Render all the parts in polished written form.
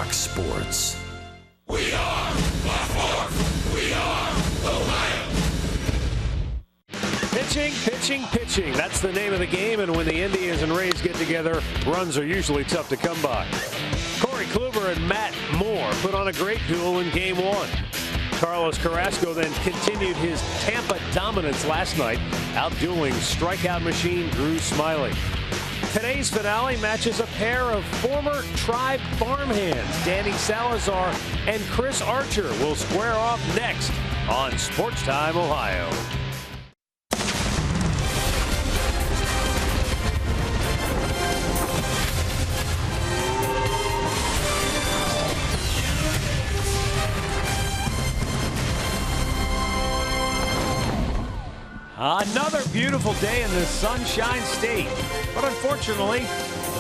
Fox Sports. We are the Fourth. We are Ohio. Pitching. That's the name of the game, and when the Indians and Rays get together, runs are usually tough to come by. Corey Kluber and Matt Moore put on a great duel in Game 1. Carlos Carrasco then continued his Tampa dominance last night, outdueling strikeout machine Drew Smyly. Today's finale matches a pair of former Tribe farmhands. Danny Salazar and Chris Archer will square off next on Sports Time Ohio. Another beautiful day in the Sunshine State. But unfortunately,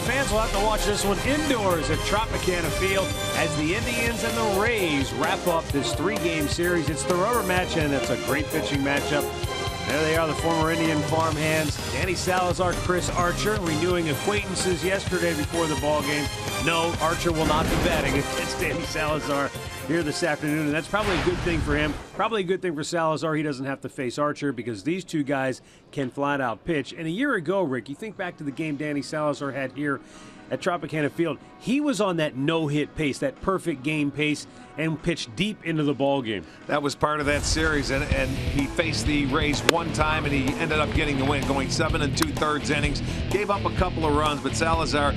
fans will have to watch this one indoors at Tropicana Field as the Indians and the Rays wrap up this three-game series. It's the rubber match, and it's a great pitching matchup. There they are, the former Indian farmhands, Danny Salazar, Chris Archer, renewing acquaintances yesterday before the ballgame. No, Archer will not be batting against Danny Salazar here this afternoon, and that's probably a good thing for him. Probably a good thing for Salazar. He doesn't have to face Archer because these two guys can flat out pitch. And a year ago, Rick, you think back to the game Danny Salazar had here at Tropicana Field, he was on that no-hit pace, that perfect game pace, and pitched deep into the ball game. That was part of that series, and he faced the Rays one time, and he ended up getting the win, going 7 2/3 innings. Gave up a couple of runs, but Salazar,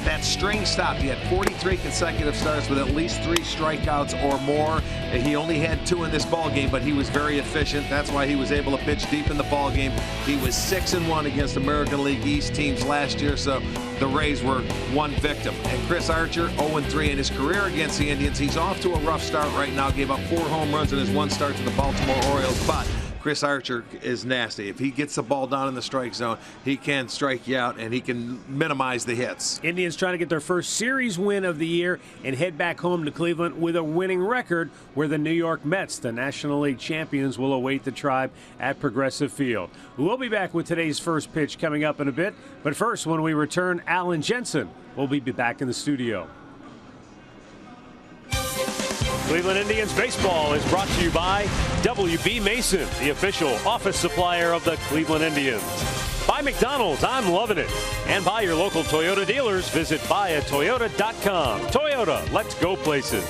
that string stopped. He had 43 consecutive starts with at least 3 strikeouts or more. He only had 2 in this ball game, but he was very efficient. That's why he was able to pitch deep in the ball game. He was 6-1 against American League East teams last year, so the Rays were one victim. And Chris Archer, 0-3 in his career against the Indians. He's off to a rough start right now. Gave up 4 home runs in his one start to the Baltimore Orioles, but Chris Archer is nasty. If he gets the ball down in the strike zone, he can strike you out, and he can minimize the hits. Indians trying to get their first series win of the year and head back home to Cleveland with a winning record, where the New York Mets, the National League champions, will await the Tribe at Progressive Field. We'll be back with today's first pitch coming up in a bit, but first, when we return, Alan Jensen will be back in the studio. Cleveland Indians baseball is brought to you by W.B. Mason, the official office supplier of the Cleveland Indians. By McDonald's, I'm loving it. And by your local Toyota dealers, visit buyatoyota.com. Toyota, let's go places.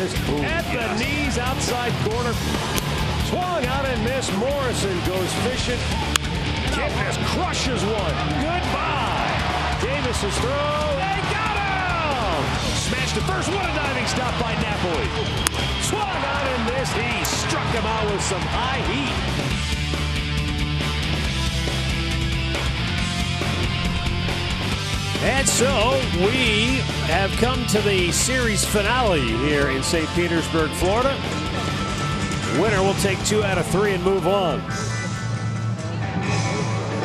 Missed at the knees, outside corner. Swung out and missed. Morrison goes fishing. Kipnis crushes one. Goodbye. Davis's throw. They got him! Smashed to first. What a diving stop by Napoli. Swung out and missed. He struck him out with some high heat. And so we have come to the series finale here in St. Petersburg, Florida. Winner will take 2 out of 3 and move on.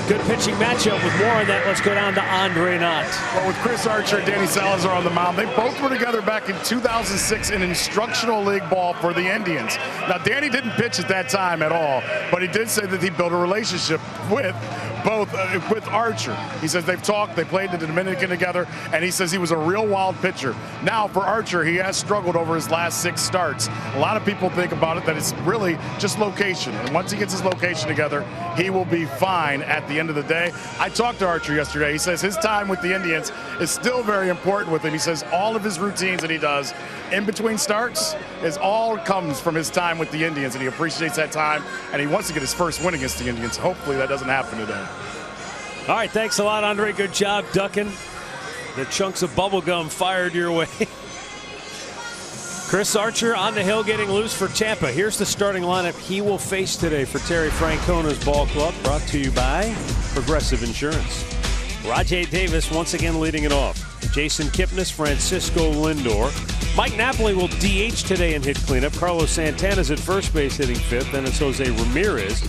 Good pitching matchup. With more on that, let's go down to Andre Knott. Well, with Chris Archer and Danny Salazar on the mound, they both were together back in 2006 in instructional league ball for the Indians. Now, Danny didn't pitch at that time at all, but he did say that he built a relationship with with Archer. He says they've talked, they played in the Dominican together, and he says he was a real wild pitcher. Now, for Archer, he has struggled over his last 6 starts. A lot of people think about it that it's really just location, and once he gets his location together, he will be fine at the end of the day. I talked to Archer yesterday. He says his time with the Indians is still very important with him. He says all of his routines that he does in between starts is all comes from his time with the Indians, and he appreciates that time, and he wants to get his first win against the Indians. Hopefully that doesn't happen today. All right, thanks a lot, Andre. Good job ducking the chunks of bubble gum fired your way. Chris Archer on the hill getting loose for Tampa. Here's the starting lineup he will face today for Terry Francona's ball club, brought to you by Progressive Insurance. Rajai Davis once again leading it off. Jason Kipnis, Francisco Lindor. Mike Napoli will DH today and hit cleanup. Carlos Santana's at first base hitting 5th. Then it's Jose Ramirez.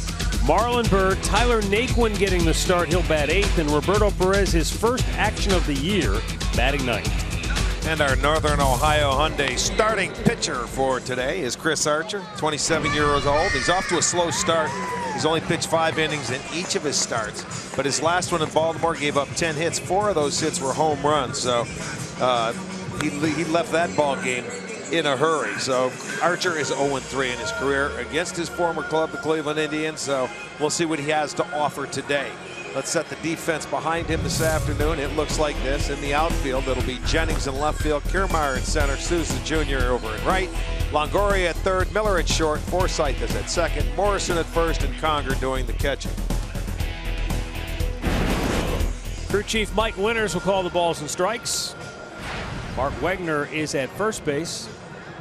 Marlon Byrd, Tyler Naquin getting the start. He'll bat 8th. And Roberto Perez, his first action of the year, batting 9th. And our Northern Ohio Hyundai starting pitcher for today is Chris Archer, 27 years old. He's off to a slow start. He's only pitched 5 innings in each of his starts, but his last one in Baltimore gave up 10 hits. 4 of those hits were home runs, so he left that ball game in a hurry. So Archer is 0-3 in his career against his former club, the Cleveland Indians. So we'll see what he has to offer today. Let's set the defense behind him this afternoon. It looks like this. In the outfield, it'll be Jennings in left field, Kiermaier in center, Sousa Jr. over in right, Longoria at third, Miller at short, Forsythe is at second, Morrison at first, and Conger doing the catching. Crew Chief Mike Winters will call the balls and strikes. Mark Wegner is at first base.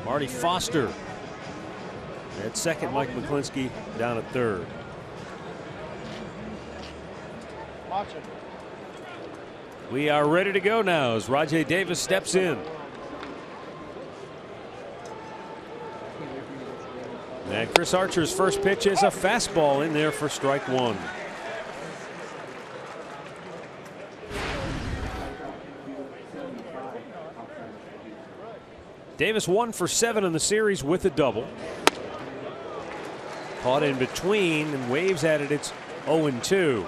Marty Foster at second. Mike McClinsky down at third. We are ready to go now as Rajai Davis steps in. And Chris Archer's first pitch is a fastball in there for strike 1. Davis 1 for 7 in the series with a double. Caught in between and waves at it. It's 0-2.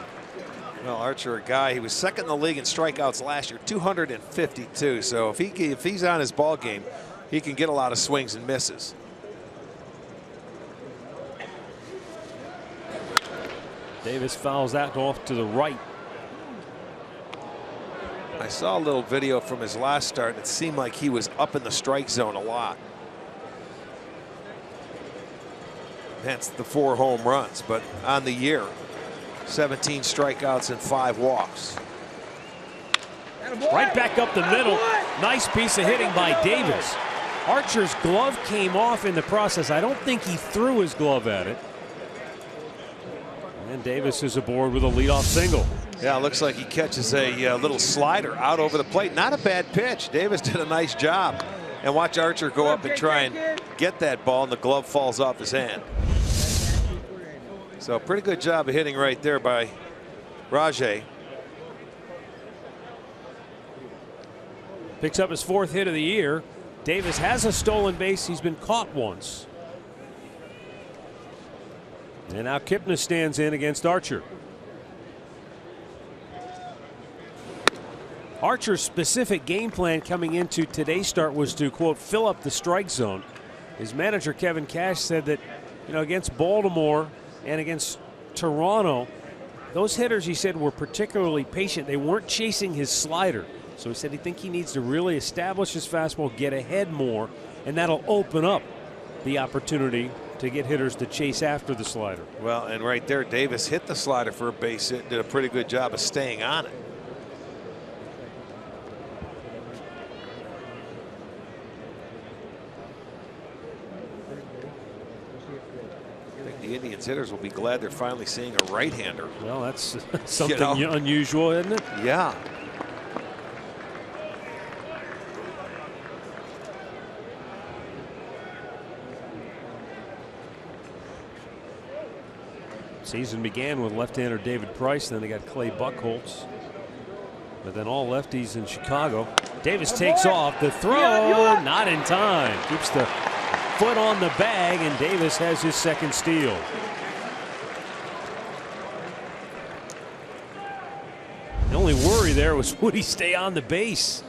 Well, Archer, a guy, he was second in the league in strikeouts last year, 252. So if he's on his ball game, he can get a lot of swings and misses. Davis fouls that off to the right. I saw a little video from his last start. It seemed like he was up in the strike zone a lot. Hence the 4 home runs, but on the year, 17 strikeouts and 5 walks. Right back up the middle. Nice piece of hitting by Davis. Archer's glove came off in the process. I don't think he threw his glove at it. And Davis is aboard with a leadoff single. Yeah, it looks like he catches a little slider out over the plate. Not a bad pitch. Davis did a nice job. And watch Archer go up and try and get that ball, and the glove falls off his hand. So pretty good job of hitting right there by Rajai. Picks up his 4th hit of the year. Davis has a stolen base. He's been caught once. And now Kipnis stands in against Archer. Archer's specific game plan coming into today's start was to, quote, fill up the strike zone. His manager, Kevin Cash, said that, you know, against Baltimore and against Toronto, those hitters, he said, were particularly patient. They weren't chasing his slider. So he said he needs to really establish his fastball, get ahead more, and that'll open up the opportunity to get hitters to chase after the slider. Well, and right there, Davis hit the slider for a base hit, did a pretty good job of staying on it. I think the Indians hitters will be glad they're finally seeing a right-hander. Well, that's something unusual, isn't it? Yeah. Season began with left-hander David Price, then they got Clay Buchholz, but then all lefties in Chicago. Davis takes off, the throw not in time, keeps the foot on the bag, and Davis has his second steal. The only worry there was, would he stay on the base?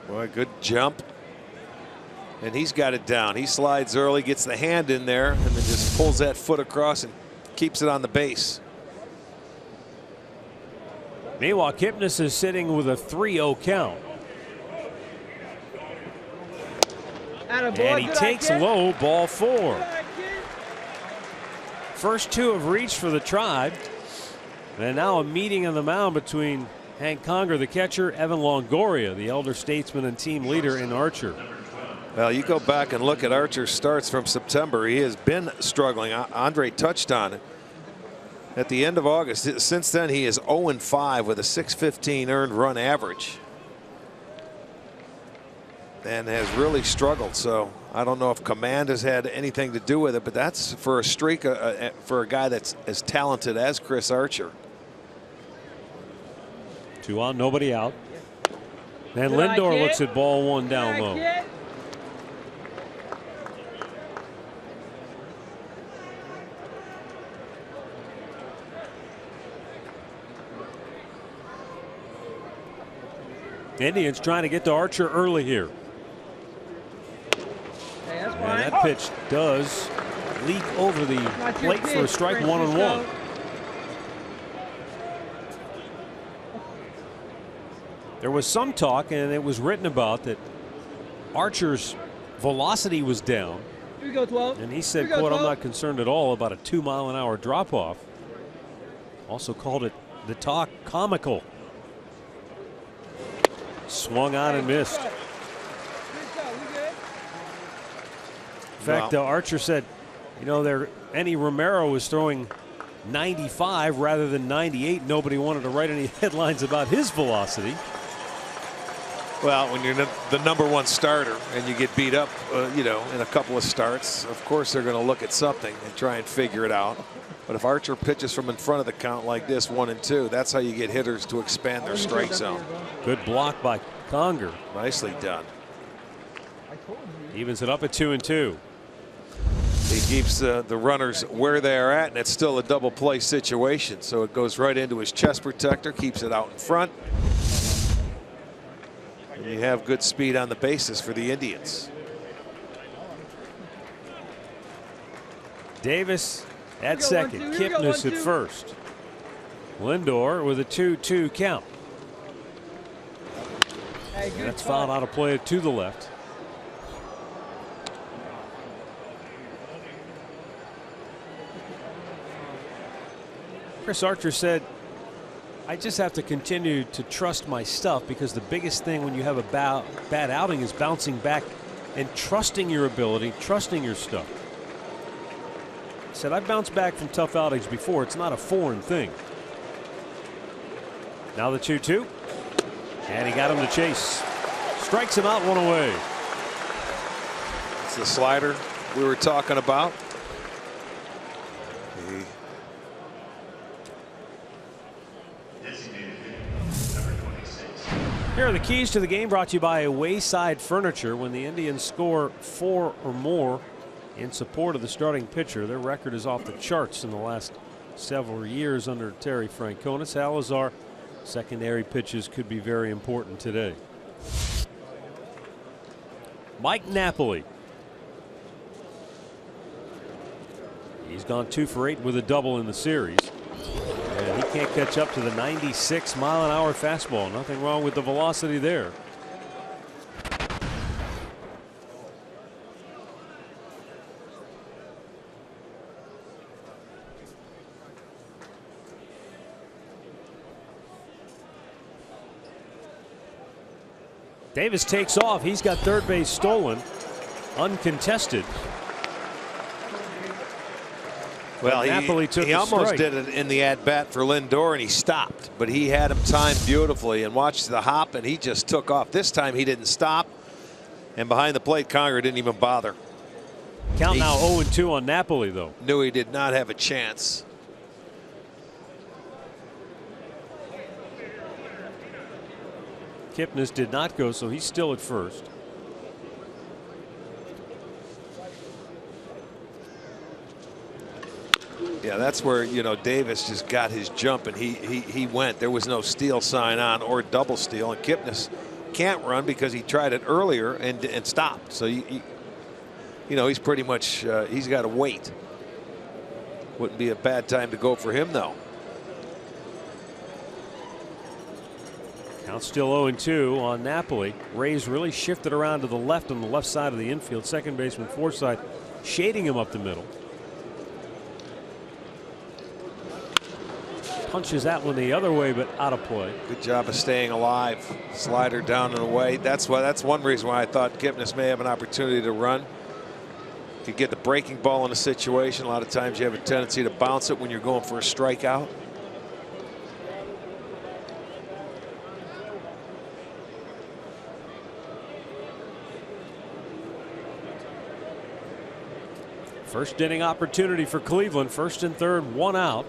Boy, good jump. And he's got it down. He slides early, gets the hand in there, and then just pulls that foot across and keeps it on the base. Meanwhile, Kipnis is sitting with a 3-0 count. And he takes low, ball 4. First two have reached for the Tribe. And now a meeting on the mound between Hank Conger, the catcher, Evan Longoria, the elder statesman and team leader, in Archer. Well, you go back and look at Archer's starts from September. He has been struggling. Andre touched on it at the end of August. Since then, he is 0-5 with a .615 earned run average, and has really struggled. So I don't know if command has had anything to do with it, but that's for a streak for a guy that's as talented as Chris Archer. 2 on, nobody out. And Lindor looks at ball 1 down low. Indians trying to get to Archer early here. And that pitch does leak over the plate for a strike, 1-1. There was some talk, and it was written about, that Archer's velocity was down. Here we go, 12. And he said, quote, "I'm not concerned at all about a 2-mile-an-hour drop-off." Also called it, the talk, comical. Swung on and missed. In fact, Archer said, you know, Eddie Romero was throwing 95 rather than 98. Nobody wanted to write any headlines about his velocity. Well, when you're the #1 starter and you get beat up, you know, in a couple of starts, of course they're going to look at something and try and figure it out. But if Archer pitches from in front of the count like this, 1-2, that's how you get hitters to expand their strike zone. Good block by Conger. Nicely done. Evens it up at 2-2. He keeps the runners where they are at, and it's still a double play situation. So it goes right into his chest protector, keeps it out in front. And you have good speed on the bases for the Indians. Davis at second, Kipnis at first. Lindor with a 2-2 count. That's fouled out of play to the left. Chris Archer said, "I just have to continue to trust my stuff, because the biggest thing when you have a bad outing is bouncing back and trusting your ability, trusting your stuff." He said, "I've bounced back from tough outings before. It's not a foreign thing." Now the 2-2. And he got him to chase. Strikes him out, 1 away. It's the slider we were talking about. Here are the keys to the game, brought to you by Wayside Furniture. When the Indians score 4 or more in support of the starting pitcher, their record is off the charts in the last several years under Terry Francona. Salazar, secondary pitches could be very important today. Mike Napoli. He's gone 2 for 8 with a double in the series. And he can't catch up to the 96-mile-an-hour fastball. Nothing wrong with the velocity there. Davis takes off. He's got third base stolen, uncontested. Well, Napoli took he a almost strike. did it in the at-bat for Lindor, and he stopped. But he had him timed beautifully and watched the hop, and he just took off. This time he didn't stop. And behind the plate, Conger didn't even bother. Count now 0-2 on Napoli, though. Knew he did not have a chance. Kipnis did not go, so he's still at first. Yeah, that's where, you know, Davis just got his jump, and he went. There was no steal sign on or double steal, and Kipnis can't run because he tried it earlier and stopped. So you know, he's pretty much he's got to wait. Wouldn't be a bad time to go for him, though. Count still 0-2 on Napoli. Rays really shifted around to the left on the left side of the infield. Second baseman Forsythe shading him up the middle. Punches that one the other way, but out of play. Good job of staying alive. Slider down and away. That's one reason why I thought Kipnis may have an opportunity to run. Could get the breaking ball in a situation. A lot of times you have a tendency to bounce it when you're going for a strikeout. First inning opportunity for Cleveland. First and third, one out.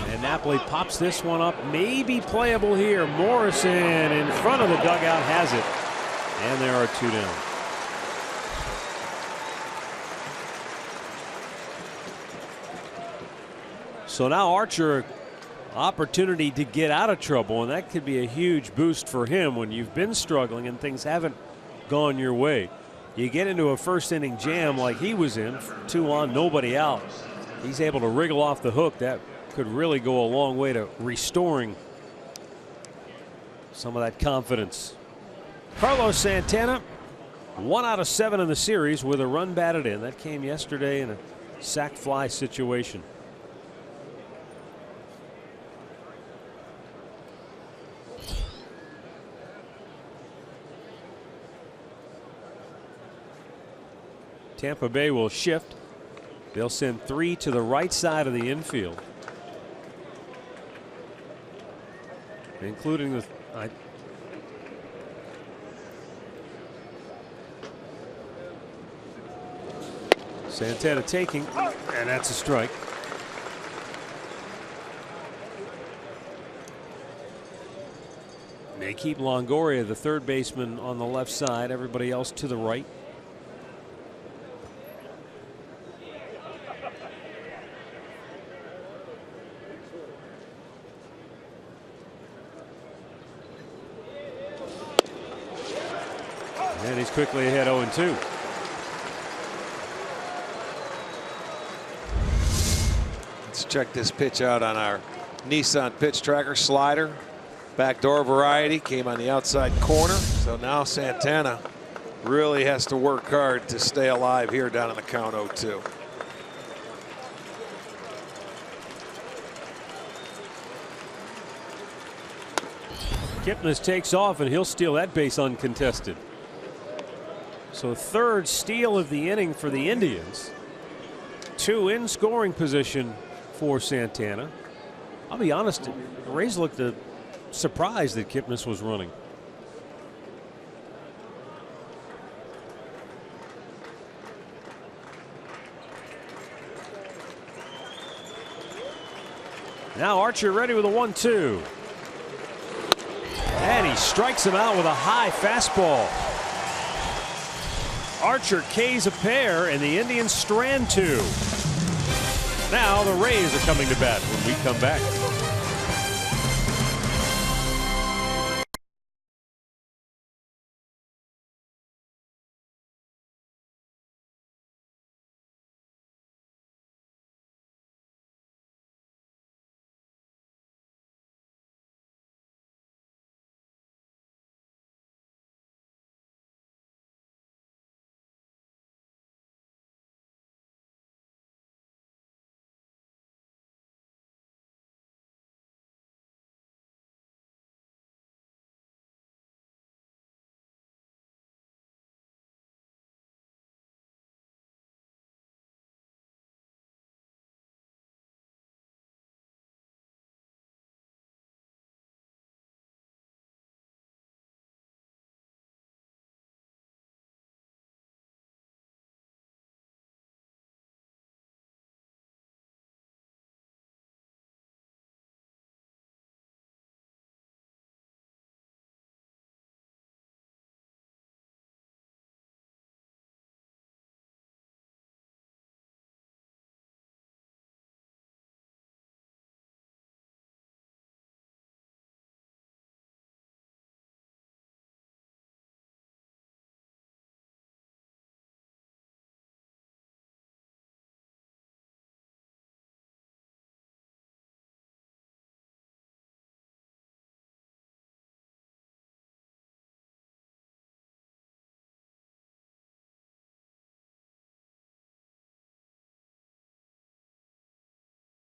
And Napoli pops this one up. Maybe playable here. Morrison in front of the dugout has it. And there are two down. So now Archer, opportunity to get out of trouble, and that could be a huge boost for him when you've been struggling and things haven't gone your way. You get into a first inning jam like he was in, 2 on, nobody out. He's able to wriggle off the hook. That could really go a long way to restoring some of that confidence. Carlos Santana, 1 out of 7 in the series with a run batted in. That came yesterday in a sac fly situation. Tampa Bay will shift. They'll send 3 to the right side of the infield, including the Santana taking, and that's a strike. They keep Longoria, the third baseman, on the left side, everybody else to the right. And he's quickly ahead 0-2. Let's check this pitch out on our Nissan pitch tracker. Slider, backdoor variety, came on the outside corner. So now Santana really has to work hard to stay alive here down in the count 0-2. Kipnis takes off, and he'll steal that base uncontested. So third steal of the inning for the Indians. 2 in scoring position for Santana. I'll be honest, the Rays looked surprised that Kipnis was running. Now Archer ready with a 1-2. And he strikes him out with a high fastball. Archer K's a pair, and the Indians strand 2. Now the Rays are coming to bat when we come back.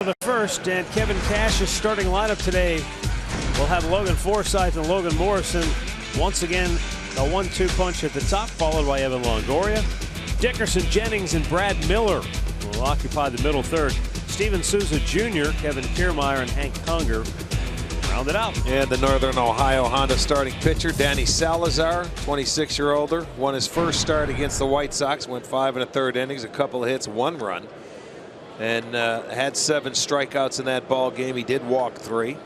The first, and Kevin Cash's starting lineup today will have Logan Forsythe and Logan Morrison. Once again, a 1-2 punch at the top, followed by Evan Longoria. Dickerson, Jennings, and Brad Miller will occupy the middle third. Steven Souza Jr., Kevin Kiermaier, and Hank Conger round it out. And the Northern Ohio Honda starting pitcher, Danny Salazar, 26-year-older, won his first start against the White Sox, went 5 1/3 innings, a couple of hits, 1 run, and had 7 strikeouts in that ball game. He did walk 3.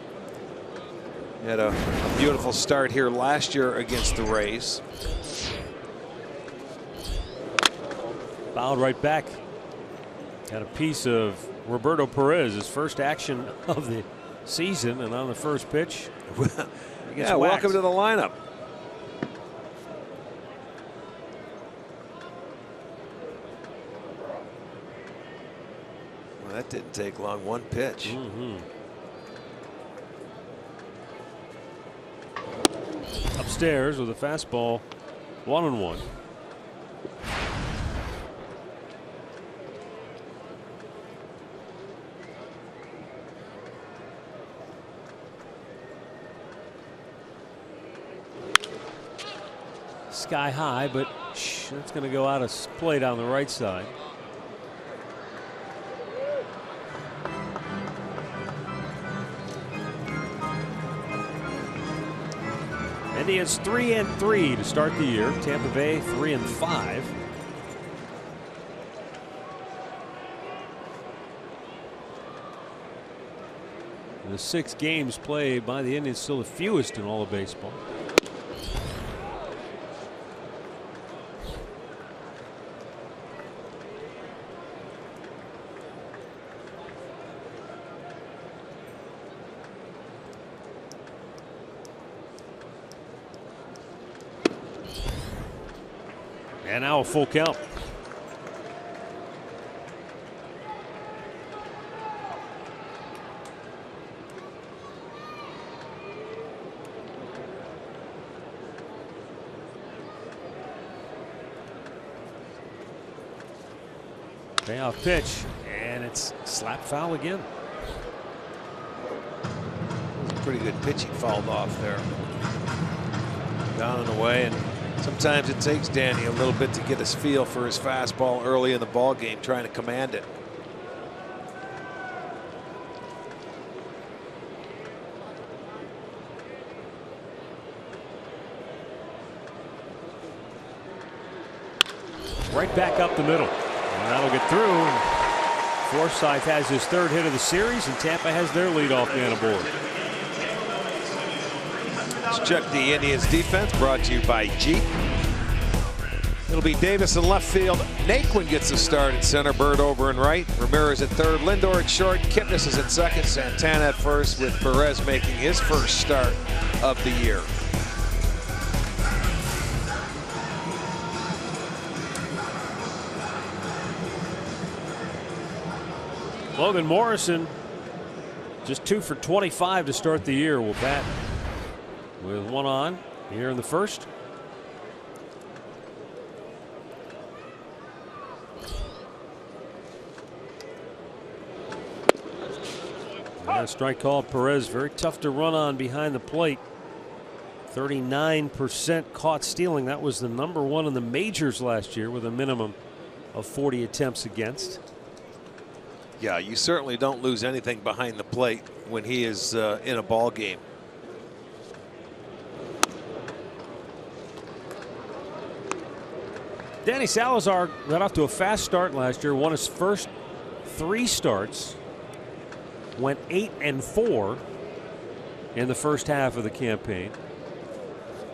He had a beautiful start here last year against the Rays. Fouled right back. Got a piece of Roberto Perez, his first action of the season, and on the first pitch, yeah, welcome to the lineup. Well, that didn't take long. 1 pitch. Upstairs with a fastball, 1-1. Sky high, but that's going to go out of play down the right side. Indians 3-3 to start the year. Tampa Bay 3-5. The 6 games played by the Indians, still the fewest in all of baseball. And now a full count. Payoff pitch, and it's slap foul again. Pretty good pitching, fouled off there. Down and away, and sometimes it takes Danny a little bit to get his feel for his fastball early in the ball game, trying to command it. Right back up the middle, and that'll get through. Forsythe has his 3rd hit of the series, and Tampa has their leadoff man aboard. Let's check the Indians defense, brought to you by Jeep. It'll be Davis in left field. Naquin gets the start at center, Bird over in right, Ramirez at 3rd, Lindor at short, Kipnis is at 2nd, Santana at 1st, with Perez making his first start of the year. Logan Morrison just 2 for 25 to start the year. Will bat with 1 on here in the first. And a strike called. Perez very tough to run on behind the plate. 39% caught stealing. That was the #1 in the majors last year with a minimum of 40 attempts against. Yeah, you certainly don't lose anything behind the plate when he is in a ball game. Danny Salazar got off to a fast start last year, won his first 3 starts, went 8-4 in the first half of the campaign,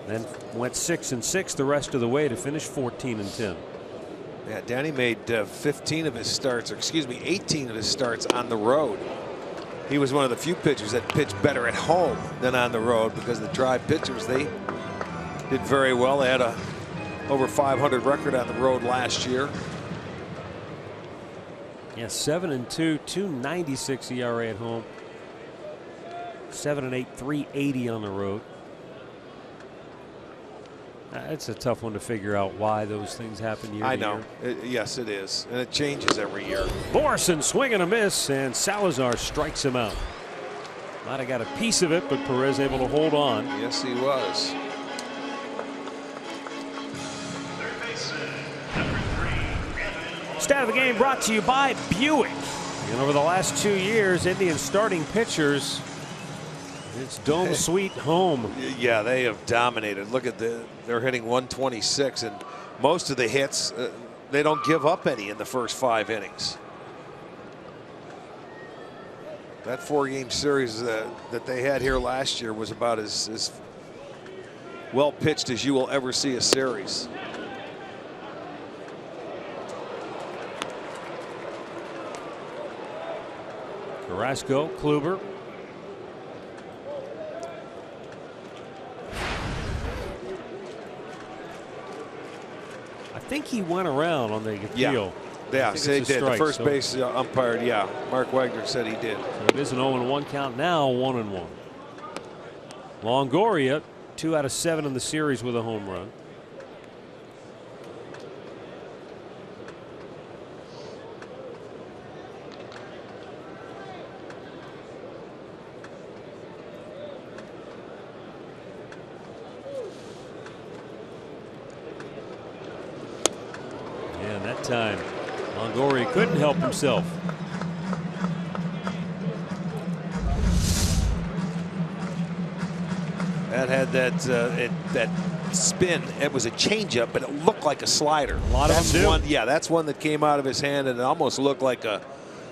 then went 6-6 the rest of the way to finish 14-10. Yeah, Danny made 15 of his starts, or excuse me, 18 of his starts on the road. He was one of the few pitchers that pitched better at home than on the road, because the Tribe pitchers, they did very well. They had a over 500 record on the road last year. Yeah, 7-2, 2.96 ERA at home. 7-8, 3.80 on the road. It's a tough one to figure out why those things happen year to I know. year. Yes, it is. And it changes every year. Morrison swing and a miss, and Salazar strikes him out. Might have got a piece of it, but Perez able to hold on. Yes, he was. Stat of the game brought to you by Buick. And over the last 2 years, Indians starting pitchers, it's dome sweet home. Yeah, they have dominated. Look at they're hitting 126, and most of the hits, they don't give up any in the first 5 innings. That 4-game series that they had here last year was about as well pitched as you will ever see a series. Carrasco, Kluber. I think he went around on the appeal. Yeah, they did. Strike, the first so base umpired. Yeah, Mark Wagner said he did. So it is an 0-1 count now, 1-1. Longoria, 2 out of 7 in the series with a home run. And that time, Longoria couldn't help himself. That had that spin. It was a changeup, but it looked like a slider. A lot of them do. One, yeah, that's one that came out of his hand, and it almost looked like a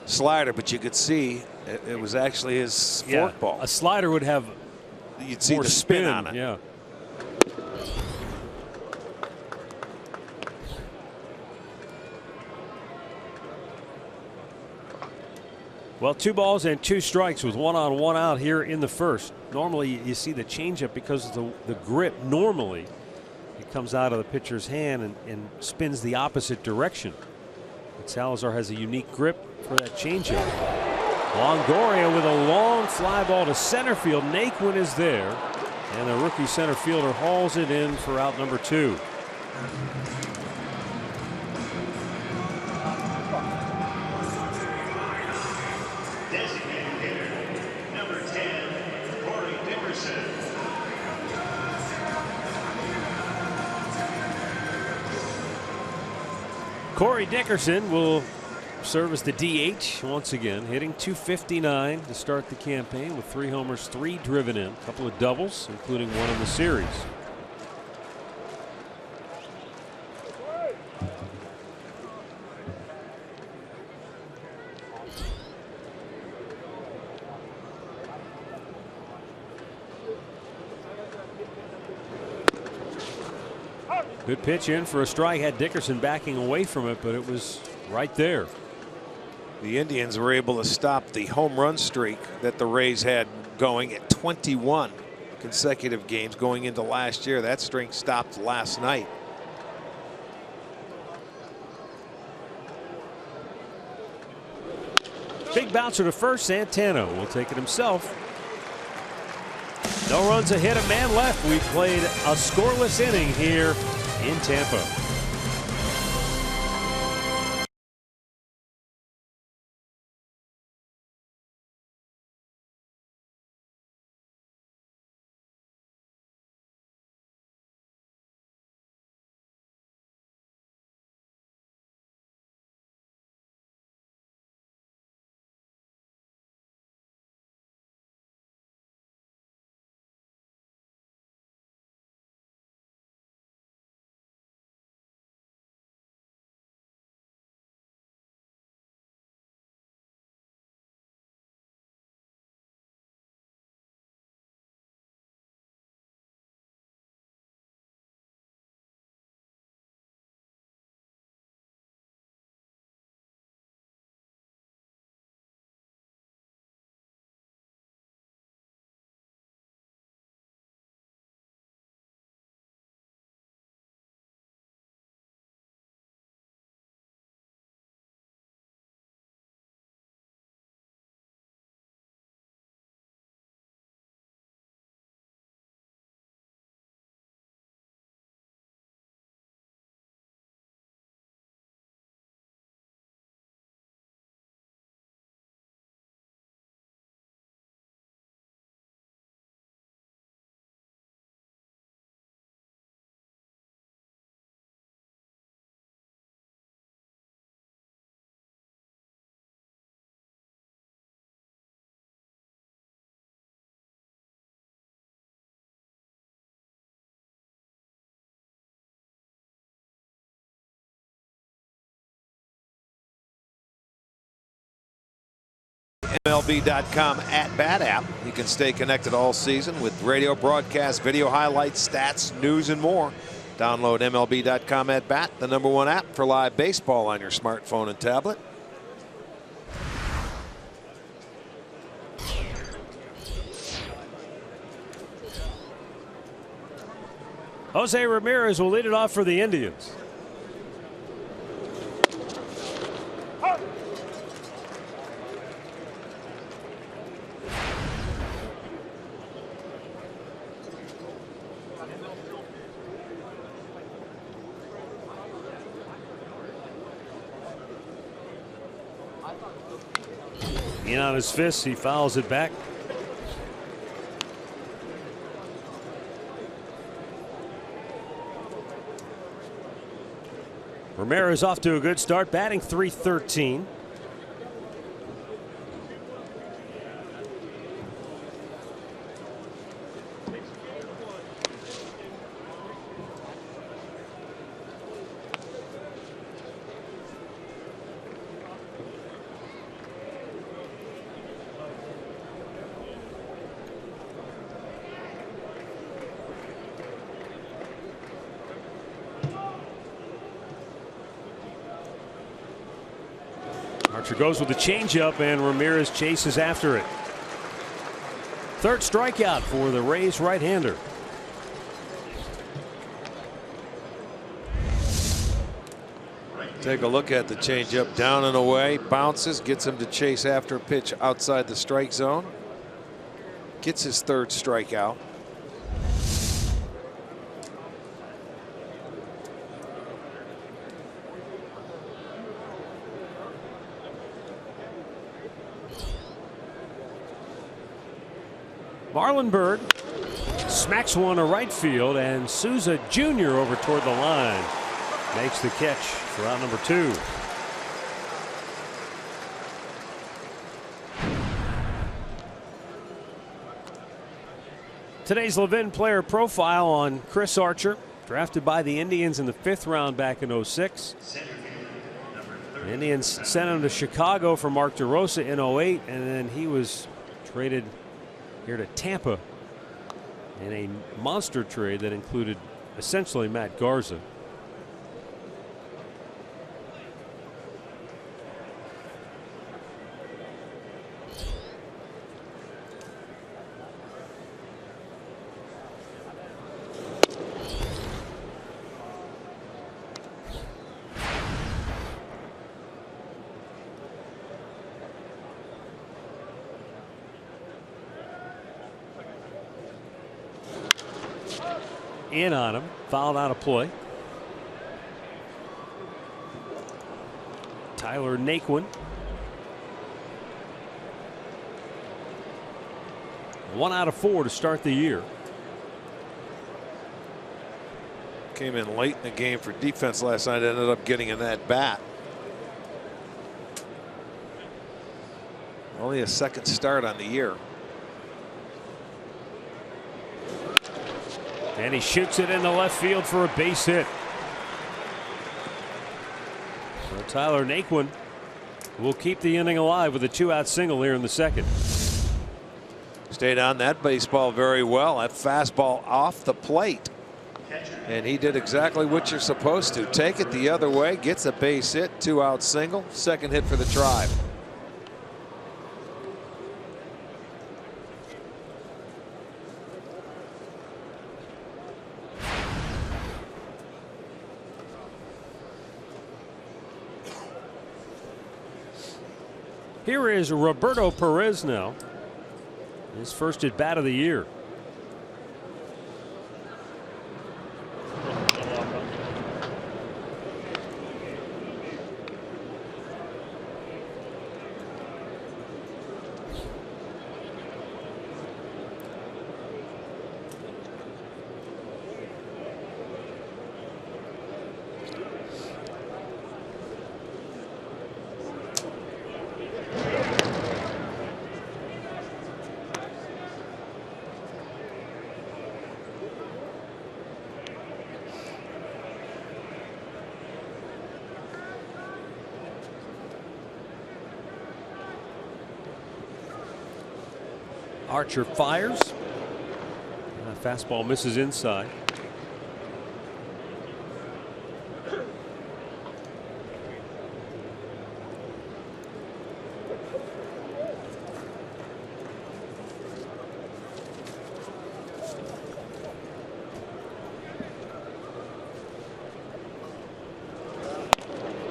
slider, but you could see it was actually his fork ball. A slider would have You'd see more the spin on it. Yeah. Well, 2 balls and 2 strikes with 1 on 1 out here in the first. Normally you see the changeup because of the grip. Normally it comes out of the pitcher's hand and spins the opposite direction. But Salazar has a unique grip for that changeup. Longoria with a long fly ball to center field. Naquin is there, and the rookie center fielder hauls it in for out number 2. Corey Dickerson will serve as the DH once again, hitting .259 to start the campaign with 3 homers, 3 driven in, a couple of doubles, including 1 in the series. Good pitch in for a strike. Had Dickerson backing away from it, but it was right there. The Indians were able to stop the home run streak that the Rays had going at 21 consecutive games going into last year. That streak stopped last night. Big bouncer to first. Santana will take it himself. No runs, a hit, a man left. We played a scoreless inning here in Tampa. MLB.com @bat app. You can stay connected all season with radio broadcasts, video highlights, stats, news, and more. Download MLB.com @bat, the #1 app for live baseball on your smartphone and tablet. Jose Ramirez will lead it off for the Indians. In on his fist, he fouls it back. Ramirez off to a good start, batting .313. Archer goes with the changeup, and Ramirez chases after it. Third strikeout for the Rays right-hander. Take a look at the changeup, down and away, bounces, gets him to chase after a pitch outside the strike zone. Gets his third strikeout. Marlon Byrd smacks one to right field, and Souza Jr. over toward the line makes the catch for out number 2. Today's Levin player profile on Chris Archer, drafted by the Indians in the 5th round back in '06. The Indians sent him to Chicago for Mark DeRosa in '08, and then he was traded here to Tampa in a monster trade that included essentially Matt Garza. In on him, fouled out of play. Tyler Naquin. 1 out of 4 to start the year. Came in late in the game for defense last night, ended up getting in that bat. Only a second start on the year. And he shoots it into left field for a base hit. So Tyler Naquin will keep the inning alive with a 2-out single here in the 2nd. Stayed on that baseball very well. That fastball off the plate. And he did exactly what you're supposed to. Take it the other way, gets a base hit, 2-out single, second hit for the Tribe. Here is Roberto Perez now. His first at bat of the year. Archer fires. Fastball misses inside.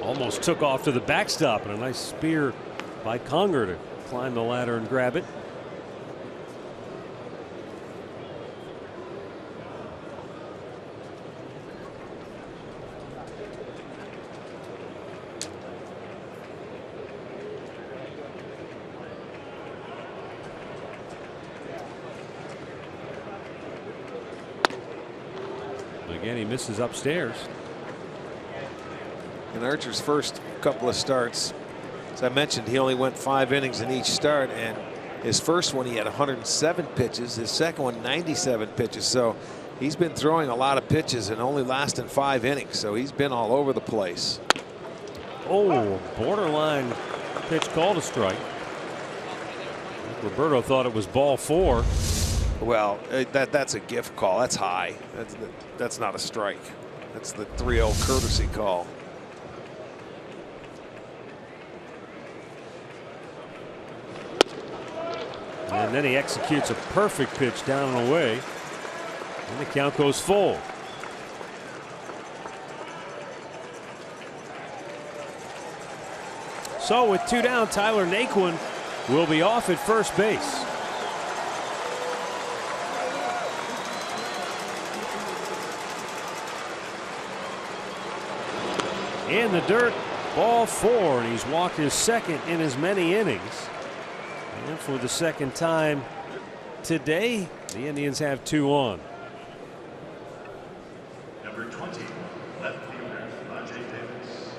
Almost took off to the backstop, and a nice spear by Conger to climb the ladder and grab it. Again, he misses upstairs. In Archer's first couple of starts, as I mentioned, he only went 5 innings in each start, and his first one he had 107 pitches, his second one 97 pitches. So he's been throwing a lot of pitches and only lasting 5 innings, so he's been all over the place. Oh, borderline pitch called a strike. Roberto thought it was ball 4. Well, that's a gift call. That's high. That's not a strike. That's the 3-0 courtesy call. And then he executes a perfect pitch down and away, and the count goes full. So with 2 down, Tyler Naquin will be off at first base. In the dirt, ball 4, and he's walked his second in as many innings. And for the second time today, the Indians have 2 on. Number 20, left fielder, Rajay Davis.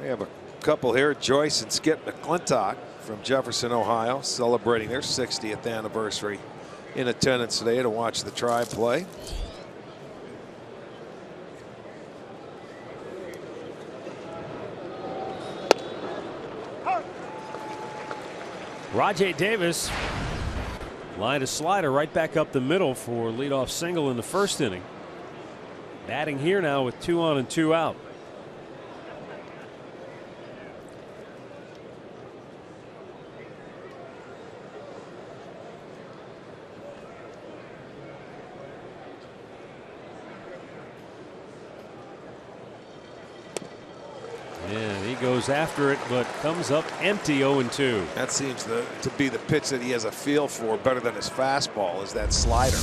We have a couple here, Joyce and Skip McClintock from Jefferson, Ohio, celebrating their 60th anniversary in attendance today to watch the Tribe play. Rajay Davis lined a slider right back up the middle for leadoff single in the first inning. Batting here now with 2 on and 2 out. And he goes after it, but comes up empty. 0-2. That seems to be the pitch that he has a feel for better than his fastball, is that slider.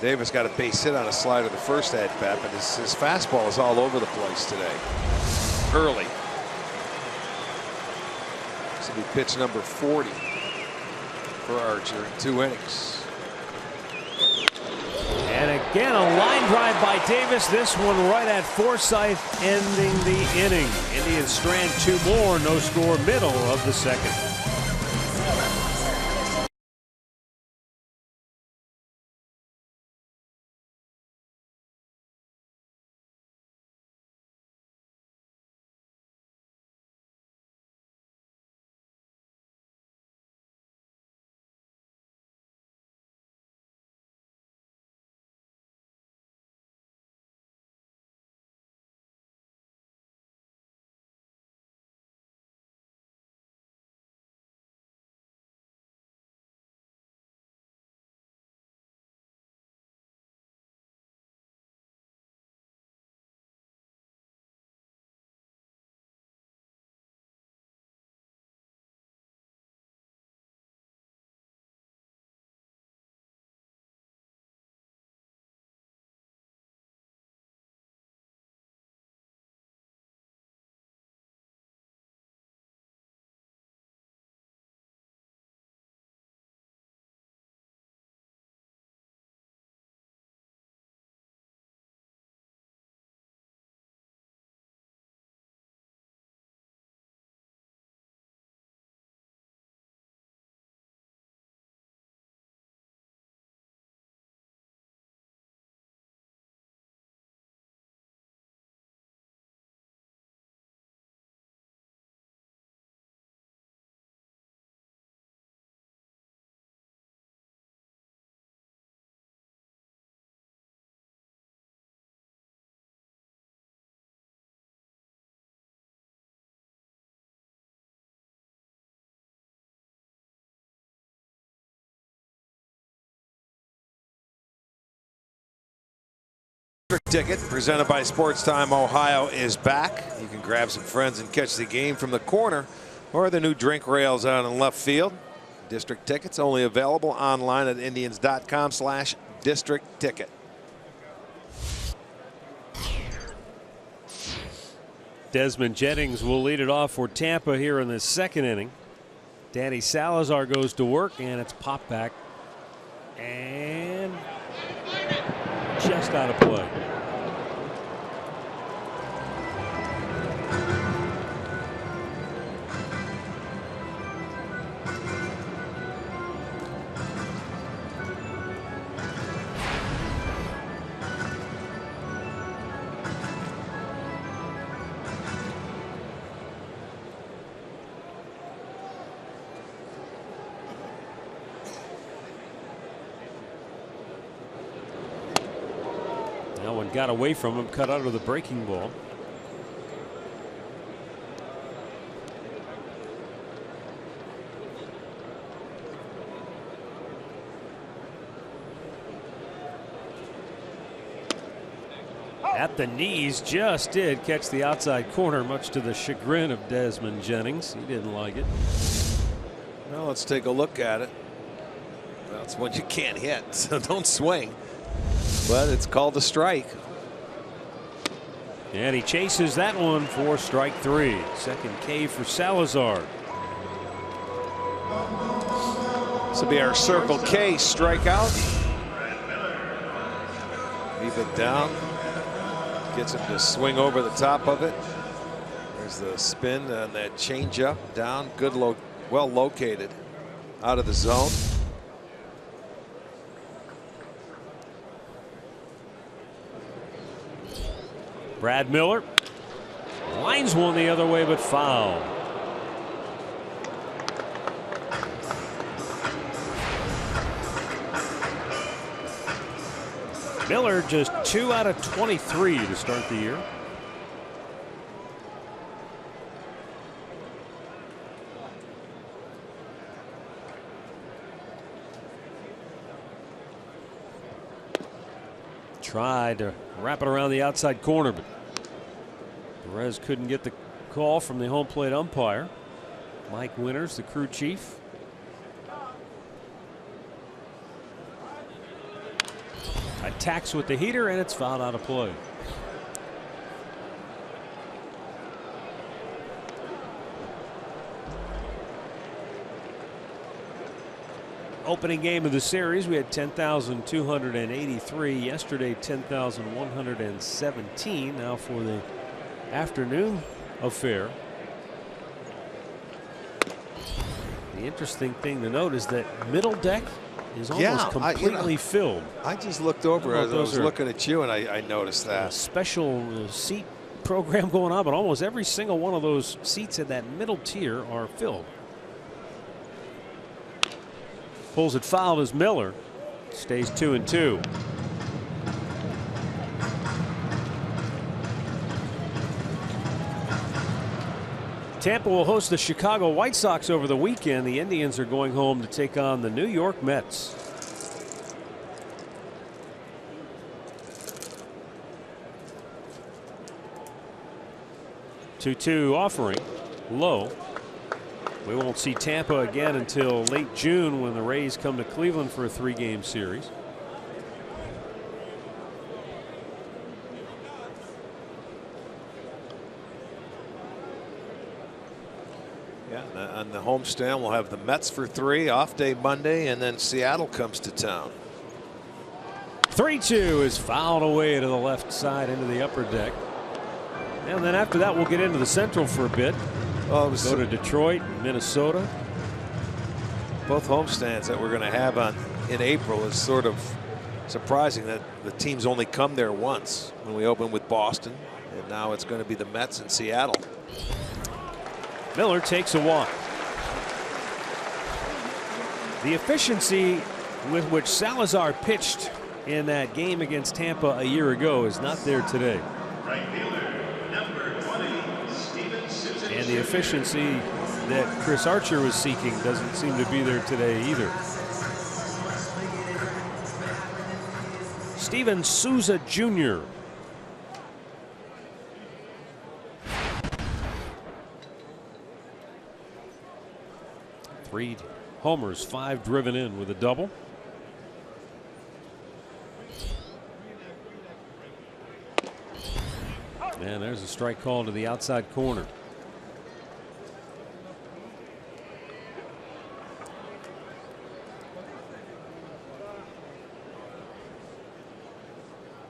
Davis got a base hit on a slider the first at bat, but his fastball is all over the place today. Early. This will be pitch number 40 for Archer in 2 innings. And again, a line drive by Davis. This one right at Forsythe, ending the inning. Indians strand 2 more. No score, middle of the second. District Ticket, presented by Sports Time Ohio, is back. You can grab some friends and catch the game from the corner or the new drink rails out in left field. District Tickets only available online at Indians.com/District Ticket. Desmond Jennings will lead it off for Tampa here in the second inning. Danny Salazar goes to work, and it's popped back and just out of play. That one got away from him, cut out of the breaking ball. At the knees, just did catch the outside corner, much to the chagrin of Desmond Jennings. He didn't like it. Well, let's take a look at it. That's one you can't hit, so don't swing. But it's called a strike. And he chases that one for strike 3. Second K for Salazar. This will be our Circle K strikeout. Leave it down. Gets him to swing over the top of it. There's the spin on that changeup down. Good, well located out of the zone. Brad Miller lines one the other way, but foul. Miller just 2 out of 23 to start the year. Tried to wrap it around the outside corner, but Perez couldn't get the call from the home plate umpire. Mike Winters, the crew chief. Attacks with the heater, and it's fouled out of play. Opening game of the series, we had 10,283. Yesterday, 10,117. Now for the afternoon affair. The interesting thing to note is that middle deck is almost completely filled. I just looked over as I was looking at you, and I noticed that. A special seat program going on, but almost every single one of those seats in that middle tier are filled. Pulls it fouled as Miller stays 2-2. Tampa will host the Chicago White Sox over the weekend. The Indians are going home to take on the New York Mets. Two offering low. We won't see Tampa again until late June when the Rays come to Cleveland for a 3-game series. Yeah, on the homestand we'll have the Mets for 3, off day Monday, and then Seattle comes to town. 3-2 is fouled away to the left side into the upper deck. And then after that we'll get into the Central for a bit. Go to Detroit, Minnesota. Both homestands that we're going to have in April is sort of surprising that the teams only come there once. When we open with Boston, and now it's going to be the Mets in Seattle. Miller takes a walk. The efficiency with which Salazar pitched in that game against Tampa a year ago is not there today. And the efficiency that Chris Archer was seeking doesn't seem to be there today either. Steven Souza Jr. 3 homers, 5 driven in with a double. And there's a strike call to the outside corner.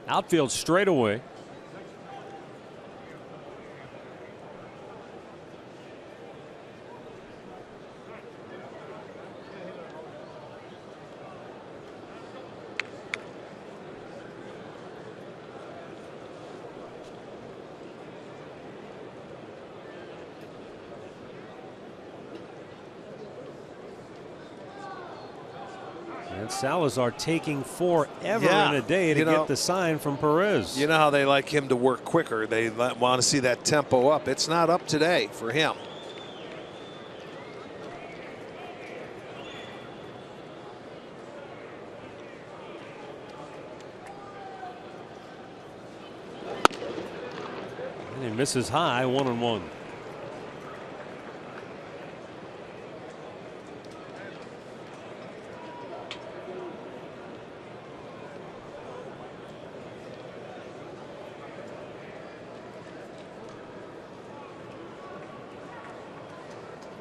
Outfield straightaway. And Salazar taking forever in a day to get the sign from Perez. You know how they like him to work quicker. They want to see that tempo up. It's not up today for him. And he misses high, 1-1.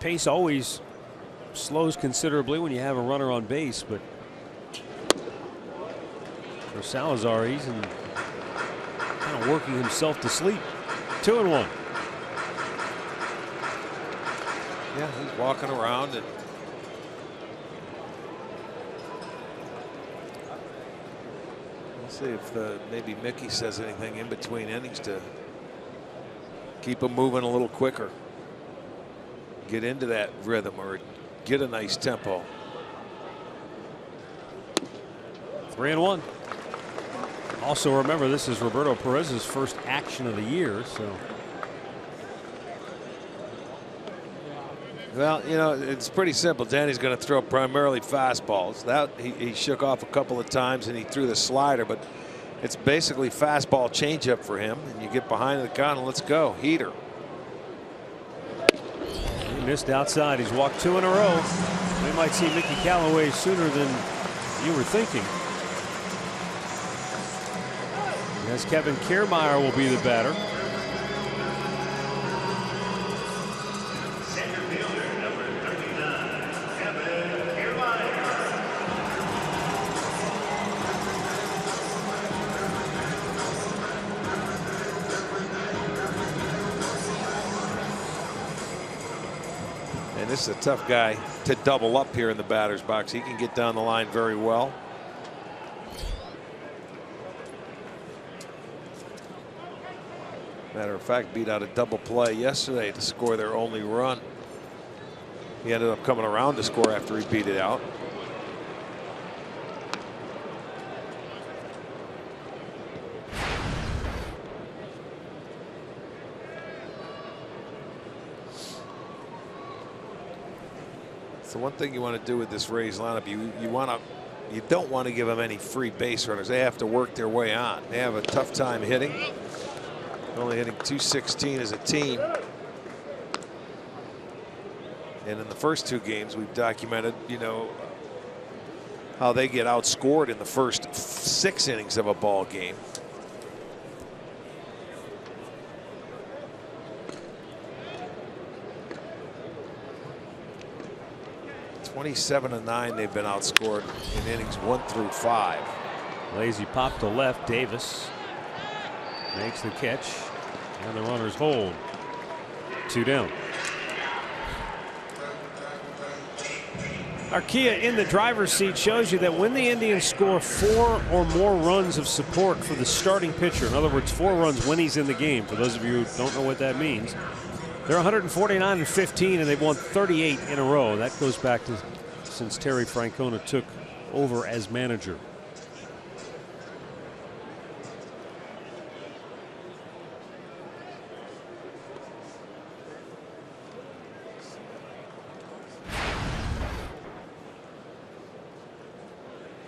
Pace always slows considerably when you have a runner on base, but for Salazar, he's kind of working himself to sleep. 2-1. Yeah, he's walking around and we'll see if maybe Mickey says anything in between innings to keep him moving a little quicker. Get into that rhythm or get a nice tempo. 3-1. Also remember, this is Roberto Perez's first action of the year, so. Well, you know, it's pretty simple. Danny's going to throw primarily fastballs. That he shook off a couple of times and he threw the slider, but it's basically fastball changeup for him. And you get behind the count and let's go. Heater. Missed outside. He's walked 2 in a row. We might see Mickey Callaway sooner than you were thinking. As Kevin Kiermaier will be the batter. Center fielder number 39, Kevin Kiermaier. And this is a tough guy to double up here in the batter's box. He can get down the line very well. Matter of fact, beat out a double play yesterday to score their only run. He ended up coming around to score after he beat it out. So one thing you want to do with this Rays lineup, you don't want to give them any free base runners. They have to work their way on. They have a tough time hitting. Only hitting .216 as a team. And in the first 2 games, we've documented, you know, how they get outscored in the first 6 innings of a ball game. (27-9) they've been outscored in innings 1 through 5. Lazy pop to left. Davis makes the catch, and the runners hold. 2 down. Arkia in the driver's seat shows you that when the Indians score 4 or more runs of support for the starting pitcher, in other words 4 runs when he's in the game, for those of you who don't know what that means, they're 149-15 and they've won 38 in a row. That goes back to since Terry Francona took over as manager.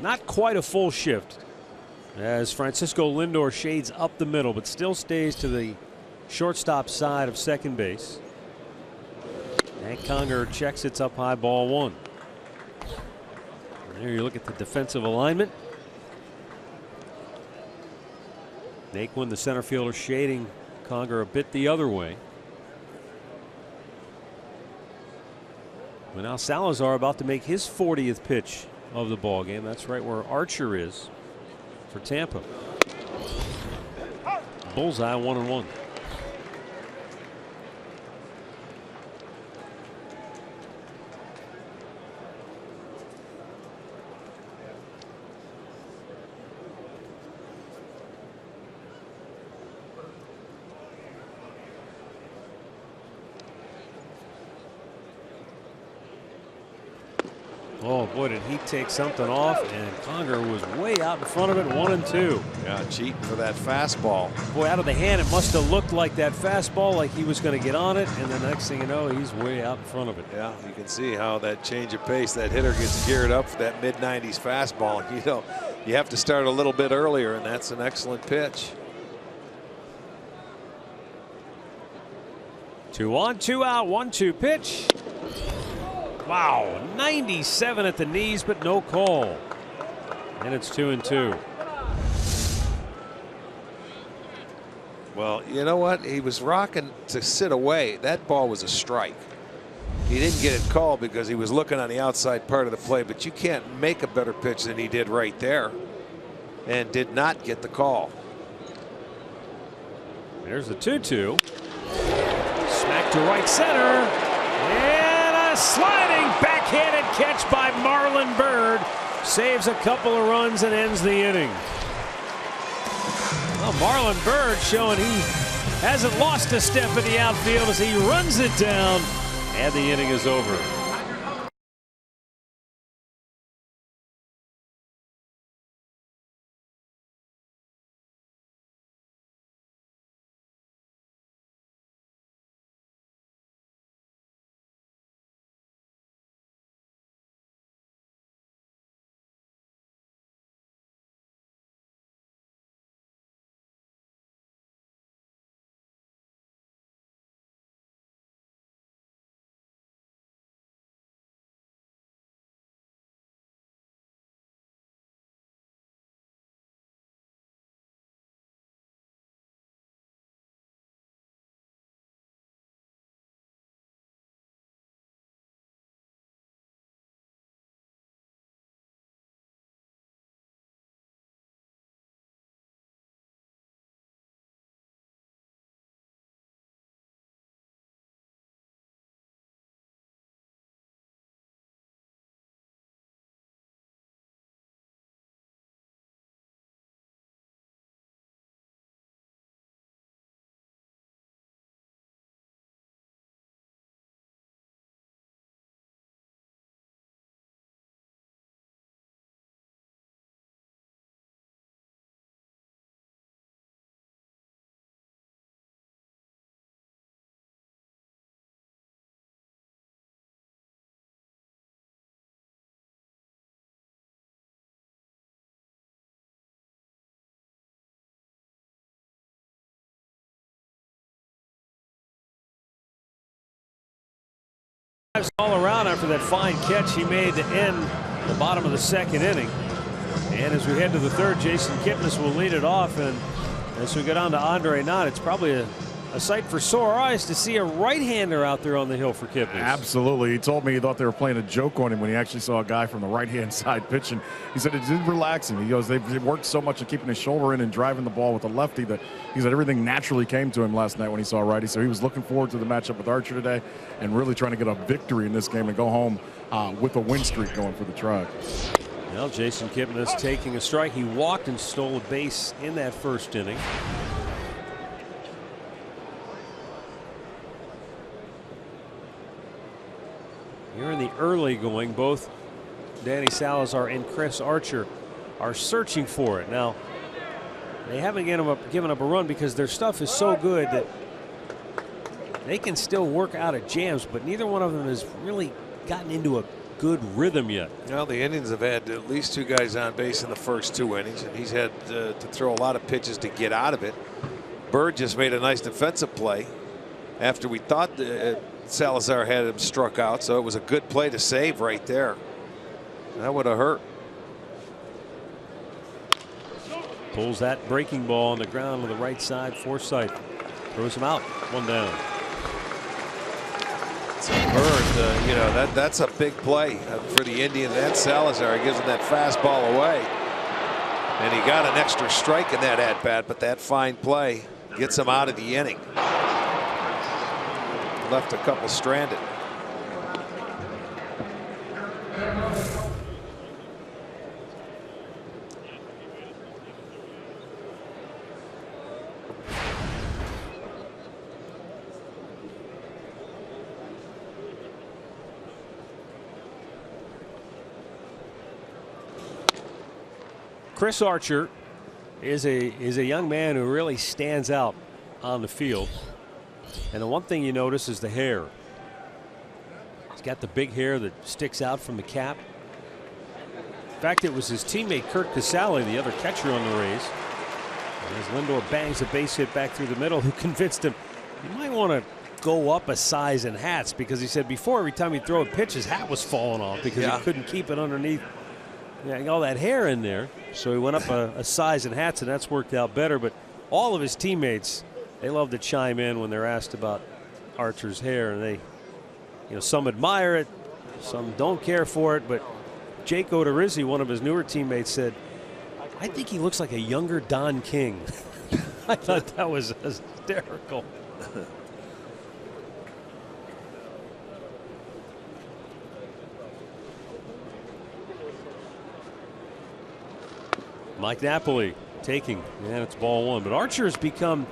Not quite a full shift as Francisco Lindor shades up the middle, but still stays to the shortstop side of second base. And Conger checks, it's up high, ball one. And there you look at the defensive alignment. Naquin, the center fielder, shading Conger a bit the other way. Well, now Salazar about to make his 40th pitch of the ball game. That's right where Archer is for Tampa. Bullseye, 1-1. Oh boy, did he take something off, and Conger was way out in front of it, 1-2. Yeah, cheating for that fastball. Boy, out of the hand, it must have looked like that fastball, like he was going to get on it, and the next thing you know, he's way out in front of it. Yeah, you can see how that change of pace, that hitter gets geared up for that mid-90s fastball. You know, you have to start a little bit earlier, and that's an excellent pitch. 2 on, 2 out, 1-2 pitch. Wow, 97 at the knees, but no call. And it's 2-2. Well, you know what? He was rocking to sit away. That ball was a strike. He didn't get it called because he was looking on the outside part of the play, but you can't make a better pitch than he did right there, and did not get the call. There's the 2-2. Smack to right center. And a sliding backhanded catch by Marlon Byrd. Saves a couple of runs and ends the inning. Well, Marlon Byrd showing he hasn't lost a step in the outfield as he runs it down, and the inning is over. All around after that fine catch he made to end the bottom of the second inning. And as we head to the third, Jason Kipnis will lead it off. And as we go down to Andre Knott, it's probably a sight for sore eyes to see a right-hander out there on the hill for Kipnis. Absolutely. He told me he thought they were playing a joke on him when he actually saw a guy from the right-hand side pitching. He said it did relax him. He goes, they've worked so much at keeping his shoulder in and driving the ball with the lefty that he said everything naturally came to him last night when he saw a righty. So he was looking forward to the matchup with Archer today and really trying to get a victory in this game and go home with a win streak going for the Tribe. Well, Jason Kipnis taking a strike. He walked and stole a base in that first inning. Here in the early going, both Danny Salazar and Chris Archer are searching for it. Now, they haven't given up a run because their stuff is so good that they can still work out at jams, but neither one of them has really gotten into a good rhythm yet. Well, the Indians have had at least 2 guys on base in the first 2 innings, and he's had to throw a lot of pitches to get out of it. Bird just made a nice defensive play after we thought Salazar had him struck out, so it was a good play to save right there. That would have hurt. Pulls that breaking ball on the ground to the right side. Forsythe throws him out. 1 down. Burned, you know, that's a big play for the Indians and Salazar. He gives him that fastball away. And he got an extra strike in that at bat, but that fine play gets him out of the inning. Left a couple stranded. Chris Archer is a young man who really stands out on the field. And the one thing you notice is the hair. He's got the big hair that sticks out from the cap. In fact, it was his teammate Kurt Casale, the other catcher on the Rays, as Lindor bangs a base hit back through the middle, who convinced him you might want to go up a size in hats, because he said before every time he'd throw a pitch his hat was falling off because he couldn't keep it underneath all that hair in there. So he went up a size in hats, and that's worked out better. But all of his teammates, they love to chime in when they're asked about Archer's hair, and they, some admire it, some don't care for it. But Jake Odorizzi, one of his newer teammates, said, "I think he looks like a younger Don King." I thought that was hysterical. Mike Napoli taking, and it's ball 1. But Archer has become,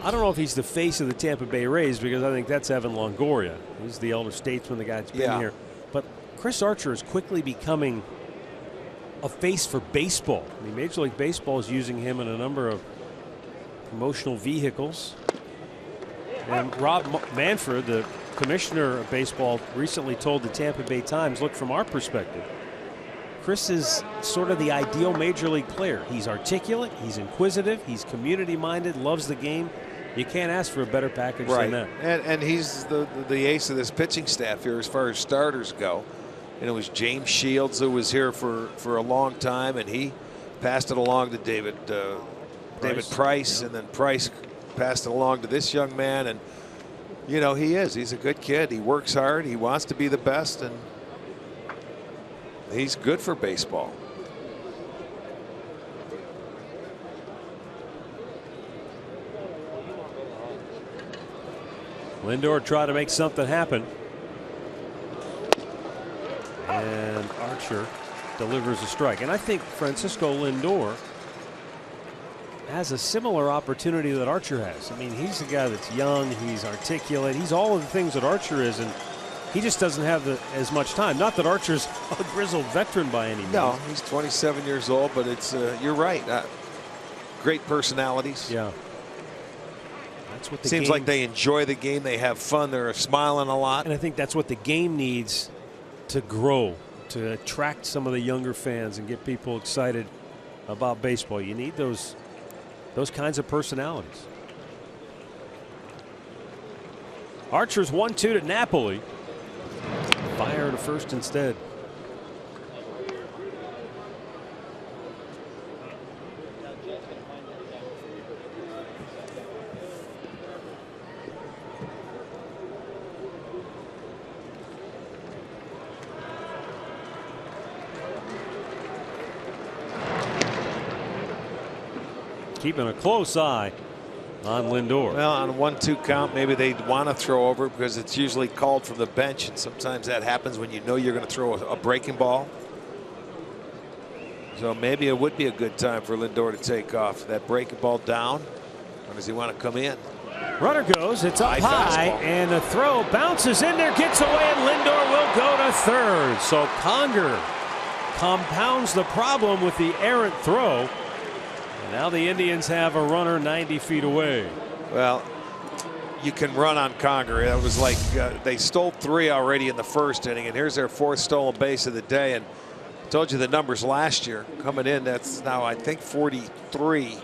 I don't know if he's the face of the Tampa Bay Rays, because I think that's Evan Longoria. He's the elder statesman, the guy that's been here. But Chris Archer is quickly becoming a face for baseball. I mean, Major League Baseball is using him in a number of promotional vehicles. And Rob Manfred, the commissioner of baseball, recently told the Tampa Bay Times, look, from our perspective, Chris is sort of the ideal major league player. He's articulate, he's inquisitive, he's community minded, loves the game. You can't ask for a better package than that. And he's the ace of this pitching staff here as far as starters go. And it was James Shields who was here for a long time, and he passed it along to David Price, and then Price passed it along to this young man. And he's a good kid. He works hard, he wants to be the best, and he's good for baseball. Lindor tried to make something happen. And Archer delivers a strike. And I think Francisco Lindor has a similar opportunity that Archer has. I mean, he's a guy that's young, he's articulate, he's all of the things that Archer is, and he just doesn't have as much time. Not that Archer's a grizzled veteran by any means. No, he's 27 years old, but it's you're right. Great personalities. Yeah. That's what the Seems like they enjoy the game. They have fun. They're smiling a lot. And I think that's what the game needs to grow, to attract some of the younger fans and get people excited about baseball. You need those kinds of personalities. Archer's 1-2 to Napoli. Fire to first instead. Keeping a close eye on Lindor. Well, on a 1-2 count, maybe they'd want to throw over because it's usually called from the bench, and sometimes that happens when you know you're going to throw a breaking ball. So maybe it would be a good time for Lindor to take off. That breaking ball down, or does he want to come in? Runner goes, it's up high, and the throw bounces in there, gets away, and Lindor will go to third. So Conger compounds the problem with the errant throw. Now the Indians have a runner 90 feet away. Well, you can run on Conger. It was like they stole 3 already in the first inning, and here's their 4th stolen base of the day. And I told you the numbers last year coming in. That's now, I think, 43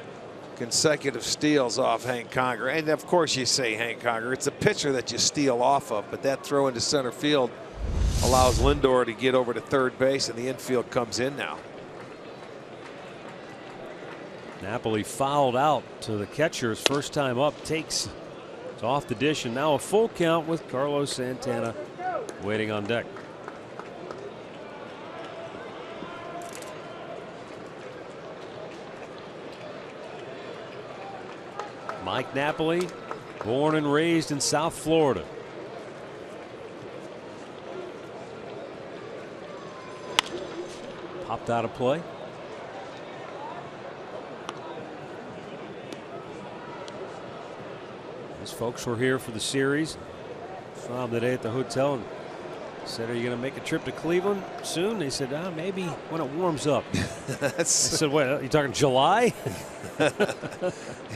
consecutive steals off Hank Conger. And of course you say Hank Conger, it's a pitcher that you steal off of, but that throw into center field allows Lindor to get over to third base, and the infield comes in now. Napoli fouled out to the catcher's first time up, takes it off the dish, and now a full count with Carlos Santana waiting on deck. Mike Napoli, born and raised in South Florida. Popped out of play. These folks were here for the series. Saw them today at the hotel and said, "Are you going to make a trip to Cleveland soon?" They said, maybe when it warms up. I said, "What, are you talking July?"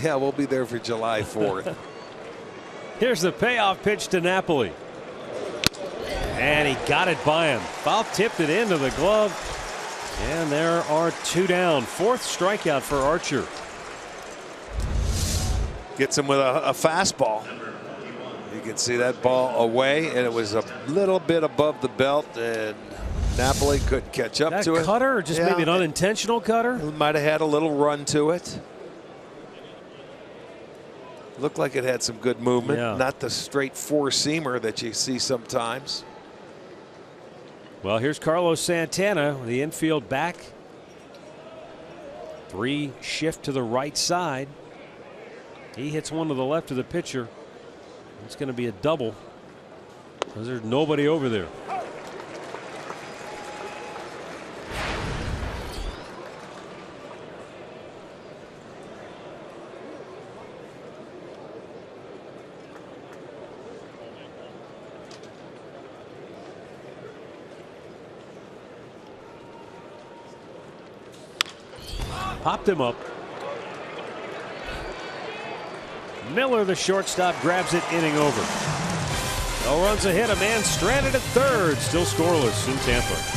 Yeah, we'll be there for July 4th. Here's the payoff pitch to Napoli. And he got it by him. Foul tipped it into the glove. And there are two down. Fourth strikeout for Archer. Gets him with a fastball. You can see that ball away, and it was a little bit above the belt, and Napoli couldn't catch up to it. Cutter, or just maybe an unintentional cutter? It might have had a little run to it. Looked like it had some good movement. Yeah. Not the straight four-seamer that you see sometimes. Well, here's Carlos Santana, the infield back. 3 shift to the right side. He hits one to the left of the pitcher. It's going to be a double because there's nobody over there. Popped him up. Miller, the shortstop, grabs it, inning over. No runs a hit, a man stranded at third, still scoreless in Tampa.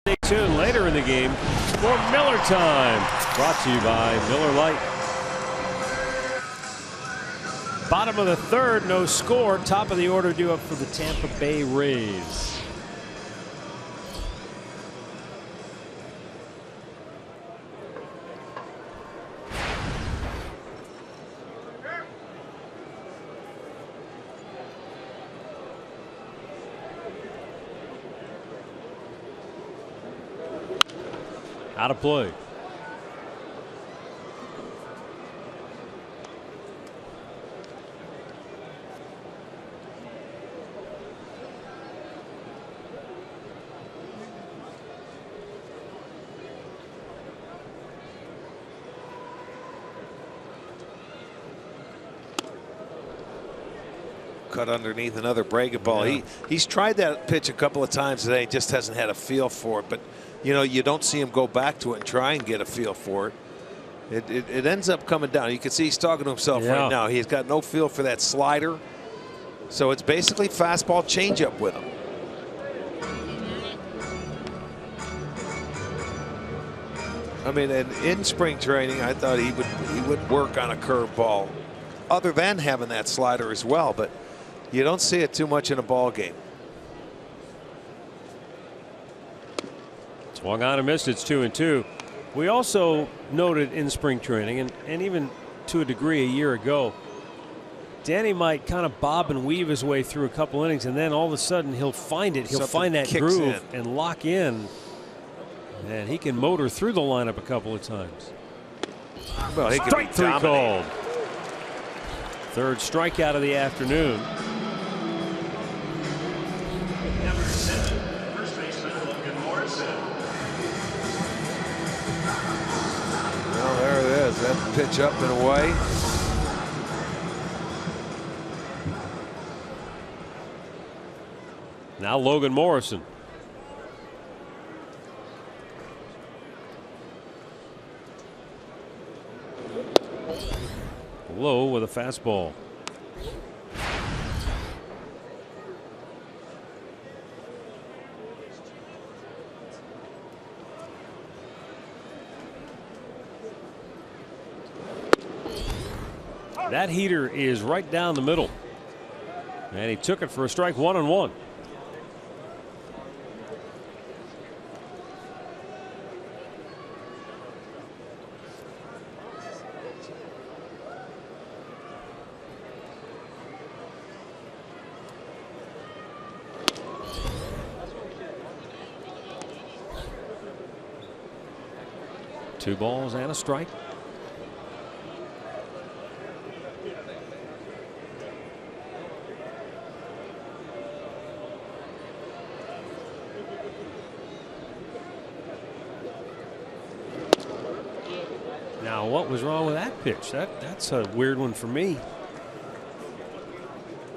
Stay tuned later in the game for Miller Time, brought to you by Miller Lite. Bottom of the third, no score. Top of the order due up for the Tampa Bay Rays. Out of play. cut underneath another breaking ball. Yeah. He's tried that pitch a couple of times today, just hasn't had a feel for it. But you know, you don't see him go back to it and try and get a feel for it. It ends up coming down. You can see he's talking to himself right now. He's got no feel for that slider. So it's basically fastball changeup with him. I mean, and in spring training, I thought he would work on a curveball, other than having that slider as well. But you don't see it too much in a ball game. Swung on and missed. It's 2-2. We also noted in spring training, and even to a degree a year ago, Danny might kind of bob and weave his way through a couple innings, and then all of a sudden he'll find it. He'll find that groove and lock in. And he can motor through the lineup a couple of times. Well, he Strike three called. Third strikeout of the afternoon. Number 7, first baseman Logan Morrison. Well, there it is. That pitch up and away. Now Logan Morrison. Low with a fastball. That heater is right down the middle. And he took it for a strike, 1-1. Two balls and a strike. Now, what was wrong with that pitch? That's a weird one for me.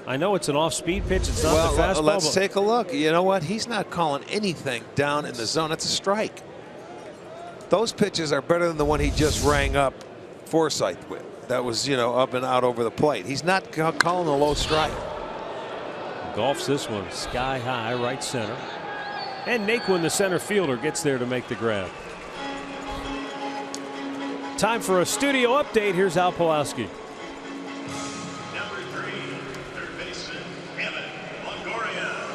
I know it's an off-speed pitch. It's not the fastball. Let's take a look. You know what? He's not calling anything down in the zone. It's a strike. Those pitches are better than the one he just rang up Forsythe with. That was, you know, up and out over the plate. He's not calling a low strike. Golfs this one sky high, right center. And Naquin, the center fielder, gets there to make the grab. Time for a studio update. Here's Al Pawlowski. Number 3, third baseman Evan Longoria.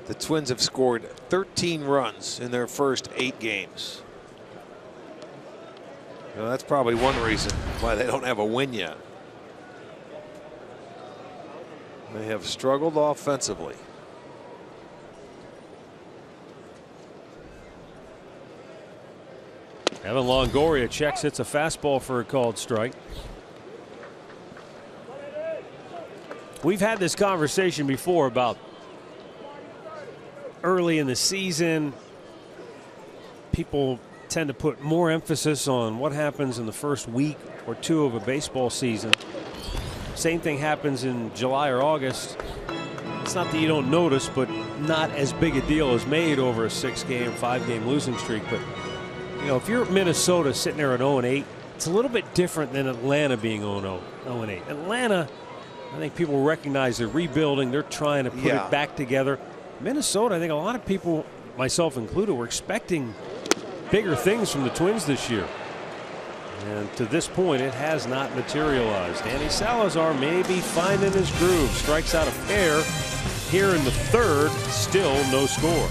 The Twins have scored 13 runs in their first 8 games. You know, that's probably one reason why they don't have a win yet. They have struggled offensively. Evan Longoria checks. It's a fastball for a called strike. We've had this conversation before about early in the season, people tend to put more emphasis on what happens in the first week or two of a baseball season. Same thing happens in July or August. It's not that you don't notice, but not as big a deal is made over a 6-game, 5-game losing streak. But you know, if you're Minnesota sitting there at 0-8, it's a little bit different than Atlanta being 0-8. Atlanta, I think people recognize they're rebuilding. They're trying to put it back together. Minnesota, I think a lot of people, myself included, were expecting bigger things from the Twins this year. And to this point, it has not materialized. Danny Salazar may be finding his groove. Strikes out a pair here in the third. Still no score.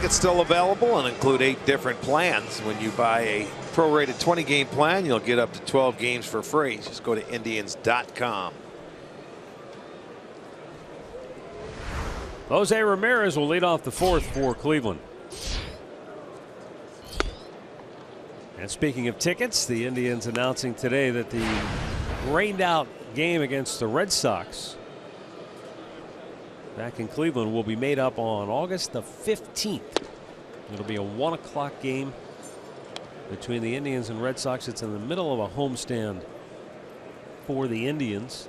tickets still available and include 8 different plans. When you buy a prorated 20-game plan, you'll get up to 12 games for free. Just go to Indians.com. Jose Ramirez will lead off the 4th for Cleveland. And speaking of tickets, the Indians announcing today that the rained out game against the Red Sox back in Cleveland will be made up on August the 15th. It'll be a 1 o'clock game between the Indians and Red Sox. It's in the middle of a homestand for the Indians.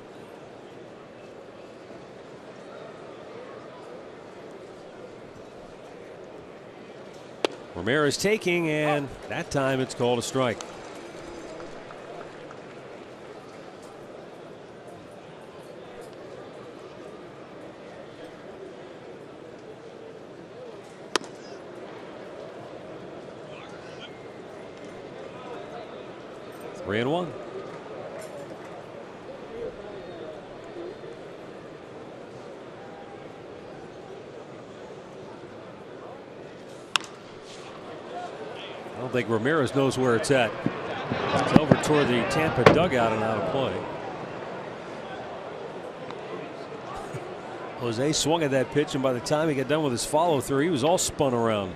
Ramirez taking, and that time it's called a strike. Three and one. I don't think Ramirez knows where it's at. It's over toward the Tampa dugout and out of play. Jose swung at that pitch, and by the time he got done with his follow through, he was all spun around.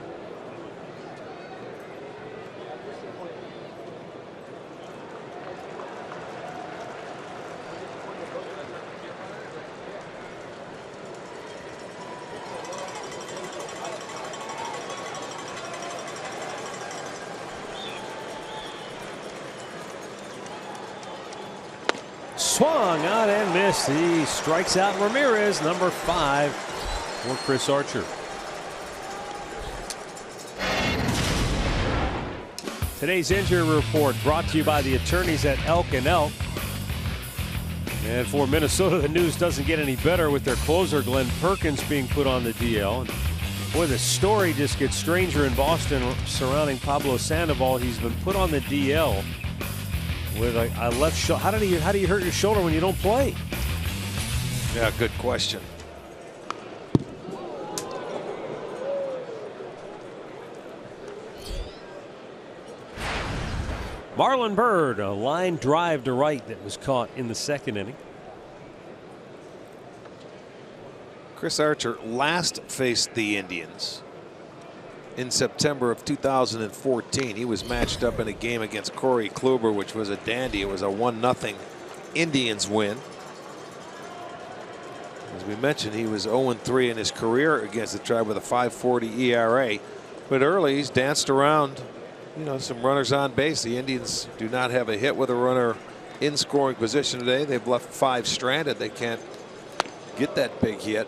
Swung out and missed. He strikes out Ramirez, number 5 for Chris Archer. Today's injury report brought to you by the attorneys at Elk and Elk. And for Minnesota, the news doesn't get any better with their closer Glenn Perkins being put on the DL. And boy, the story just gets stranger in Boston surrounding Pablo Sandoval. He's been put on the DL with a left shoulder. How do you hurt your shoulder when you don't play? Yeah, good question. Marlon Byrd, a line drive to right that was caught in the 2nd inning. Chris Archer last faced the Indians in September of 2014. He was matched up in a game against Corey Kluber, which was a dandy. It was a 1-0 Indians win. As we mentioned, he was 0-3 in his career against the Tribe with a 5.40 ERA. But early, he's danced around, some runners on base. The Indians do not have a hit with a runner in scoring position today. They've left 5 stranded. They can't get that big hit.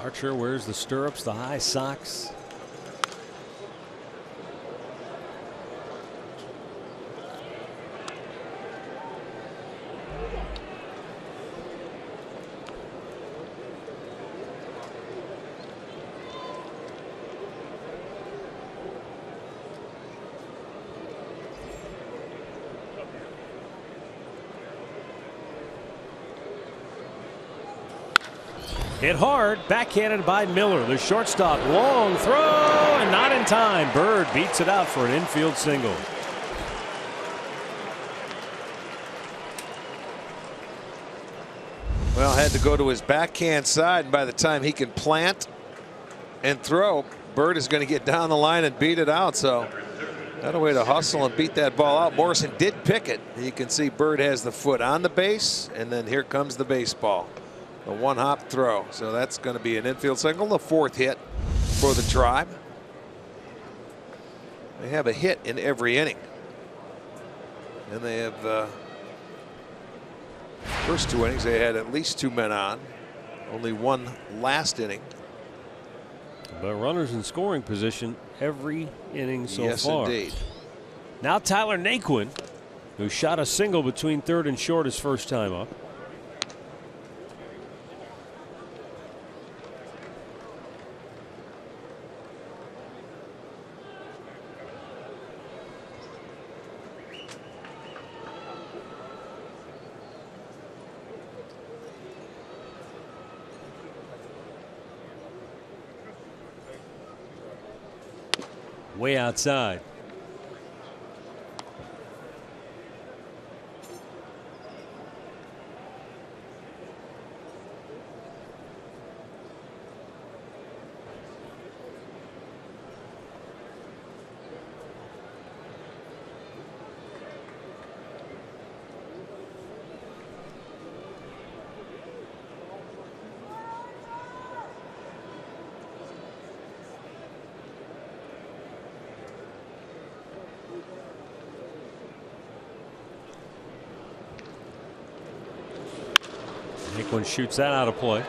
Archer wears the stirrups, the high socks. Hit hard, backhanded by Miller. The shortstop, long throw, and not in time. Byrd beats it out for an infield single. Well, had to go to his backhand side, and by the time he can plant and throw, Byrd is going to get down the line and beat it out. So that a way to hustle and beat that ball out. Morrison did pick it. You can see Byrd has the foot on the base, and then here comes the baseball. A 1-hop throw. So that's going to be an infield single, the 4th hit for the Tribe. They have a hit in every inning. And they have first 2 innings they had at least 2 men on. Only 1 last inning. But runners in scoring position every inning so far. Yes, indeed. Now Tyler Naquin, who shot a single between 3rd and short his first time up. way outside. Naquin shoots that out of play.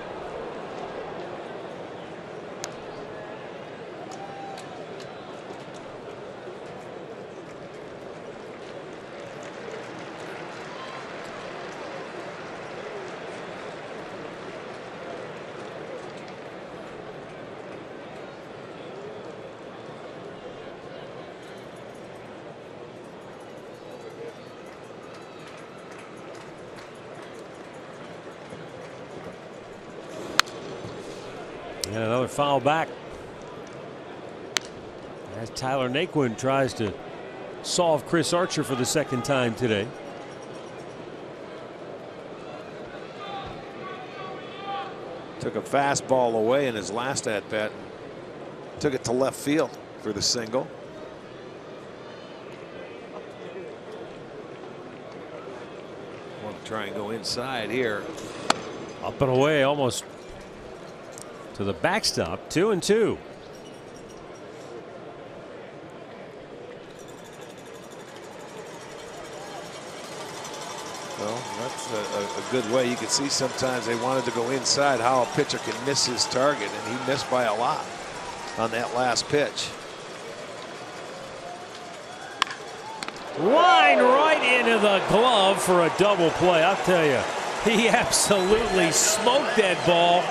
And another foul back as Tyler Naquin tries to solve Chris Archer for the second time today. Took a fastball away in his last at bat. Took it to left field for the single. Want to try and go inside here. Up and away, almost to the backstop. 2-2. Well, that's a good way. You can see sometimes they wanted to go inside, how a pitcher can miss his target, and he missed by a lot on that last pitch. Line right into the glove for a double play. I'll tell you, he absolutely smoked that ball,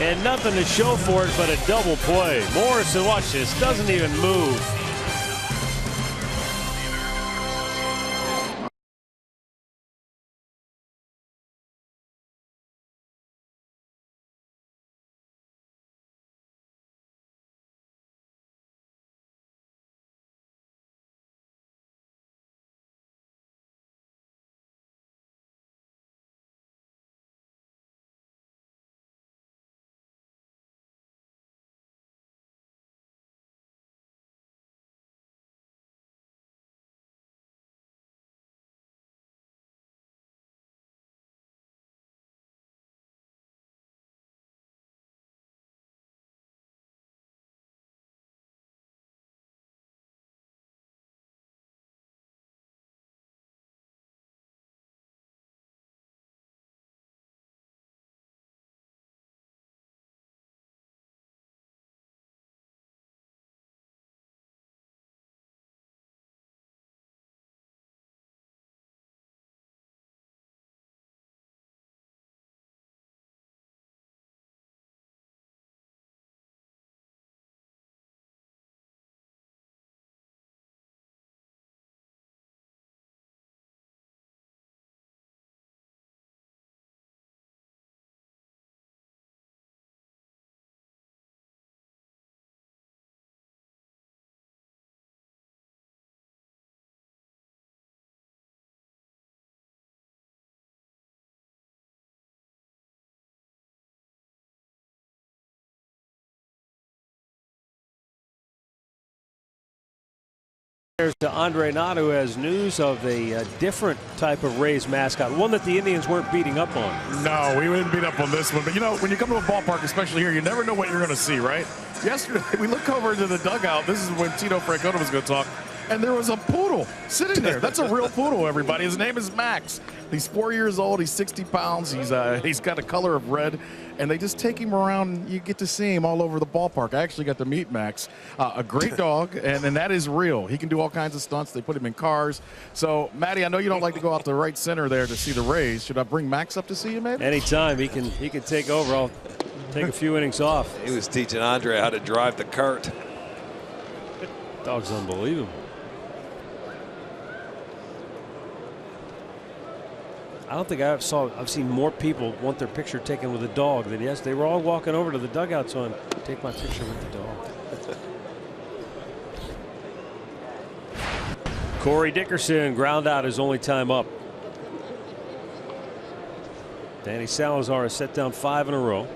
and nothing to show for it but a double play. Morrison, watch this, doesn't even move. To Andre Nadu has news of a different type of Rays mascot, one that the Indians weren't beating up on. No, we didn't beat up on this one. But, you know, when you come to a ballpark, especially here, you never know what you're going to see, right? Yesterday, we look over into the dugout. This is when Tito Francona was going to talk. And there was a poodle sitting there. That's a real poodle, everybody. His name is Max. He's 4 years old. He's 60 pounds. He's got a color of red. And they just take him around. And you get to see him all over the ballpark. I actually got to meet Max. A great dog, and that is real. He can do all kinds of stunts. They put him in cars. So, Matty, I know you don't like to go out to right center there to see the Rays. Should I bring Max up to see you, maybe? Anytime. He can take over. I'll take a few innings off. He was teaching Andre how to drive the cart. Dog's unbelievable. I don't think I've seen more people want their picture taken with a dog than yes. They were all walking over to the dugout, so take my picture with the dog. Corey Dickerson ground out his only time up. Danny Salazar has set down 5 in a row.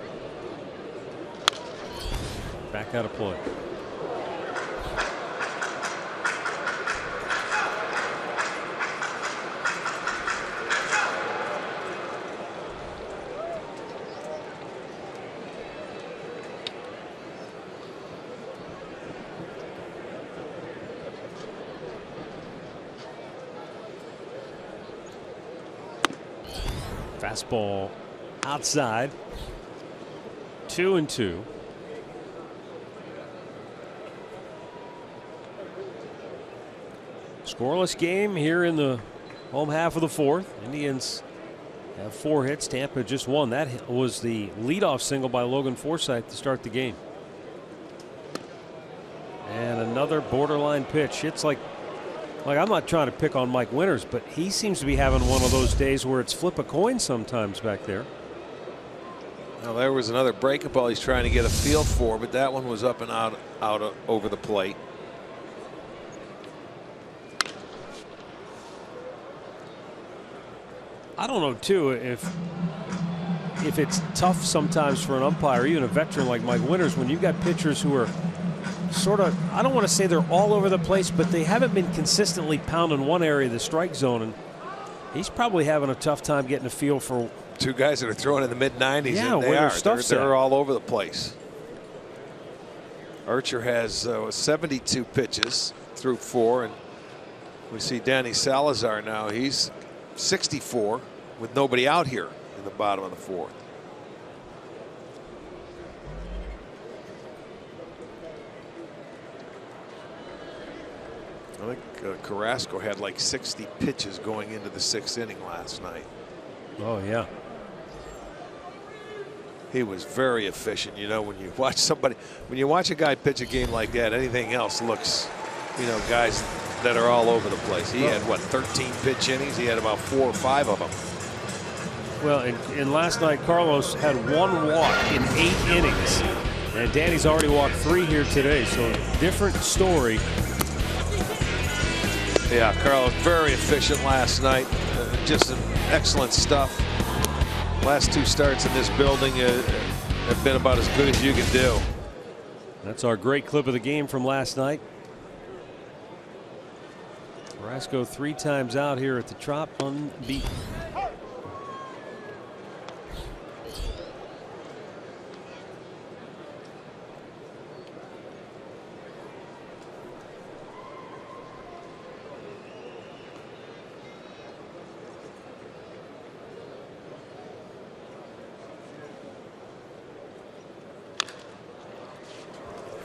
Back out of play. Fastball outside. 2-2. Scoreless game here in the home half of the 4th. Indians have 4 hits. Tampa just 1. That was the leadoff single by Logan Forsythe to start the game. And another borderline pitch. It's like I'm not trying to pick on Mike Winters, but he seems to be having one of those days where it's flip a coin sometimes back there. Now there was another breaking ball he's trying to get a feel for, but that one was up and out over the plate. I don't know too if it's tough sometimes for an umpire, even a veteran like Mike Winters, when you've got pitchers who are sort of, I don't want to say they're all over the place, but they haven't been consistently pounding one area of the strike zone, and he's probably having a tough time getting a feel for 2 guys that are throwing in the mid-90s. Yeah, and they're all over the place. Archer has 72 pitches through 4, and we see Danny Salazar now. He's 64 with nobody out here in the bottom of the 4th. I think Carrasco had like 60 pitches going into the 6th inning last night. Oh yeah. He was very efficient. You know, when you watch a guy pitch a game like that, anything else looks, you know, guys that are all over the place. He had what, 13 pitch innings? He had about 4 or 5 of them. Well, in last night, Carlos had 1 walk in 8 innings, and Danny's already walked 3 here today. So different story. Yeah, Carlos very efficient last night. Just some excellent stuff. Last 2 starts in this building have been about as good as you can do. That's our great clip of the game from last night. Carrasco 3 times out here at the Trop, unbeaten.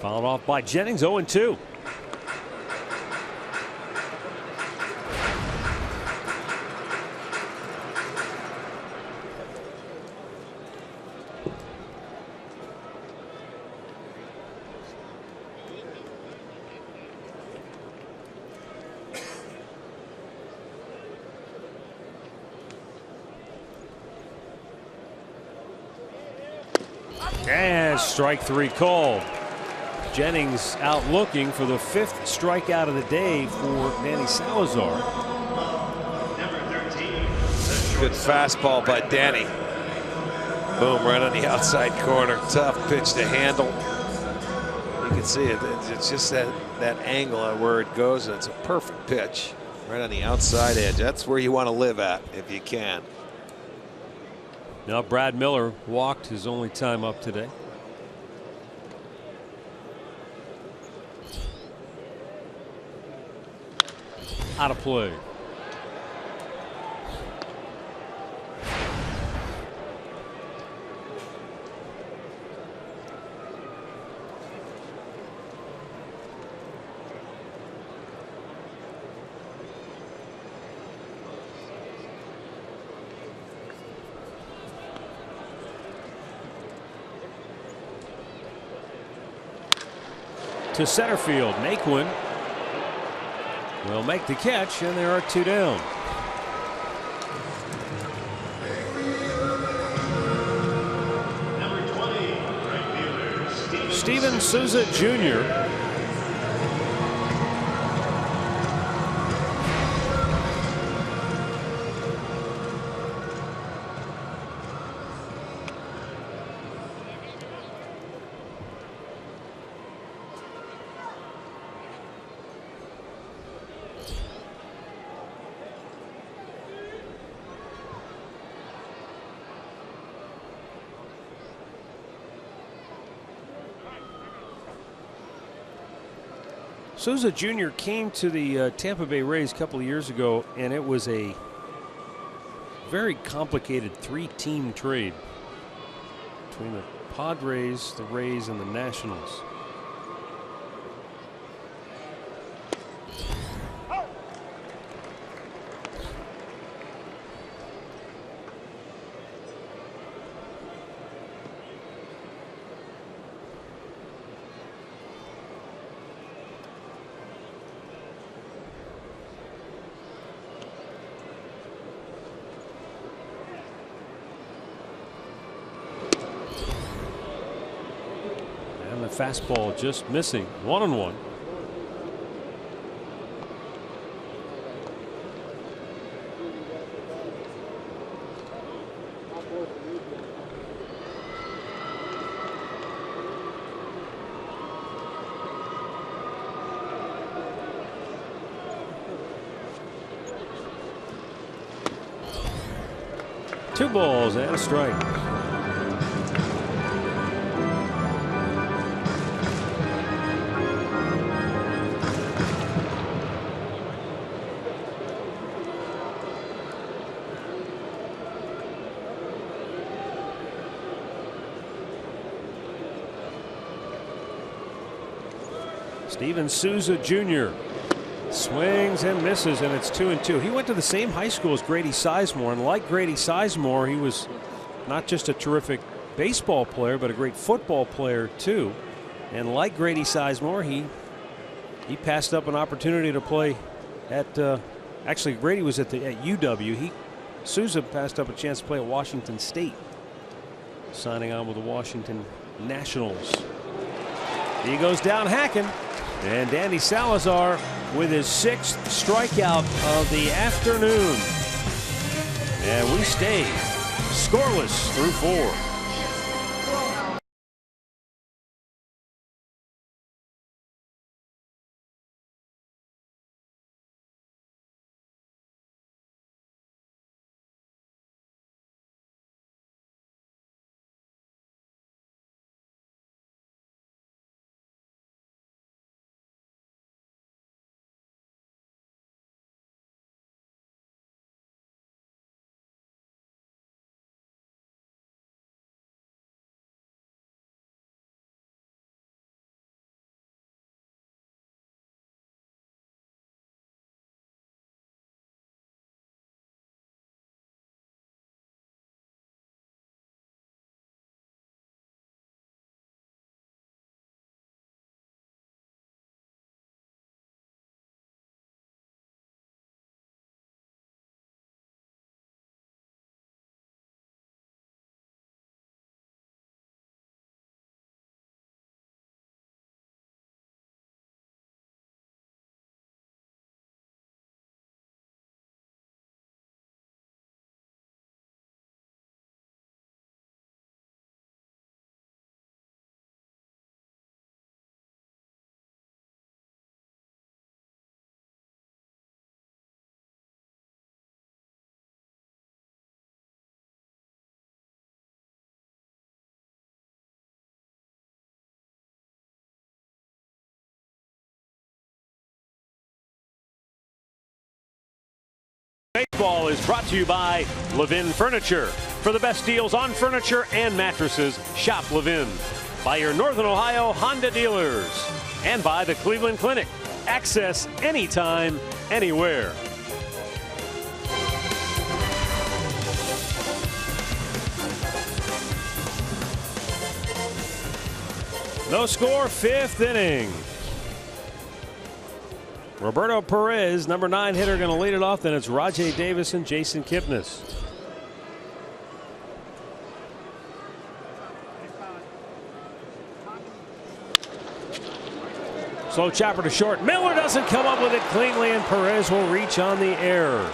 Fouled off by Jennings, 0-2. And strike 3 called. Jennings out looking for the 5th strikeout of the day for Danny Salazar. Good fastball by Danny. Boom, right on the outside corner. Tough pitch to handle. You can see it. It's just that angle of where it goes, and it's a perfect pitch right on the outside edge. That's where you want to live at if you can. Now Brad Miller walked his only time up today. Out of play. To center field, Naquin will make the catch, and there are 2 down. Steven Souza Jr. Souza Jr. came to the Tampa Bay Rays a couple of years ago, and it was a very complicated 3-team trade between the Padres, the Rays, and the Nationals. Fastball just missing. 1-1. Two balls and a strike. Steven Souza Jr. swings and misses, and it's 2-2. He went to the same high school as Grady Sizemore, and like Grady Sizemore, he was not just a terrific baseball player, but a great football player too. And like Grady Sizemore, he passed up an opportunity to play at actually Grady was at UW. Souza passed up a chance to play at Washington State, signing on with the Washington Nationals. He goes down hacking. And Danny Salazar with his 6th strikeout of the afternoon. And we stay scoreless through 4. Baseball is brought to you by Levin Furniture. For the best deals on furniture and mattresses, shop Levin. By your Northern Ohio Honda dealers. And by the Cleveland Clinic. Access anytime, anywhere. No score, 5th inning. Roberto Perez, number 9 hitter, going to lead it off. Then it's Rajay Davis and Jason Kipnis. Slow chopper to short. Miller doesn't come up with it cleanly, and Perez will reach on the error.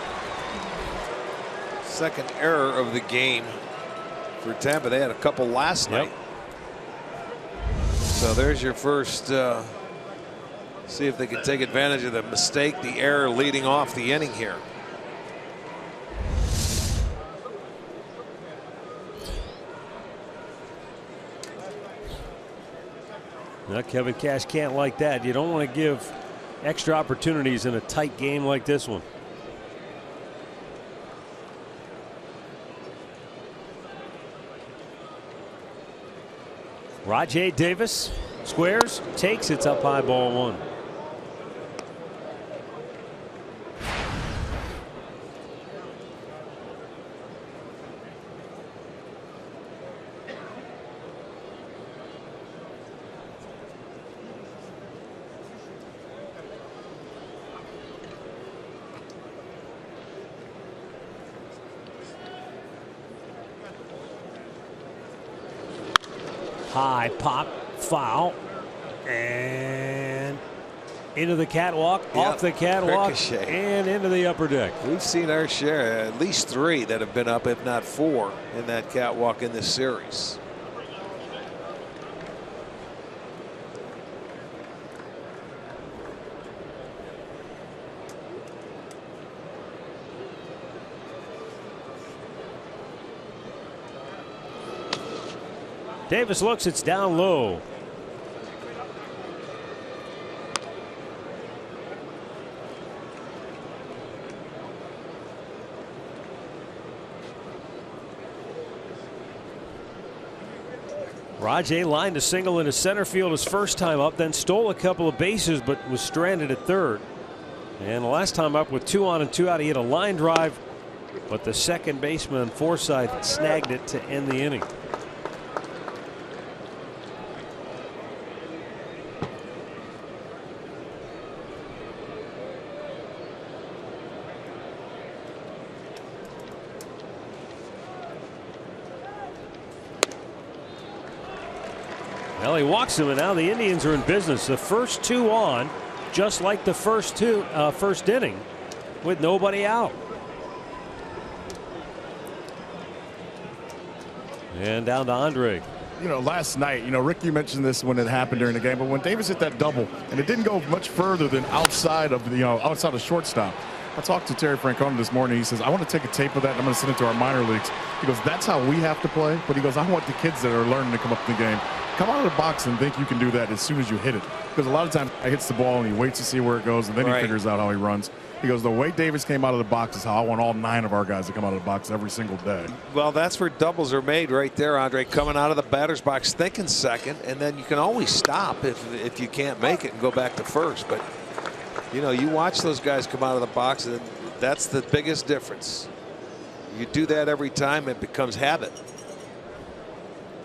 Second error of the game for Tampa. They had a couple last night. So there's your first. See if they can take advantage of the mistake, the error leading off the inning here. Now Kevin Cash can't like that. You don't want to give extra opportunities in a tight game like this one. Rajai Davis squares, takes, it's up high, ball one. High pop, foul, and into the catwalk, off the catwalk, Ricochet. and into the upper deck. We've seen our share, at least 3 that have been up, if not 4, in that catwalk in this series. Davis looks, it's down low. Rajai lined a single into center field his first time up, then stole a couple of bases but was stranded at third. And the last time up with 2 on and 2 out, he hit a line drive, but the second baseman Forsythe snagged it to end the inning. Well, he walks him, and now the Indians are in business. The first 2 on, just like the first inning, with nobody out. And down to Andre. You know, last night, you know, Rick, you mentioned this when it happened during the game, but when Davis hit that double, and it didn't go much further than outside of the, outside of shortstop. I talked to Terry Francona this morning. He says, I want to take a tape of that, and I'm going to send it to our minor leagues. He goes, that's how we have to play. But he goes, I want the kids that are learning to come up in the game, come out of the box and think you can do that as soon as you hit it. Because a lot of times he hits the ball and he waits to see where it goes, and then he figures out how he runs. He goes, the way Davis came out of the box is how I want all 9 of our guys to come out of the box every single day. Well, that's where doubles are made right there, Andre, coming out of the batter's box thinking second, and then you can always stop if you can't make it and go back to first. But, you know, you watch those guys come out of the box, and that's the biggest difference. You do that every time, it becomes habit.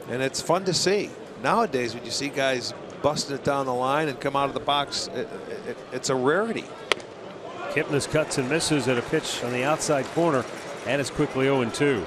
And it's fun to see. Nowadays, when you see guys busting it down the line and come out of the box, it's a rarity. Kipnis cuts and misses at a pitch on the outside corner, and it's quickly 0-2.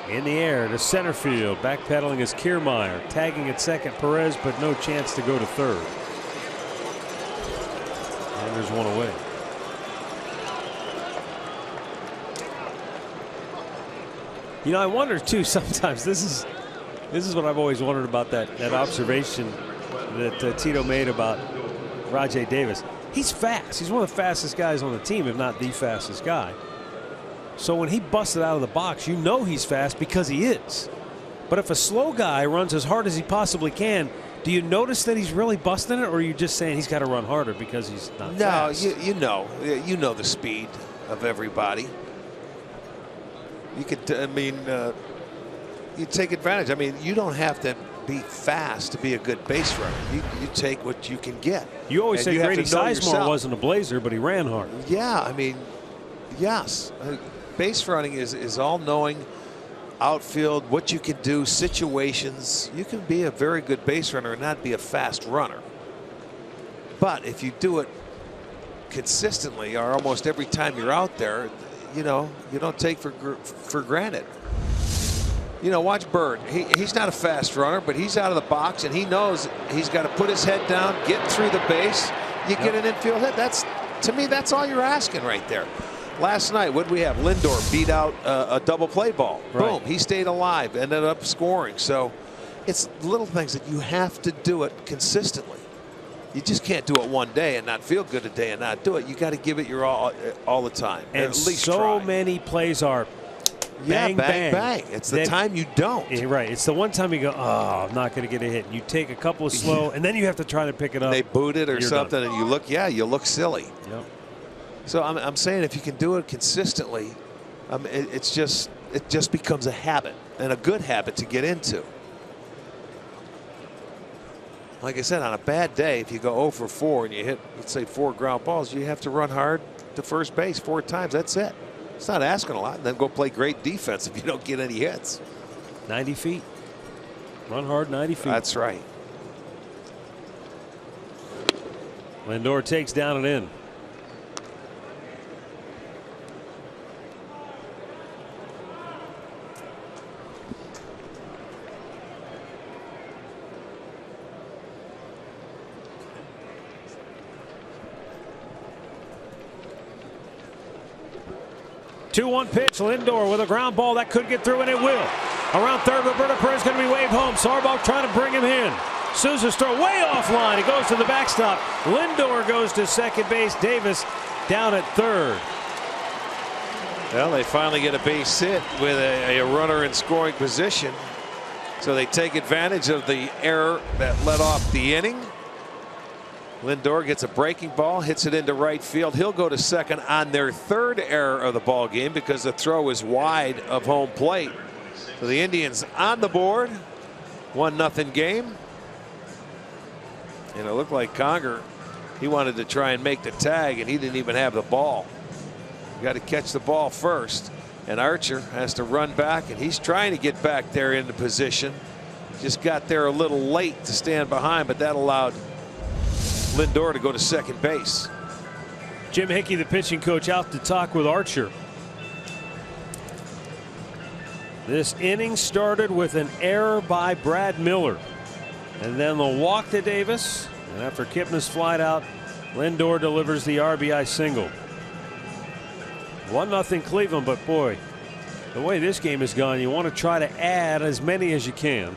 In the air to center field, backpedaling is Kiermaier, tagging at second Perez, but no chance to go to third. And there's one away. You know, I wonder too sometimes, this is what I've always wondered about that observation that Tito made about Rajai Davis. He's fast. He's one of the fastest guys on the team, if not the fastest guy. So when he busted out of the box, you know he's fast because he is. But if a slow guy runs as hard as he possibly can, do you notice that he's really busting it, or are you just saying he's got to run harder because he's not fast? No, you know the speed of everybody. You could, I mean, you take advantage. I mean, you don't have to be fast to be a good base runner. You take what you can get. You always say Grady Sizemore wasn't a blazer, but he ran hard. Yeah, I mean, yes. Base running is all knowing, outfield, what you can do, situations. You can be a very good base runner and not be a fast runner. But if you do it consistently or almost every time you're out there, you know, you don't take for granted. You know, watch Bird. He's not a fast runner, but he's out of the box and he knows he's got to put his head down, get through the base. You get an infield hit. To me, that's all you're asking right there. Last night, what did we have? Lindor beat out a double play ball. Right. Boom. He stayed alive, ended up scoring. So, it's little things that you have to do it consistently. You just can't do it one day and not feel good a day and not do it. You got to give it your all the time. And at least so try. many plays are bang, bang, bang. It's the time you don't. Right. It's the one time you go, oh, I'm not going to get a hit. And you take a couple of slow, and then you have to try to pick it up. They boot it or something, done. and you look, you look silly. Yep. So I'm saying if you can do it consistently, it just becomes a habit, and a good habit to get into. Like I said, on a bad day, if you go 0 for 4 and you hit, let's say, 4 ground balls, you have to run hard to first base 4 times. That's it. It's not asking a lot. And then go play great defense if you don't get any hits. 90 feet. Run hard 90 feet. That's right. Lindor takes down and in. Two-one pitch. Lindor with a ground ball that could get through, and it will. Around third, Roberto Perez going to be waved home. Sarbo trying to bring him in. Sousa's throw way offline. It goes to the backstop. Lindor goes to second base. Davis down at third. Well, they finally get a base hit with a runner in scoring position. So they take advantage of the error that led off the inning. Lindor gets a breaking ball, hits it into right field. He'll go to second on their third error of the ball game because the throw is wide of home plate. So the Indians on the board. 1-0 game. And it looked like Conger, he wanted to try and make the tag, and he didn't even have the ball. You got to catch the ball first. And Archer has to run back, and he's trying to get back there into position. Just got there a little late to stand behind, but that allowed Lindor to go to second base. Jim Hickey, the pitching coach, out to talk with Archer. This inning started with an error by Brad Miller, and then the walk to Davis, and after Kipnis flied out, Lindor delivers the RBI single. 1-0 Cleveland, but boy, the way this game has gone, you want to try to add as many as you can.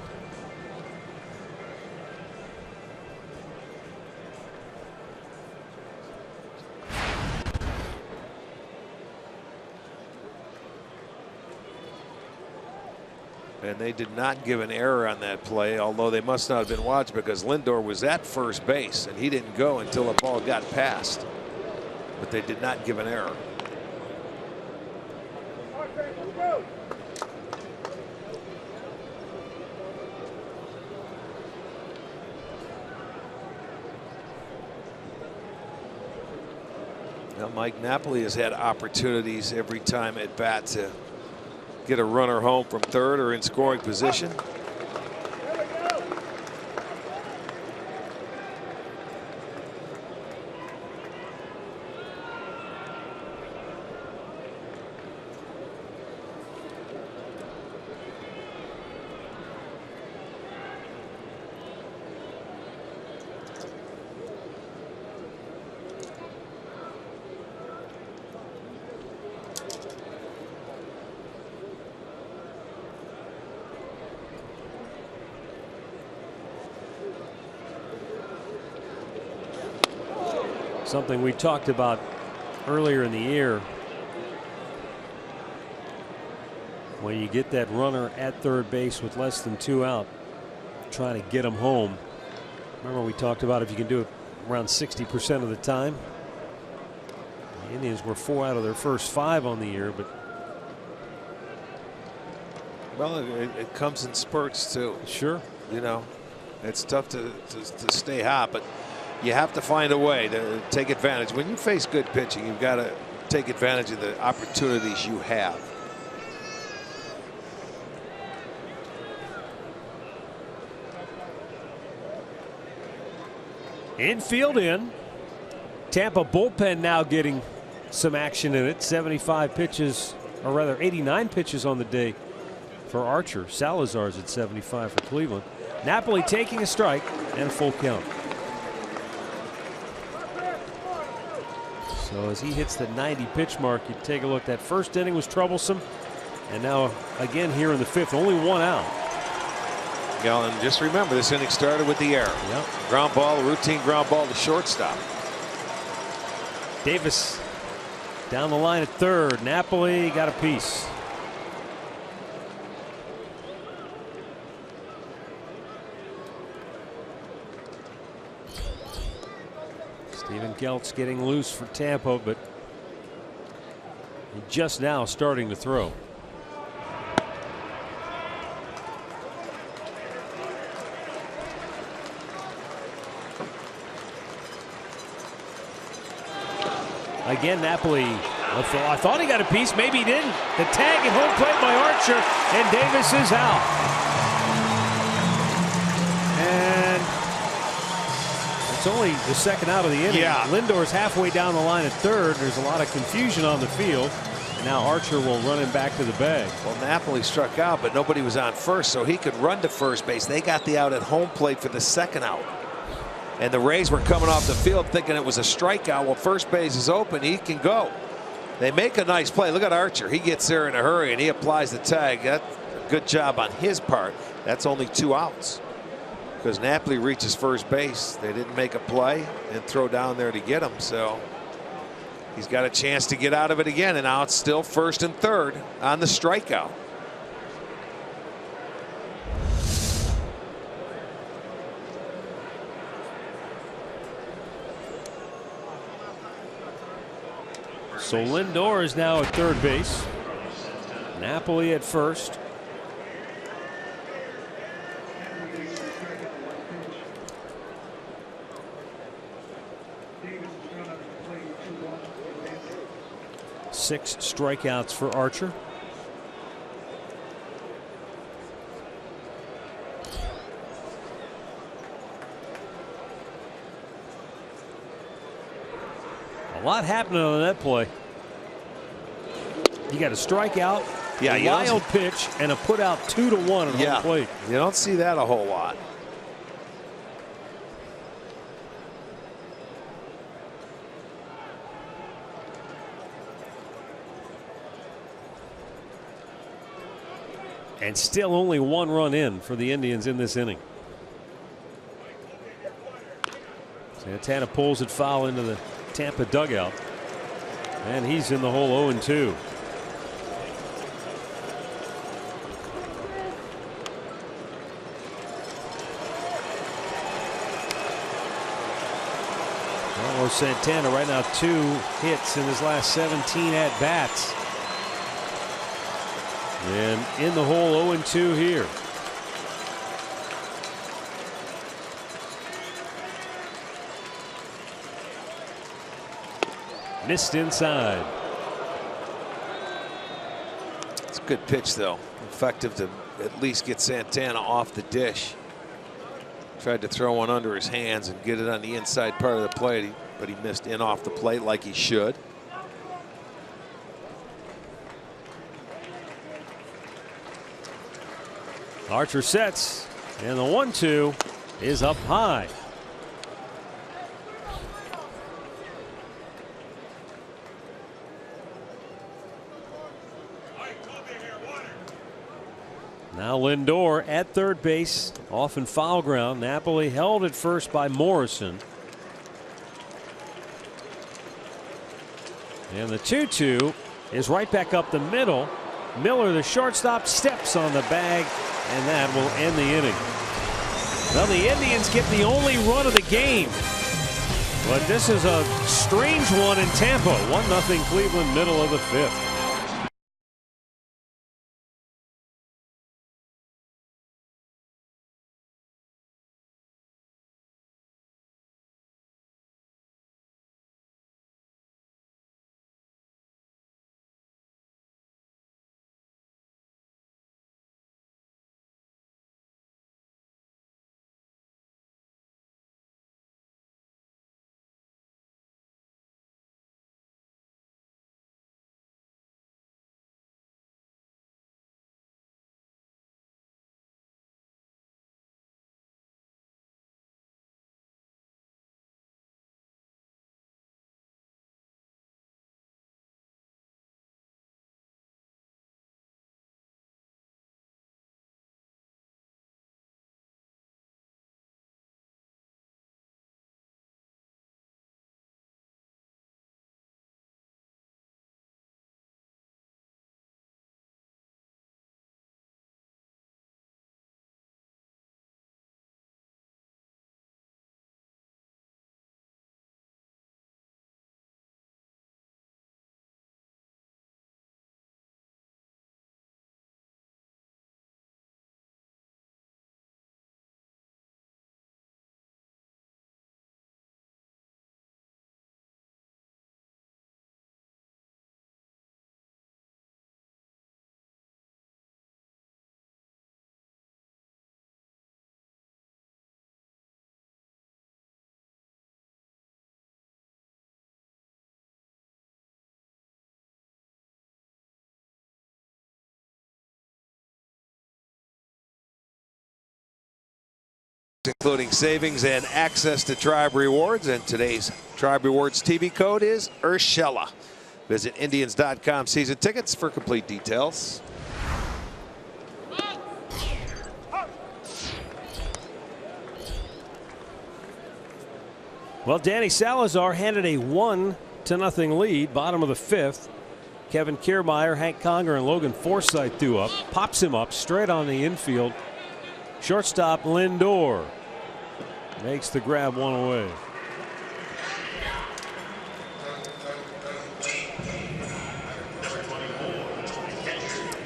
And they did not give an error on that play, although they must not have been watched because Lindor was at first base and he didn't go until the ball got passed. But they did not give an error. Now Mike Napoli has had opportunities every time at bat to get a runner home from third or in scoring position. Something we talked about earlier in the year. When you get that runner at third base with less than 2 out, trying to get him home. Remember we talked about if you can do it around 60% of the time. The Indians were 4 out of their first 5 on the year, but well, it comes in spurts too. Sure. You know, it's tough to stay hot, but you have to find a way to take advantage. When you face good pitching, you've got to take advantage of the opportunities you have. Infield in. Tampa bullpen now getting some action in it. 75 pitches, or rather 89 pitches on the day for Archer. Salazar's at 75 for Cleveland. Napoli taking a strike and a full count. So as he hits the 90 pitch mark, you take a look. That first inning was troublesome, and now again here in the 5th, only 1 out. And just remember, this inning started with the error. Yep. Ground ball, routine ground ball to shortstop. Davis down the line at third. Napoli got a piece. Steven Geltz getting loose for Tampa, but just now starting to throw. Again, Napoli. I thought he got a piece. Maybe he didn't. The tag at home plate by Archer, and Davis is out. And it's only the second out of the inning. Yeah. Lindor's halfway down the line at third. There's a lot of confusion on the field. And now Archer will run him back to the bag. Well, Napoli struck out, but nobody was on first, so he could run to first base. They got the out at home plate for the second out. And the Rays were coming off the field thinking it was a strikeout. Well, first base is open. He can go. They make a nice play. Look at Archer. He gets there in a hurry and he applies the tag. That's a good job on his part. That's only 2 outs because Napoli reaches first base. They didn't make a play and throw down there to get him. So he's got a chance to get out of it again. And now it's still first and third on the strikeout. So Lindor is now at third base. Napoli at first. Six strikeouts for Archer. A lot happening on that play. You got a strikeout, a wild pitch, and a put out 2-1 at home plate. You don't see that a whole lot. And still only 1 run in for the Indians in this inning. Santana pulls it foul into the Tampa dugout. And he's in the hole 0-2. Carlos Santana right now 2 hits in his last 17 at bats. And in the hole 0-2 here. Missed inside. It's a good pitch, though. Effective to at least get Santana off the dish. Tried to throw one under his hands and get it on the inside part of the plate, but he missed in off the plate like he should. Archer sets, and the 1-2 is up high. Now Lindor at third base, off in foul ground. Napoli held at first by Morrison. And the 2-2 is right back up the middle. Miller, the shortstop, steps on the bag, and that will end the inning. Well, the Indians get the only run of the game. But this is a strange one in Tampa. 1-0 Cleveland, middle of the 5th. including savings and access to Tribe Rewards. And today's Tribe Rewards TV code is Urshela. Visit Indians.com season tickets for complete details. Well, Danny Salazar handed a 1-0 lead, bottom of the 5th. Kevin Kiermaier, Hank Conger, and Logan Forsythe threw up, pops him up straight on the infield. Shortstop Lindor makes the grab, one away.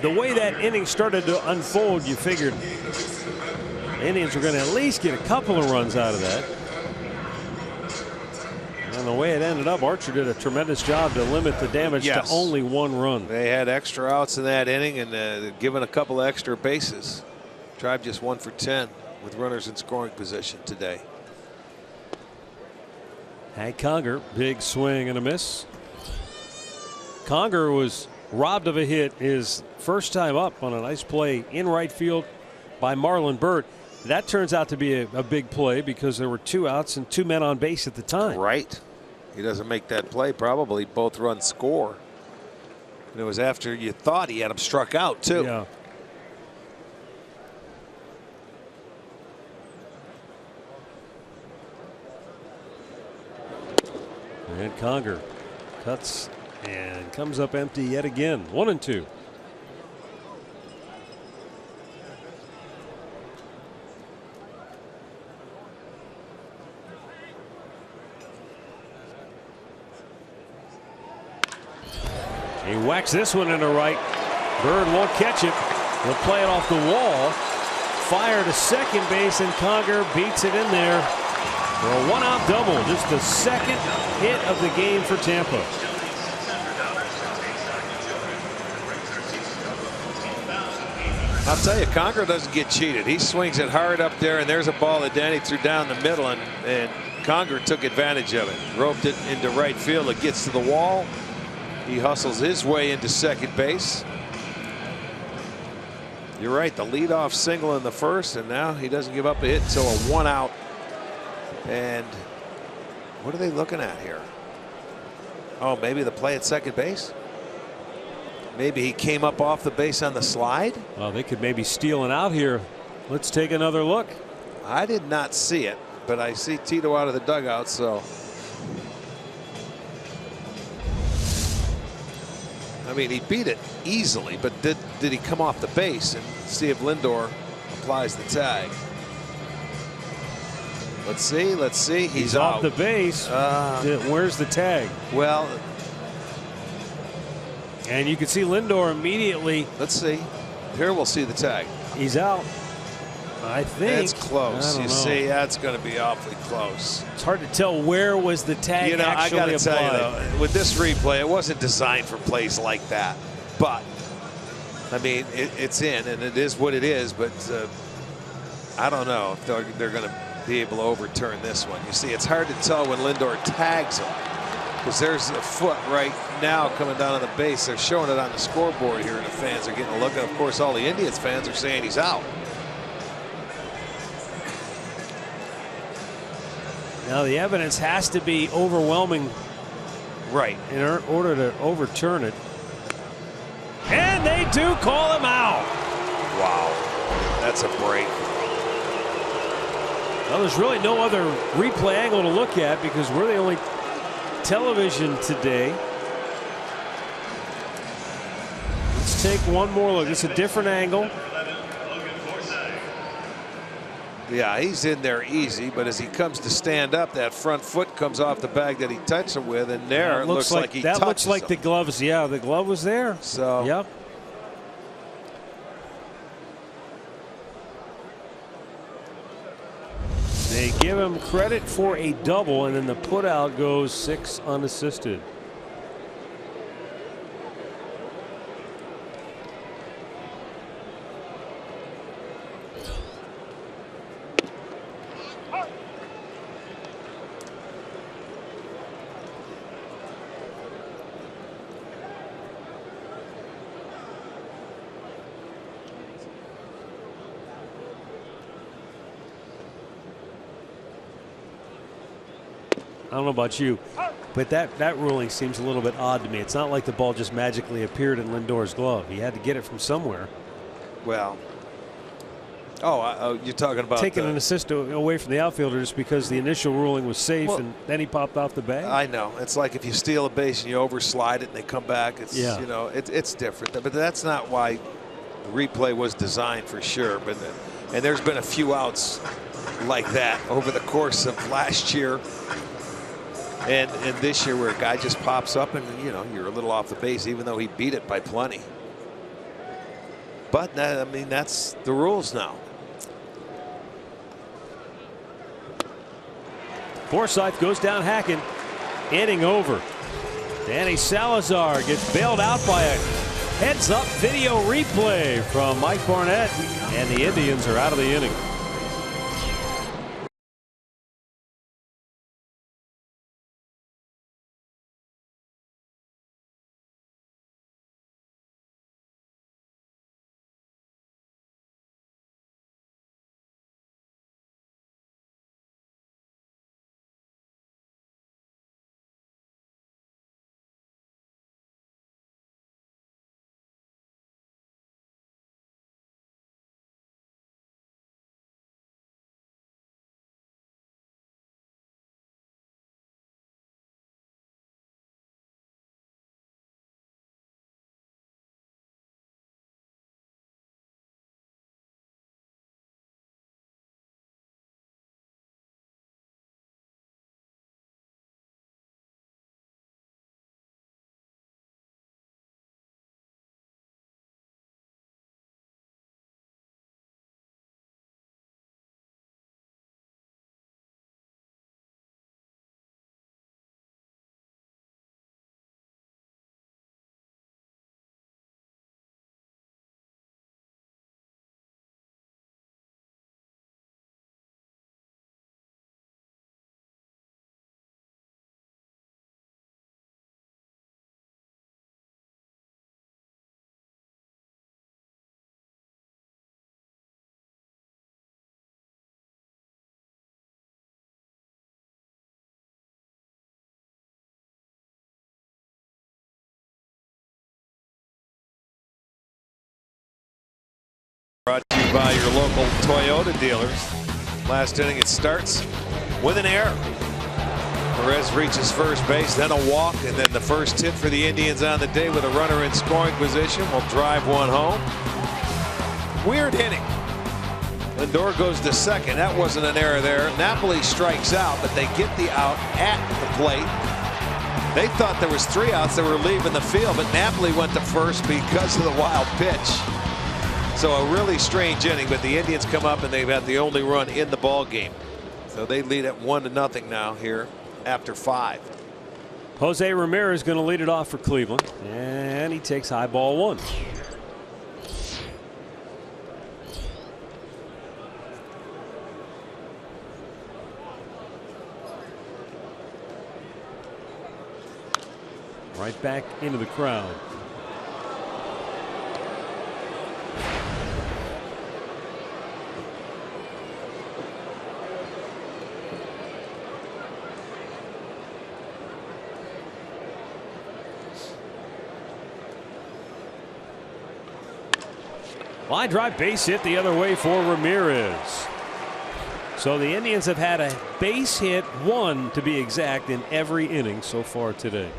The way that inning started to unfold, you figured the Indians were going to at least get a couple of runs out of that. And the way it ended up, Archer did a tremendous job to limit the damage to only 1 run. They had extra outs in that inning and given a couple of extra bases. Tribe just 1 for 10 with runners in scoring position today. Hank Conger, big swing and a miss. Conger was robbed of a hit his first time up on a nice play in right field by Marlon Byrd. That turns out to be a big play because there were 2 outs and 2 men on base at the time. Right. He doesn't make that play, probably both runs score. And it was after you thought he had him struck out too. Yeah. And Conger cuts and comes up empty yet again. 1-2. He whacks this one into right. Byrd won't catch it. He'll play it off the wall. Fire to second base, and Conger beats it in there for a 1-out double. Just the second hit of the game for Tampa. I'll tell you, Conger doesn't get cheated. He swings it hard up there, and there's a ball that Danny threw down the middle, and Conger took advantage of it. Roped it into right field. It gets to the wall. He hustles his way into second base. You're right, the leadoff single in the first, and now he doesn't give up a hit until a 1-out. And what are they looking at here? Oh, maybe the play at second base? Maybe he came up off the base on the slide? Well, they could maybe steal an out here. Let's take another look. I did not see it, but I see Tito out of the dugout, so. I mean, he beat it easily, but did he come off the base? And see if Lindor applies the tag. Let's see. Let's see. He's off the base. Where's the tag? Well, and you can see Lindor immediately. Let's see. Here we'll see the tag. He's out. I think it's close. You see, that's going to be awfully close. It's hard to tell where was the tag. You know, actually I got to applied. tell you though, with this replay, it wasn't designed for plays like that. But I mean, it's in, and it is what it is. But I don't know if they're going to be able to overturn this one. You see, it's hard to tell when Lindor tags him because there's a foot right now coming down on the base. They're showing it on the scoreboard here, and the fans are getting a look. And of course, all the Indians fans are saying he's out. Now the evidence has to be overwhelming, right, in order to overturn it. And they do call him out. Wow, that's a break. Well, there's really no other replay angle to look at because we're the only television today. Let's take one more look. It's a different angle. Yeah, he's in there easy, but as he comes to stand up, that front foot comes off the bag that he touched him with, and there it looks like he touches that looks like him. the gloves. Yeah, the glove was there. So yep. They give him credit for a double, and then the putout goes 6 unassisted. I don't know about you, but that ruling seems a little bit odd to me. It's not like the ball just magically appeared in Lindor's glove. He had to get it from somewhere. Well, you're talking about taking an assist away from the outfielder just because the initial ruling was safe, and then he popped off the bag. I know. It's like if you steal a base and you overslide it and they come back. It's yeah. It's different. But that's not why the replay was designed, for sure. And there's been a few outs like that over the course of last year and this year where a guy just pops up and you're a little off the base even though he beat it by plenty. But I mean, that's the rules now. Forsythe goes down hacking, inning over. Danny Salazar gets bailed out by a heads-up video replay from Mike Barnett, and the Indians are out of the inning. Brought to you by your local Toyota dealers. Last inning, it starts with an error. Perez reaches first base, then a walk, and then the first hit for the Indians on the day with a runner in scoring position will drive one home. Weird inning. Lindor goes to second. That wasn't an error there. Napoli strikes out, but they get the out at the plate. They thought there was 3 outs that were leaving the field, but Napoli went to first because of the wild pitch. So a really strange inning, but the Indians come up and they've had the only run in the ball game. So they lead at 1-0 now here after 5. Jose Ramirez going to lead it off for Cleveland, and he takes high ball 1. Right back into the crowd. Line drive, base hit the other way for Ramirez. So the Indians have had a base hit, 1 to be exact, in every inning so far today.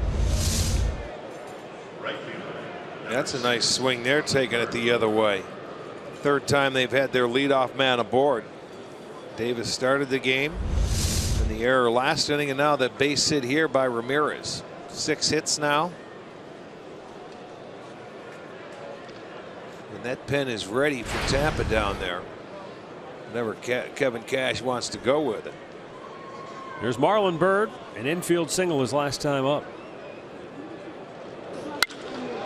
That's a nice swing there, taking it the other way. 3rd time they've had their leadoff man aboard. Davis started the game, and the error last inning, and now the base hit here by Ramirez. 6 hits now. And that pen is ready for Tampa down there. Whenever Kevin Cash wants to go with it. There's Marlon Byrd, an infield single his last time up.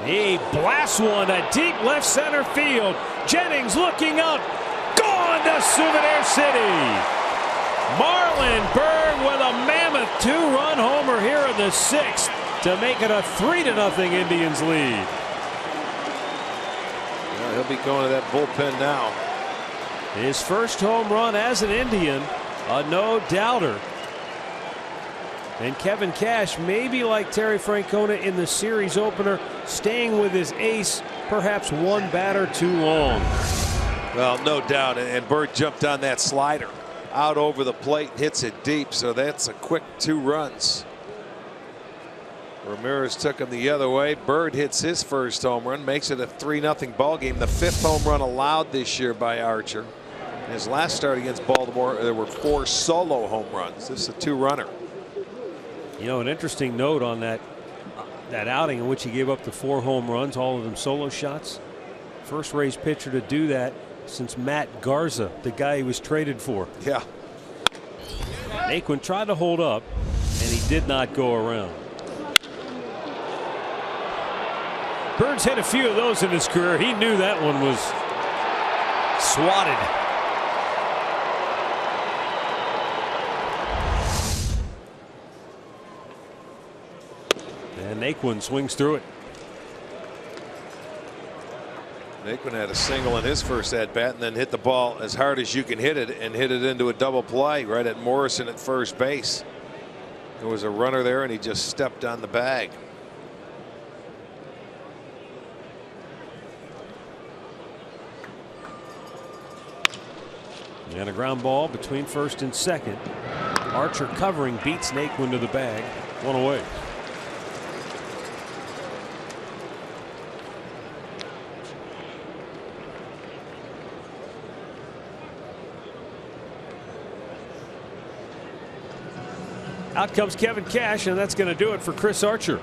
He blasts one to deep left center field. Jennings looking up. Gone to Souvenir City. Marlon Byrd with a mammoth 2-run homer here in the 6th to make it a 3-0 Indians lead. He'll be going to that bullpen now. His first home run as an Indian, a no-doubter. And Kevin Cash, maybe like Terry Francona in the series opener, staying with his ace, perhaps one batter too long. Well, no doubt. And Bird jumped on that slider out over the plate, hits it deep. So that's a quick 2 runs. Ramirez took him the other way. Bird hits his first home run, makes it a 3-0 ball game. The 5th home run allowed this year by Archer. In his last start against Baltimore, there were 4 solo home runs. This is a 2-runner. You know, an interesting note on that outing in which he gave up the 4 home runs, all of them solo shots. First Rays pitcher to do that since Matt Garza, the guy he was traded for. Yeah. Naquin tried to hold up, and he did not go around. Bird's hit a few of those in his career. He knew that one was swatted. And Naquin swings through it. Naquin had a single in his first at bat and then hit the ball as hard as you can hit it and hit it into a double play right at Morrison at first base. There was a runner there and he just stepped on the bag. And a ground ball between first and second. Archer covering, beats Naquin to the bag. 1 away. Out comes Kevin Cash, and that's going to do it for Chris Archer.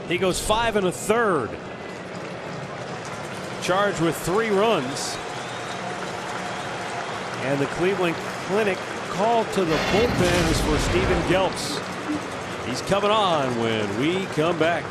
He goes 5 1/3. Charged with 3 runs. And the Cleveland Clinic call to the bullpen is for Steven Geltz. He's coming on when we come back.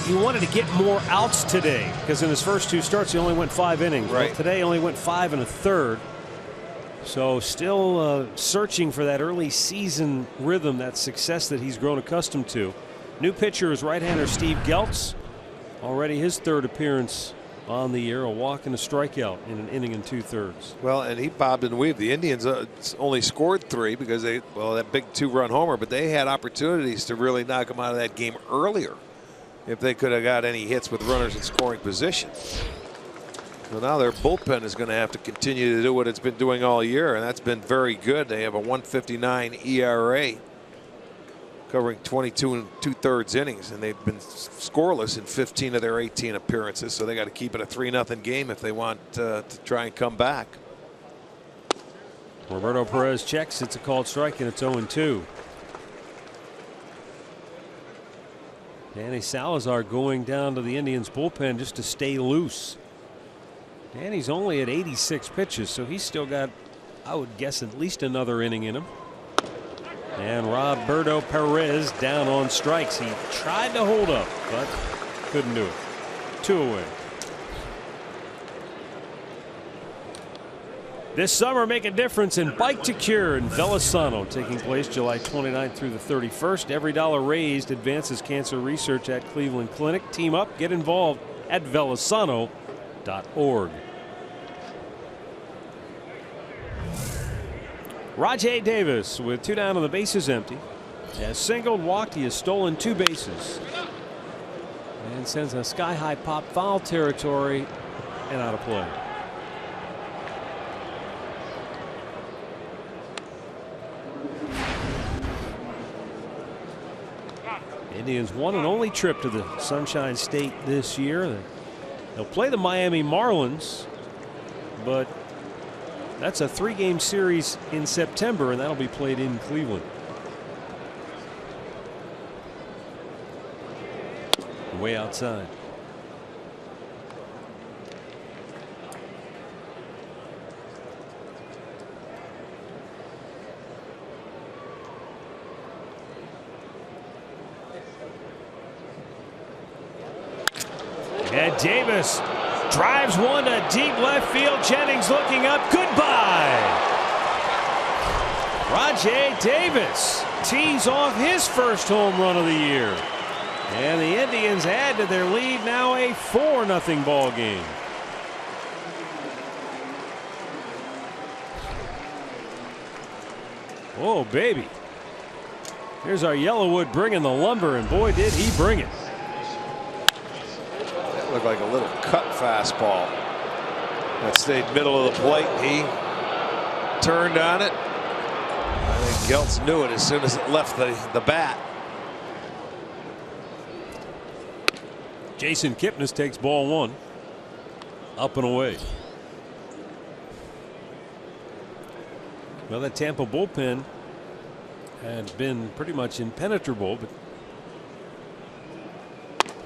He wanted to get more outs today because in his first 2 starts he only went 5 innings. Right. Well, today only went 5 1/3. So still searching for that early season rhythm, that success that he's grown accustomed to. New pitcher is right-hander Steve Geltz. Already his 3rd appearance on the year, a walk and a strikeout in an inning and 2/3. Well, and he bobbed and weaved. The Indians only scored 3 because that big 2-run homer, but they had opportunities to really knock him out of that game earlier if they could have got any hits with runners in scoring position. So now their bullpen is going to have to continue to do what it's been doing all year, and that's been very good. They have a 1.59 ERA, covering 22 2/3 innings, and they've been scoreless in 15 of their 18 appearances. So they got to keep it a 3-0 game if they want to try and come back. Roberto Perez checks. It's a called strike, and it's 0-2. Danny Salazar going down to the Indians bullpen just to stay loose. Danny's only at 86 pitches, so he's still got I would guess at least another inning in him. And Roberto Perez down on strikes. He tried to hold up, but couldn't do it. 2 away. This summer, make a difference in Bike to Cure in Velosano, taking place July 29th through the 31st. Every dollar raised advances cancer research at Cleveland Clinic. Team up, get involved at velosano.org. Rajai Davis with 2 down and the bases empty has singled, walked. He has stolen 2 bases and sends a sky high pop, foul territory, and out of play. Indians' one and only trip to the Sunshine State this year. They'll play the Miami Marlins, but that's a 3-game series in September, and that'll be played in Cleveland. Way outside. And Davis drives one to deep left field. Jennings looking up. Goodbye. Rajai Davis tees off his first home run of the year. And the Indians add to their lead, now a 4-0 ball game. Oh, baby. Here's our Yellowwood bringing the lumber, and boy, did he bring it. That looked like a little cut fastball. That stayed middle of the plate. He turned on it. I think Geltz knew it as soon as it left the bat. Jason Kipnis takes ball 1. Up and away. Well, that Tampa bullpen had been pretty much impenetrable, but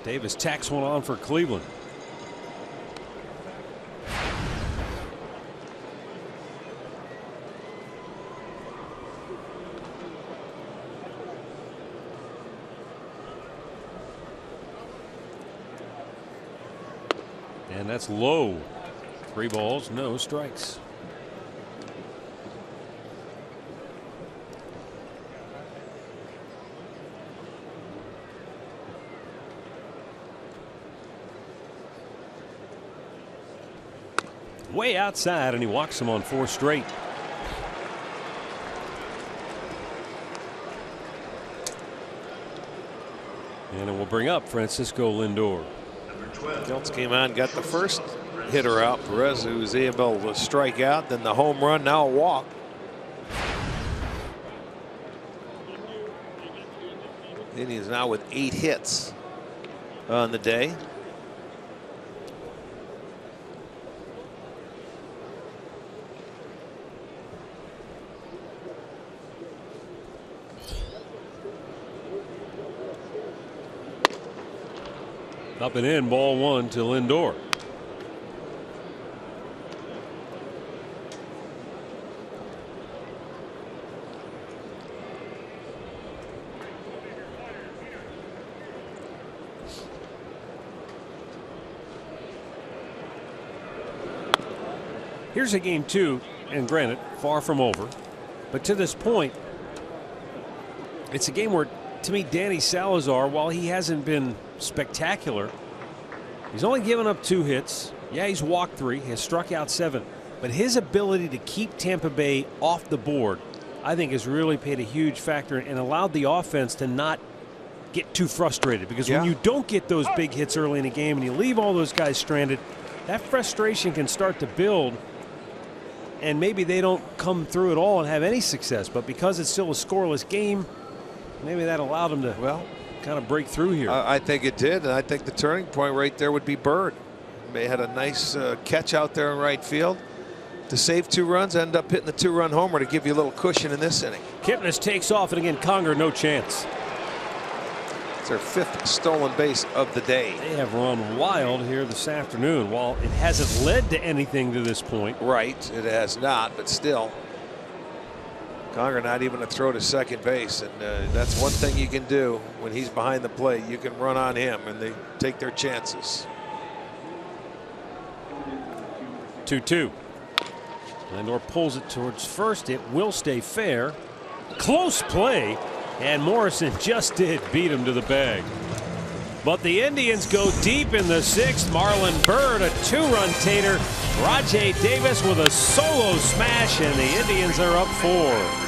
Davis tacks one on for Cleveland. And that's low. 3 balls, no strikes. Way outside, and he walks him on 4 straight. And it will bring up Francisco Lindor. Geltz came on, got the first hitter out. Perez, who was able to strike out, then the home run, now a walk. Indians now with 8 hits on the day. Up and in, ball 1 to Lindor. Here's a game 2, and granted, far from over, but to this point, it's a game where, to me, Danny Salazar, while he hasn't been spectacular, he's only given up 2 hits. Yeah, he's walked 3, he has struck out 7, but his ability to keep Tampa Bay off the board, I think, has really played a huge factor and allowed the offense to not get too frustrated, because when you don't get those big hits early in a game and you leave all those guys stranded, that frustration can start to build, and maybe they don't come through at all and have any success. But because it's still a scoreless game, maybe that allowed them to kind of break through here. I think it did, and I think the turning point right there would be Bird. They had a nice catch out there in right field to save 2 runs, end up hitting the 2-run homer to give you a little cushion in this inning. Kipnis takes off, and again, Conger, no chance. It's their 5th stolen base of the day. They have run wild here this afternoon. While it hasn't led to anything to this point. Right, it has not, but still. Conger not even a throw to second base, and that's one thing you can do when he's behind the plate. You can run on him, and they take their chances. 2-2. Lindor pulls it towards first. It will stay fair. Close play, and Morrison just did beat him to the bag. But the Indians go deep in the 6th. Marlon Byrd, a 2-run tater. Rajai Davis with a solo smash, and the Indians are up 4.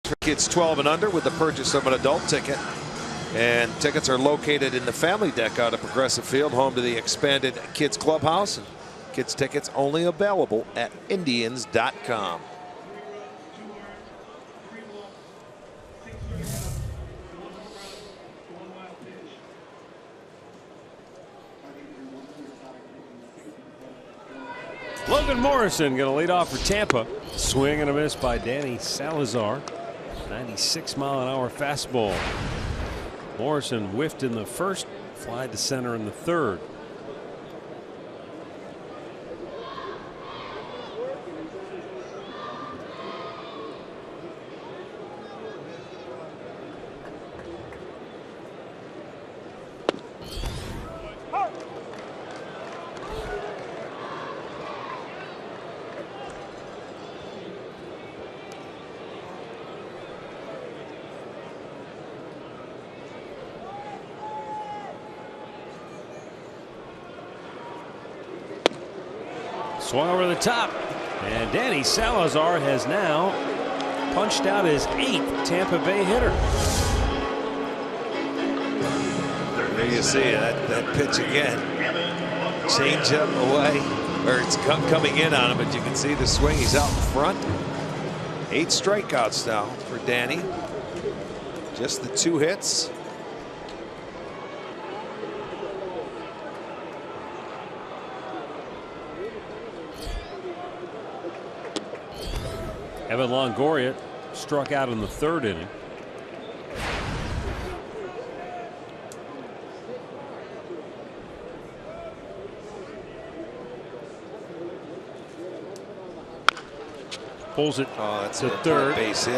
For kids 12 and under with the purchase of an adult ticket. And tickets are located in the family deck out of Progressive Field, home to the expanded kids clubhouse. And kids tickets only available at Indians.com. Logan Morrison going to lead off for Tampa. Swing and a miss by Danny Salazar. 96-mile-an-hour fastball. Morrison whiffed in the first, fly to center in the third. Swung over the top, and Danny Salazar has now punched out his 8th Tampa Bay hitter. There you see that pitch again. Change up away, or it's coming in on him, but you can see the swing. He's out in front. 8 strikeouts now for Danny. Just the 2 hits. Evan Longoria struck out in the 3rd inning. Pulls it to 3rd. Base hit.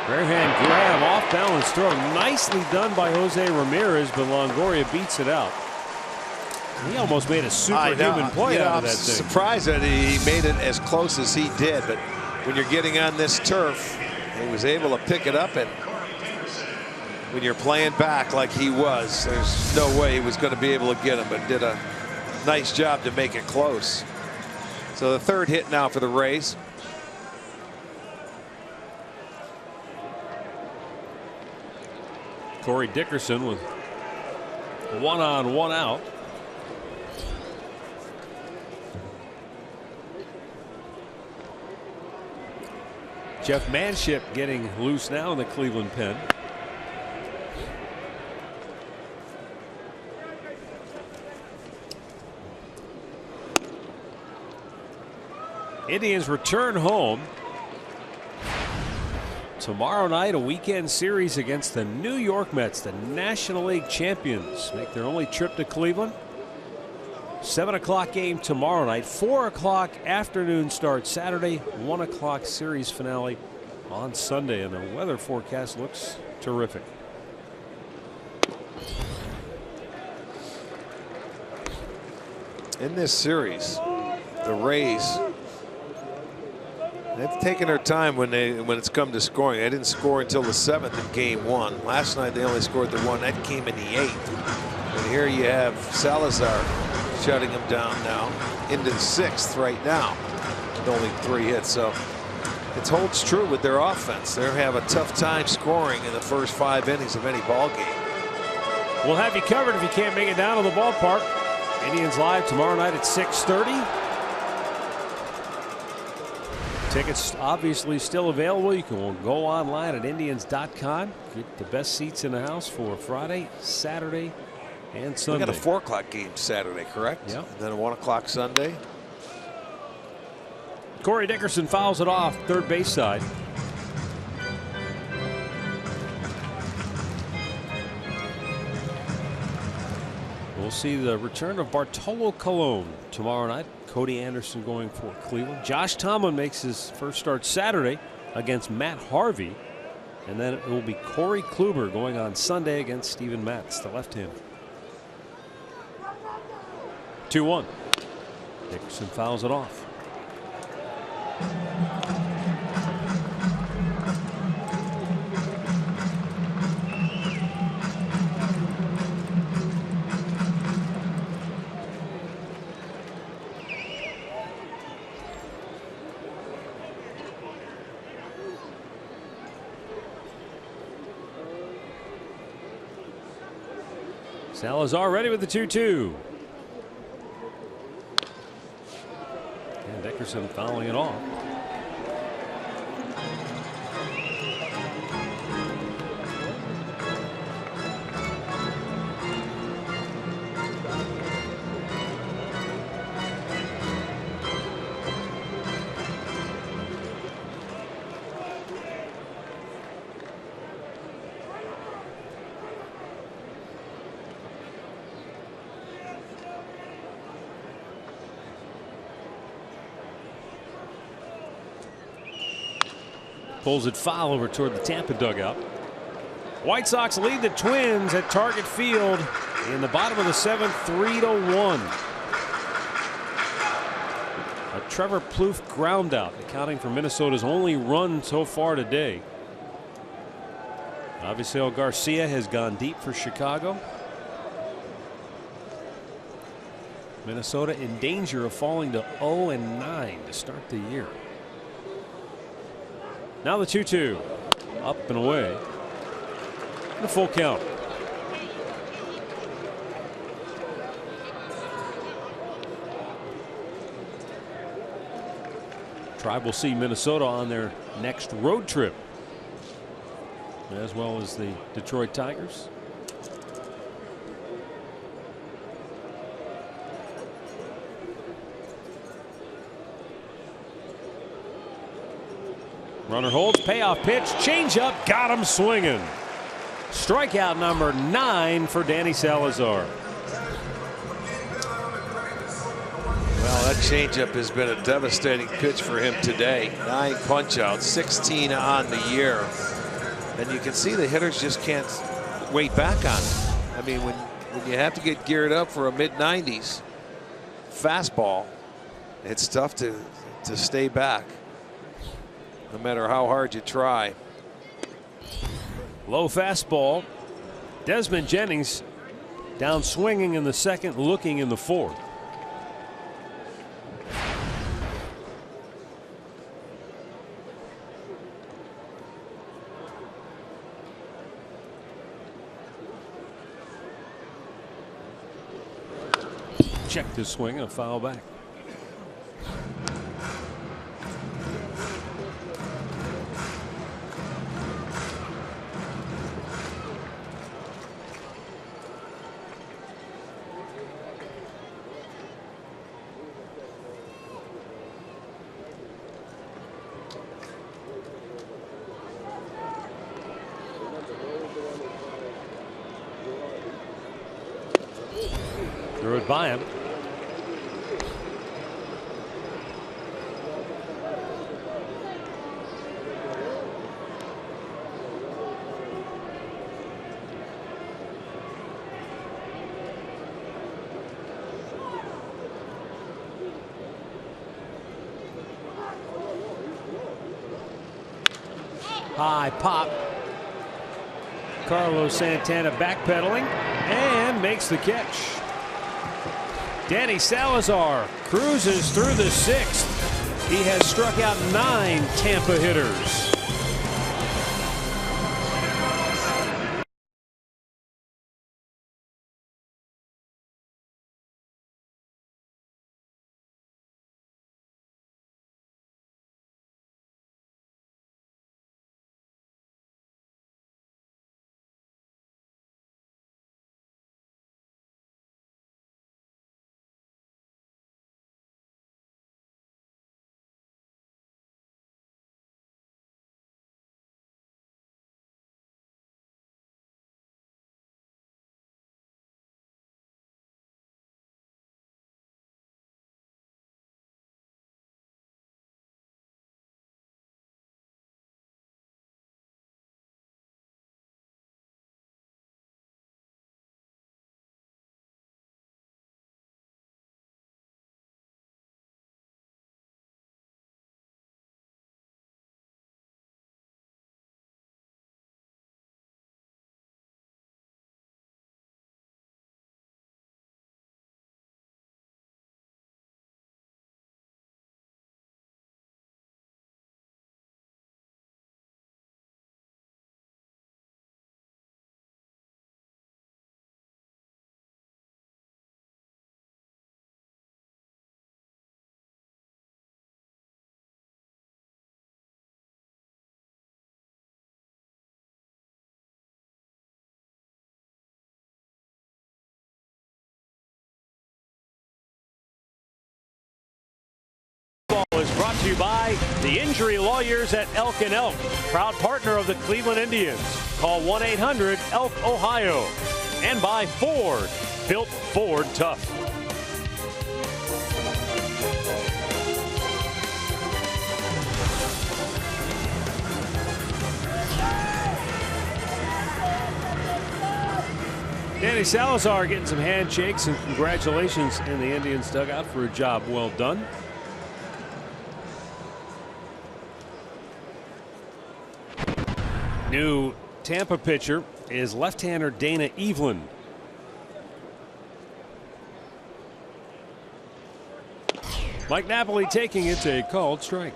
Rare hand grab, off balance throw. Nicely done by Jose Ramirez, but Longoria beats it out. He almost made a superhuman play out of that thing. I'm surprised that he made it as close as he did, but when you're getting on this turf, he was able to pick it up, and when you're playing back like he was, there's no way he was going to be able to get him, but did a nice job to make it close. So the 3rd hit now for the Rays. Corey Dickerson with 1 on 1 out. Jeff Manship getting loose now in the Cleveland pen. Indians return home tomorrow night, a weekend series against the New York Mets. The National League champions make their only trip to Cleveland. 7 o'clock game tomorrow night, 4 o'clock afternoon start Saturday, 1 o'clock series finale on Sunday, and the weather forecast looks terrific. In this series, the Rays, they've taken their time when it's come to scoring. They didn't score until the 7th in game 1. Last night they only scored the 1. That came in the 8th. And here you have Salazar shutting him down now into the 6th right now with only 3 hits. So it holds true with their offense. They have a tough time scoring in the first 5 innings of any ball game. We'll have you covered if you can't make it down to the ballpark. Indians live tomorrow night at 6:30. Tickets obviously still available. You can go online at Indians.com. Get the best seats in the house for Friday, Saturday, and Sunday. We got a 4 o'clock game Saturday, correct? Yeah. And then a 1 o'clock Sunday. Corey Dickerson fouls it off third base side. We'll see the return of Bartolo Colon tomorrow night. Cody Anderson going for Cleveland. Josh Tomlin makes his first start Saturday against Matt Harvey. And then it will be Corey Kluber going on Sunday against Steven Matz, the left-hander. 2-1. Dickerson fouls it off. Salazar ready with the 2-2. And Dickerson fouling it off. Pulls it foul over toward the Tampa dugout. White Sox lead the Twins at Target Field in the bottom of the 7th, 3-1. A Trevor Plouffe ground out, accounting for Minnesota's only run so far today. Avisail Garcia has gone deep for Chicago. Minnesota in danger of falling to 0-9 to start the year. Now the 2-2, up and away, and a full count. Tribe will see Minnesota on their next road trip, as well as the Detroit Tigers. Runner holds, payoff pitch, changeup, got him swinging. Strikeout number 9 for Danny Salazar. Well, that changeup has been a devastating pitch for him today. 9 punch-outs, 16 on the year. And you can see the hitters just can't wait back on it. I mean, when you have to get geared up for a mid-90s fastball, it's tough to stay back, no matter how hard you try. Low fastball. Desmond Jennings down swinging in the 2nd, looking in the 4th. Checked his swing and a foul back. threw it by him. High pop. Carlos Santana backpedaling and makes the catch. Danny Salazar cruises through the 6th. He has struck out 9 Tampa hitters. Is brought to you by the injury lawyers at Elk & Elk, proud partner of the Cleveland Indians. Call 1-800-ELK-OHIO. And by Ford, built Ford tough. Danny Salazar getting some handshakes and congratulations in the Indians dugout for a job well done. New Tampa pitcher is left-hander Dana Evelyn. Mike Napoli taking it, a called strike.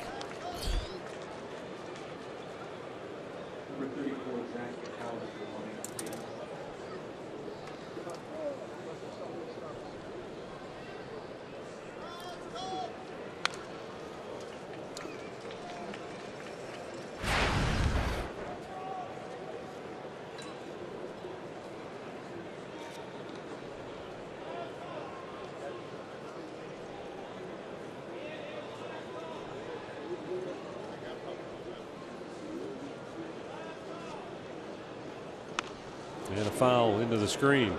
And a foul into the screen.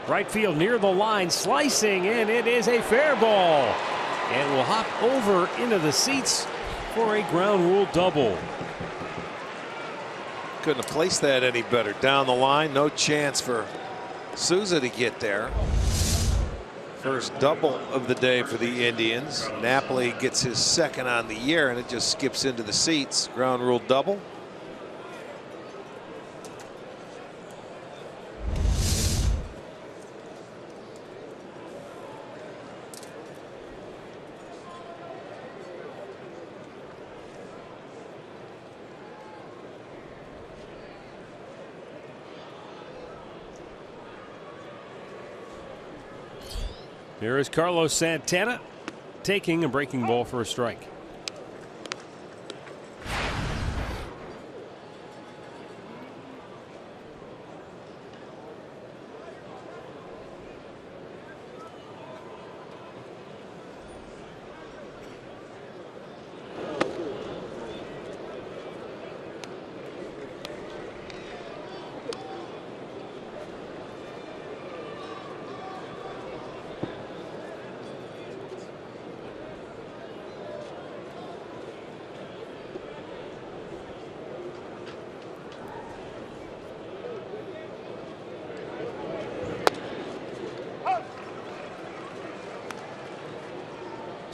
Right field near the line, slicing, and it is a fair ball. And will hop over into the seats for a ground rule double. Couldn't have placed that any better. Down the line, no chance for Souza to get there. First double of the day for the Indians. Napoli gets his second on the year, and it just skips into the seats. Ground rule double. Here is Carlos Santana taking a breaking ball for a strike.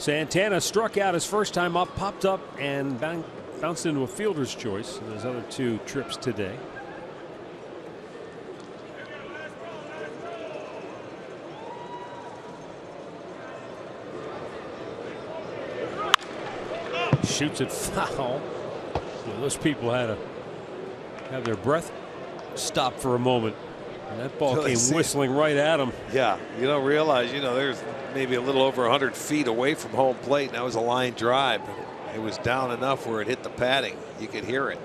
Santana struck out his first time up, popped up, and bounced into a fielder's choice in his other 2 trips today. Shoots it foul. Well, those people had to have their breath stopped for a moment. And that ball came whistling right at him. Yeah, you don't realize, there's maybe a little over 100 feet away from home plate, and that was a line drive. It was down enough where it hit the padding. You could hear it.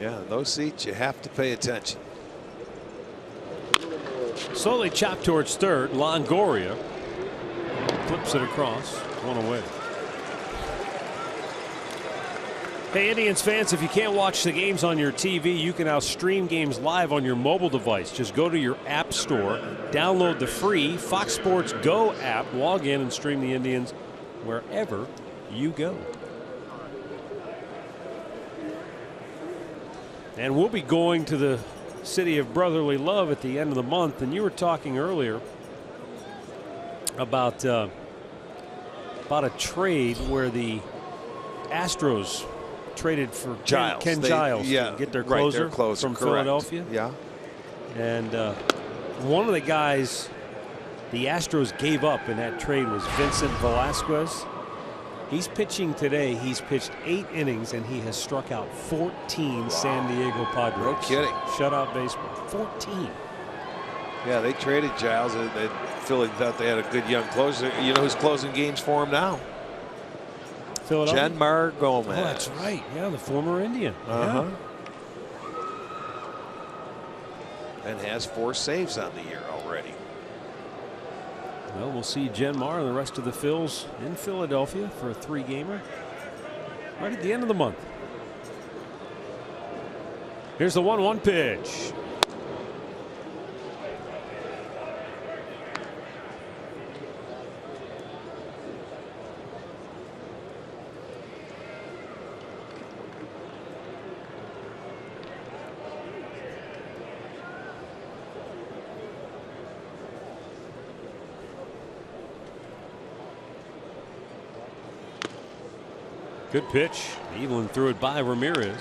Yeah, in those seats, you have to pay attention. Slowly chopped towards third. Longoria flips it across. 1 away. Hey, Indians fans, if you can't watch the games on your TV, you can now stream games live on your mobile device. Just go to your app store, download the free Fox Sports Go app, log in, and stream the Indians wherever you go. And we'll be going to the city of brotherly love at the end of the month. And you were talking earlier about a trade where the Astros traded for Giles. Ken Giles to get their closer, from correct. Philadelphia. Yeah. And one of the guys the Astros gave up in that trade was Vincent Velasquez. He's pitching today. He's pitched 8 innings and he has struck out 14 San Diego Padres. No kidding. Shutout baseball. 14. Yeah, they traded Giles. Philly thought they had a good young closer. You know who's closing games for him now? Philadelphia. Jenmar Gomez. Oh, that's right. Yeah, the former Indian. Yeah. And has 4 saves on the year already. Well, we'll see Jenmar and the rest of the Phils in Philadelphia for a 3-gamer right at the end of the month. Here's the 1-1 pitch. Good pitch. Evelyn threw it by Ramirez.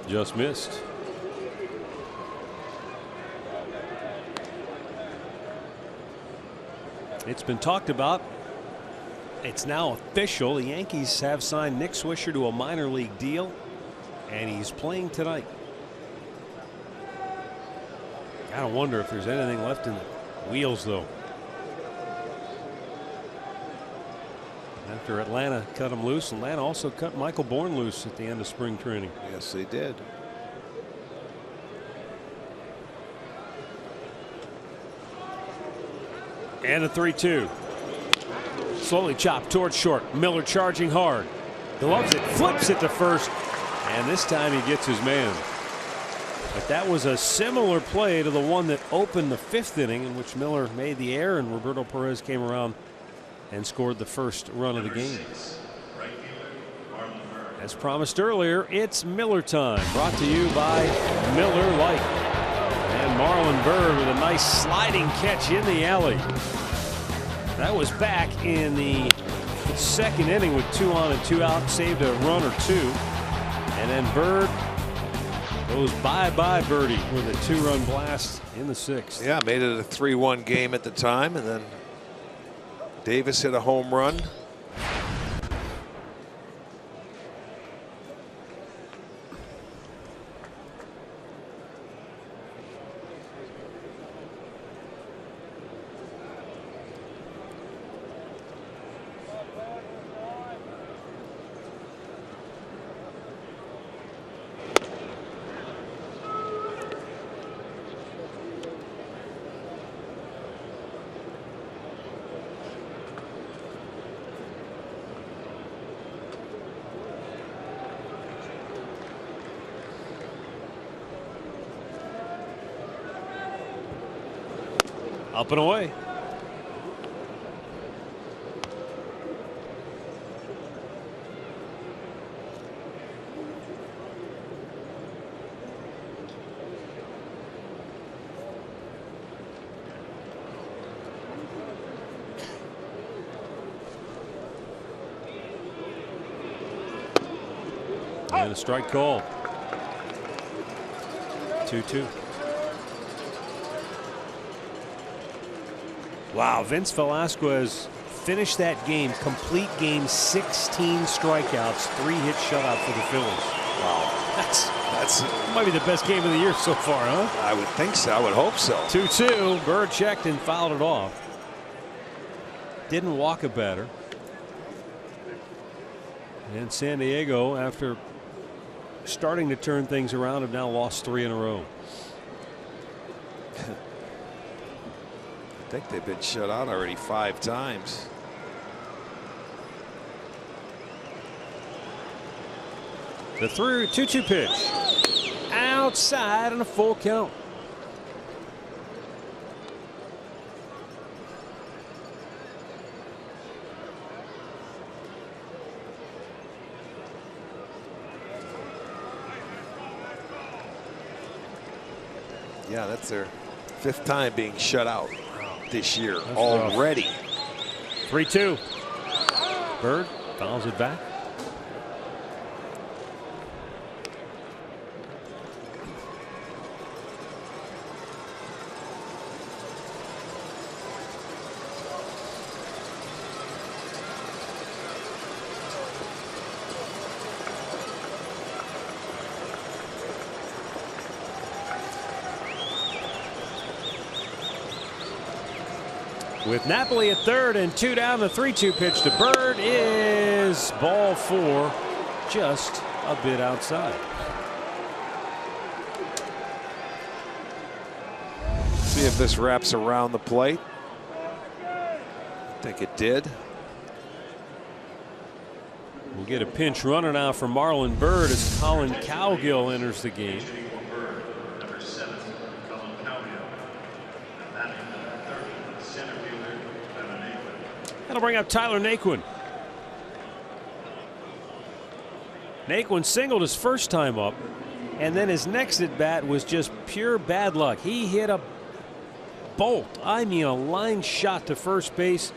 Just missed. It's been talked about. It's now official. The Yankees have signed Nick Swisher to a minor league deal, and he's playing tonight. I don't wonder if there's anything left in the wheels, though. After Atlanta cut him loose, Atlanta also cut Michael Bourne loose at the end of spring training. Yes, they did. And a 3-2. Slowly chopped towards short. Miller charging hard. Gloves it, flips it to first, and this time he gets his man. But that was a similar play to the one that opened the 5th inning, in which Miller made the error and Roberto Perez came around and scored the first run of the game. As promised earlier, it's Miller time. Brought to you by Miller Lite. And Marlon Byrd with a nice sliding catch in the alley. That was back in the 2nd inning with 2 on and 2 out. Saved a run or 2. And then Byrd goes bye-bye birdie with a 2-run blast in the 6th. Yeah, made it a 3-1 game at the time, and then Davis hit a home run. Up and away. And a strike call. 2-2. Wow, Vince Velasquez finished that game, complete game, 16 strikeouts, 3-hit shutout for the Phillies. Wow, that's Might be the best game of the year so far, huh? I would think so. I would hope so. 2-2. Bird checked and fouled it off. Didn't walk a batter. And San Diego, after starting to turn things around, have now lost 3 in a row. I think they've been shut out already 5 times. The 2-2 pitch. Outside on a full count. Yeah, that's their 5th time being shut out this year That's already. Rough. 3-2. Bird fouls it back. With Napoli at third and 2 down, the 3-2 pitch to Bird is ball 4, just a bit outside. See if this wraps around the plate. I think it did. We'll get a pinch runner now for Marlon Bird as Colin Cowgill enters the game. That'll bring up Tyler Naquin. Naquin singled his first time up, and then his next at bat was just pure bad luck. He hit a bolt, I mean a line shot to first base,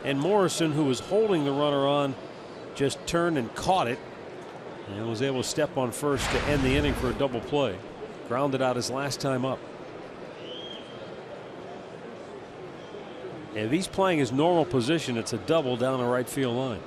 and Morrison, who was holding the runner on, just turned and caught it and was able to step on first to end the inning for a double play. Grounded out his last time up. If he's playing his normal position, it's a double down the right field line.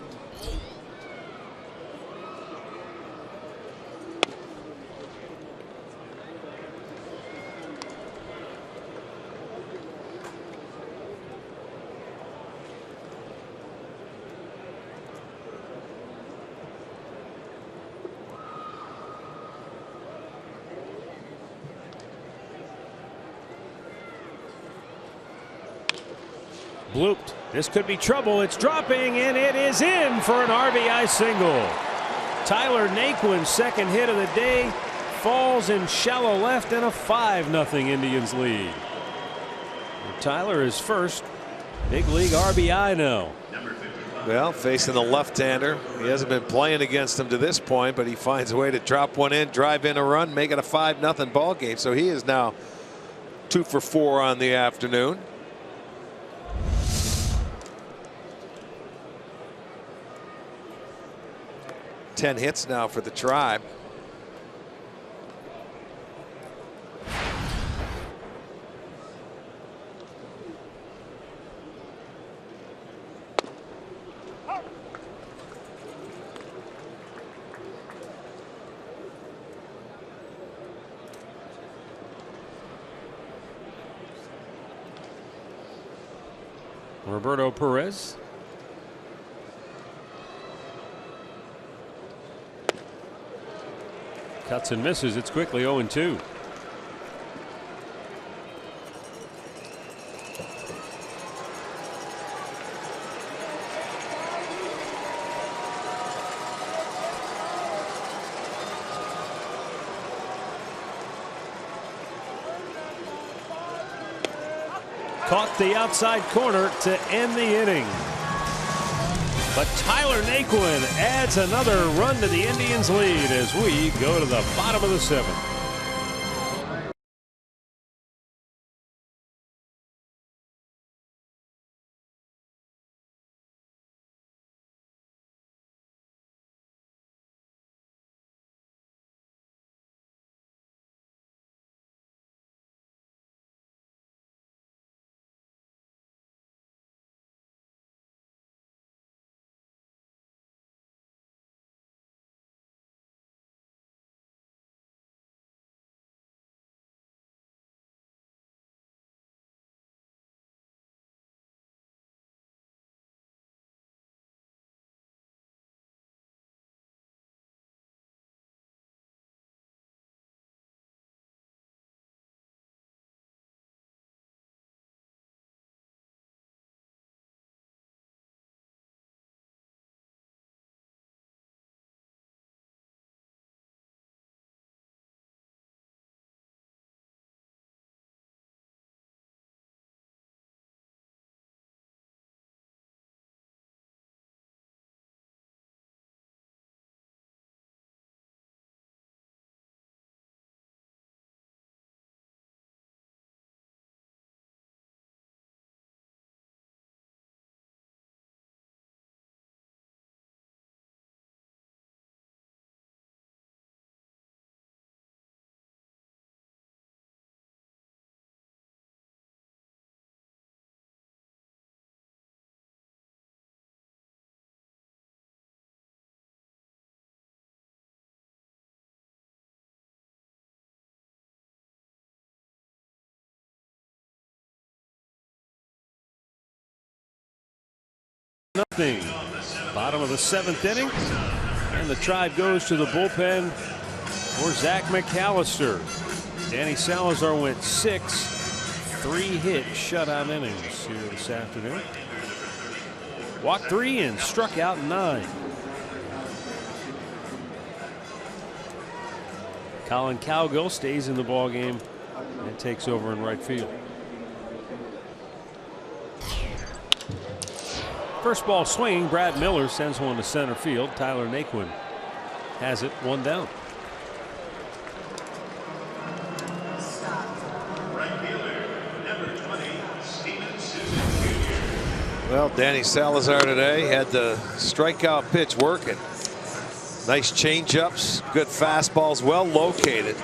Blooped. This could be trouble. It's dropping, and it is in for an RBI single. Tyler Naquin's second hit of the day falls in shallow left, and a 5-0 Indians lead. And Tyler is first big league RBI now. Well, facing the left-hander, he hasn't been playing against him to this point, but he finds a way to drop one in, drive in a run, make it a 5-0 ball game. So he is now 2 for 4 on the afternoon. Ten hits now for the Tribe. Roberto Perez. Cuts and misses. It's quickly 0-2. caught the outside corner to end the inning. But Tyler Naquin adds another run to the Indians' lead as we go to the bottom of the 7th. Nothing. Bottom of the 7th inning, and the Tribe goes to the bullpen for Zach McAllister. Danny Salazar went 6 3-hit shutout innings here this afternoon. Walked 3 and struck out 9. Colin Cowgill stays in the ballgame and takes over in right field. First ball swinging, Brad Miller sends one to center field. Tyler Naquin has it, 1 down. Well, Danny Salazar today had the strikeout pitch working. Nice changeups, good fastballs, well located.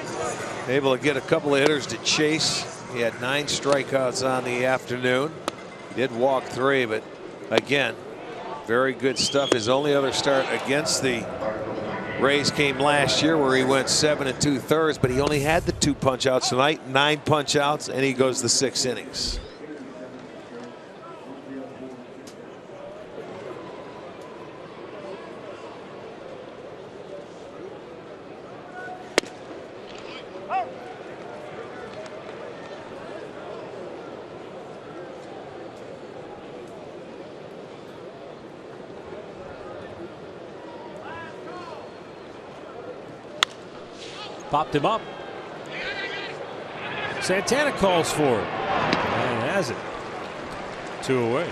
Able to get a couple of hitters to chase. He had 9 strikeouts on the afternoon. He did walk 3, but again, very good stuff. His only other start against the Rays came last year where he went 7 2/3, but he only had the 2 punch outs tonight, 9 punch outs, and he goes the 6 innings. Popped him up. Santana calls for it and has it. 2 away.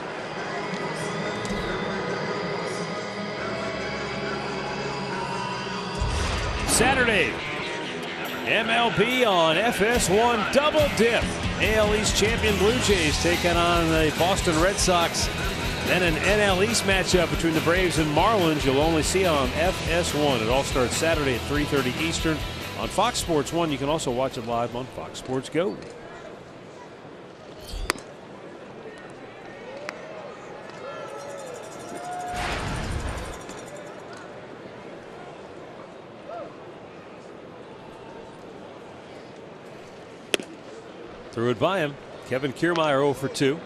Saturday, MLB on FS1 double dip. AL East champion Blue Jays taking on the Boston Red Sox. Then an NL East matchup between the Braves and Marlins. You'll only see on FS1. It all starts Saturday at 3:30 Eastern. On Fox Sports 1, you can also watch it live on Fox Sports Go. Threw it by him. Kevin Kiermaier 0 for 2.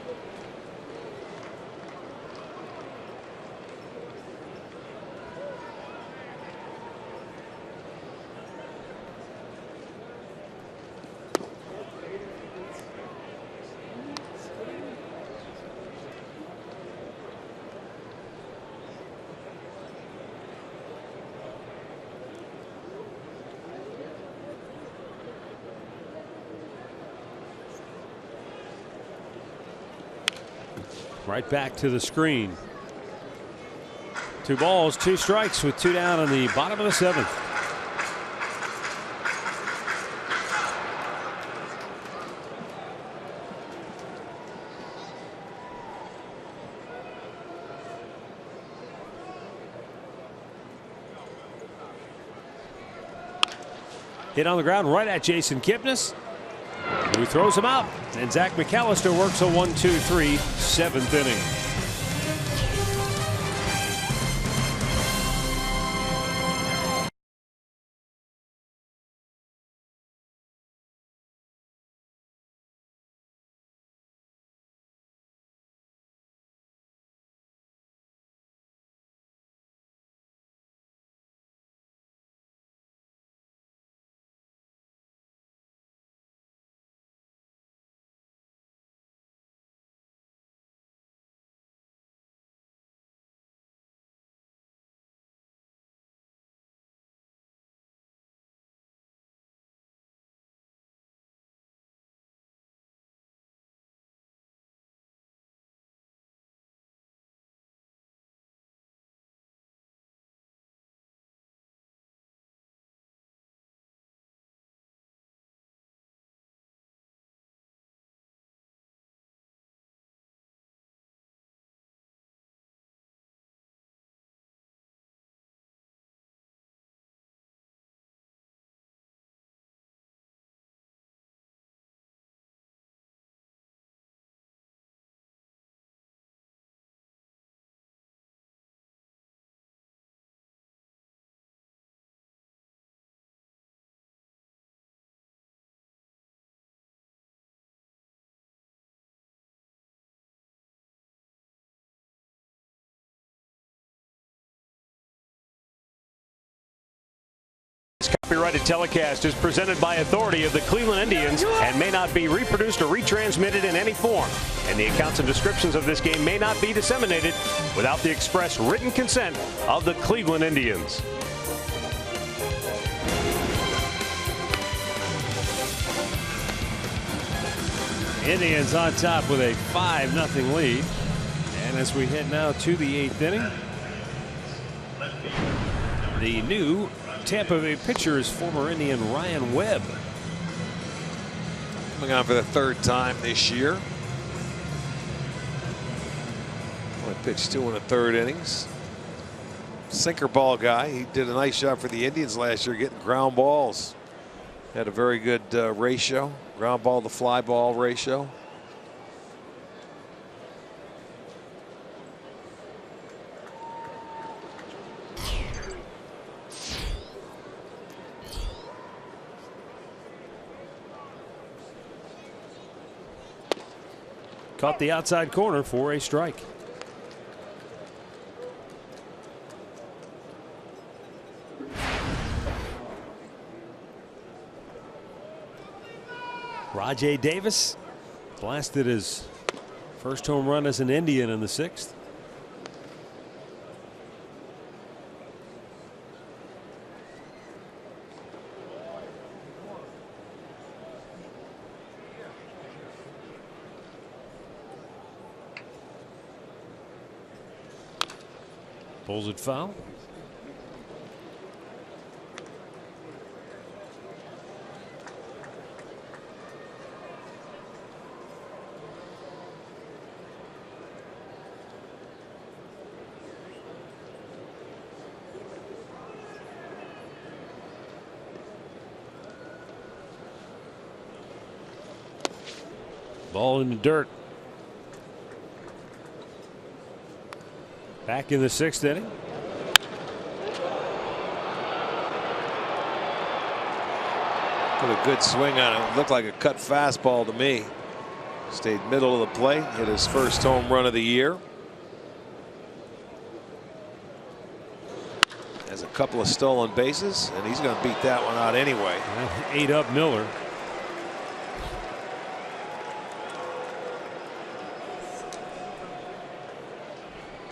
Right back to the screen. 2 balls, 2 strikes with 2 down in the bottom of the 7th. Hit on the ground right at Jason Kipnis, who throws him out. And Zach McAllister works a 1-2-3 7th inning. This copyrighted telecast is presented by authority of the Cleveland Indians and may not be reproduced or retransmitted in any form. And the accounts and descriptions of this game may not be disseminated without the express written consent of the Cleveland Indians. Indians on top with a 5-0 lead. And as we head now to the 8th inning, the new Tampa Bay pitcher is former Indian Ryan Webb. Coming on for the 3rd time this year. Only pitched 2 1/3 innings. Sinker ball guy. He did a nice job for the Indians last year getting ground balls. Had a very good ratio. Ground ball to fly ball ratio. Caught the outside corner for a strike. Rajay Davis blasted his first home run as an Indian in the 6th. Pulls it foul. Ball in the dirt. Back in the 6th inning. Put a good swing on it. Looked like a cut fastball to me. Stayed middle of the plate. Hit his first home run of the year. Has a couple of stolen bases, and he's going to beat that one out anyway. Ate up Miller.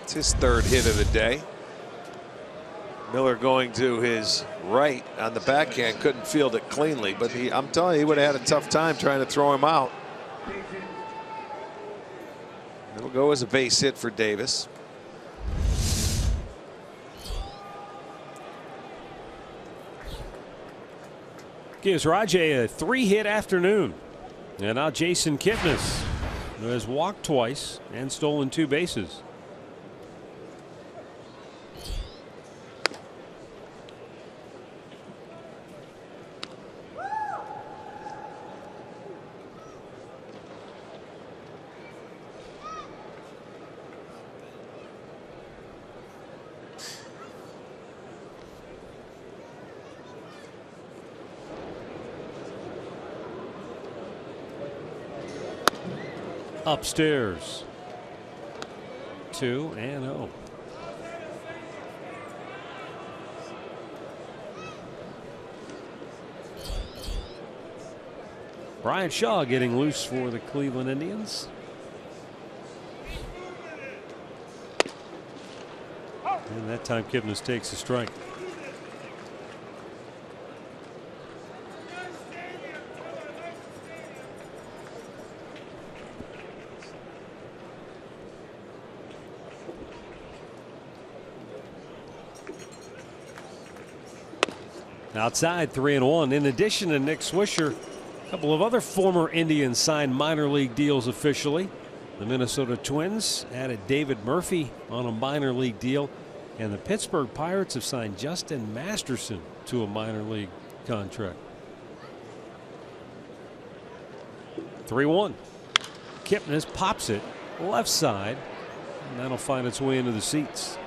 It's his 3rd hit of the day. Miller going to his right on the backhand, couldn't field it cleanly, but I'm telling you, he would have had a tough time trying to throw him out. It'll go as a base hit for Davis. Gives Rajay a 3-hit afternoon. And now Jason Kipnis, who has walked twice and stolen 2 bases. Upstairs. 2-0. Brian Shaw getting loose for the Cleveland Indians. And that time Kipnis takes a strike. Outside 3-1. In addition to Nick Swisher, a couple of other former Indians signed minor league deals officially. The Minnesota Twins added David Murphy on a minor league deal, and the Pittsburgh Pirates have signed Justin Masterson to a minor league contract. 3-1. Kipnis pops it left side, and that'll find its way into the seats.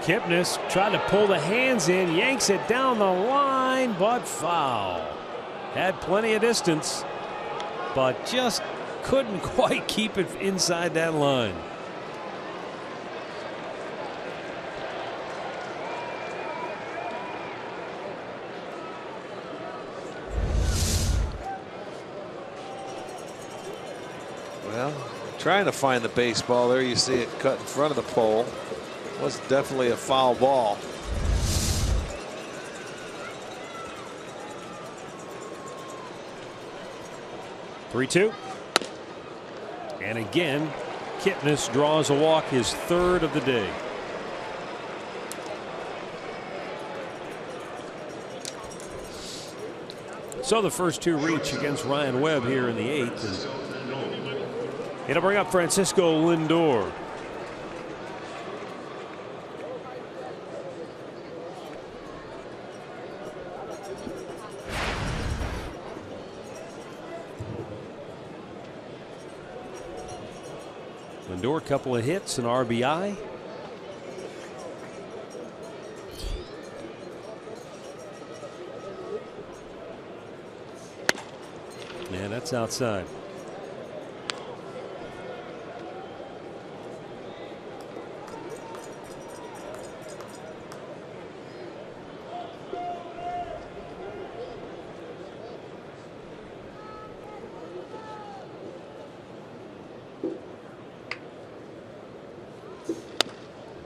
Kipnis tried to pull the hands in, yanks it down the line, but foul. Had plenty of distance, but just couldn't quite keep it inside that line. Well, trying to find the baseball there. You see it cut in front of the pole. Was definitely a foul ball. (3-2). And again, Kipnis draws a walk, his 3rd of the day. So the first 2 reach against Ryan Webb here in the 8th. And it'll bring up Francisco Lindor. Lindor, a couple of hits, an RBI. And that's outside.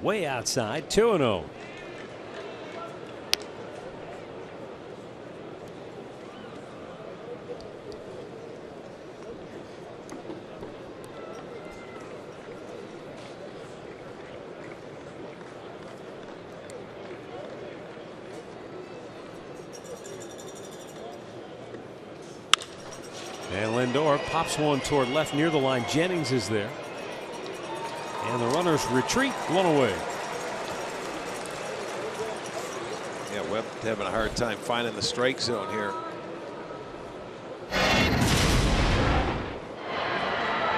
Way outside, 2-0. And Lindor pops one toward left near the line. Jennings is there. And the runners retreat, 1 away. Yeah, Webb having a hard time finding the strike zone here.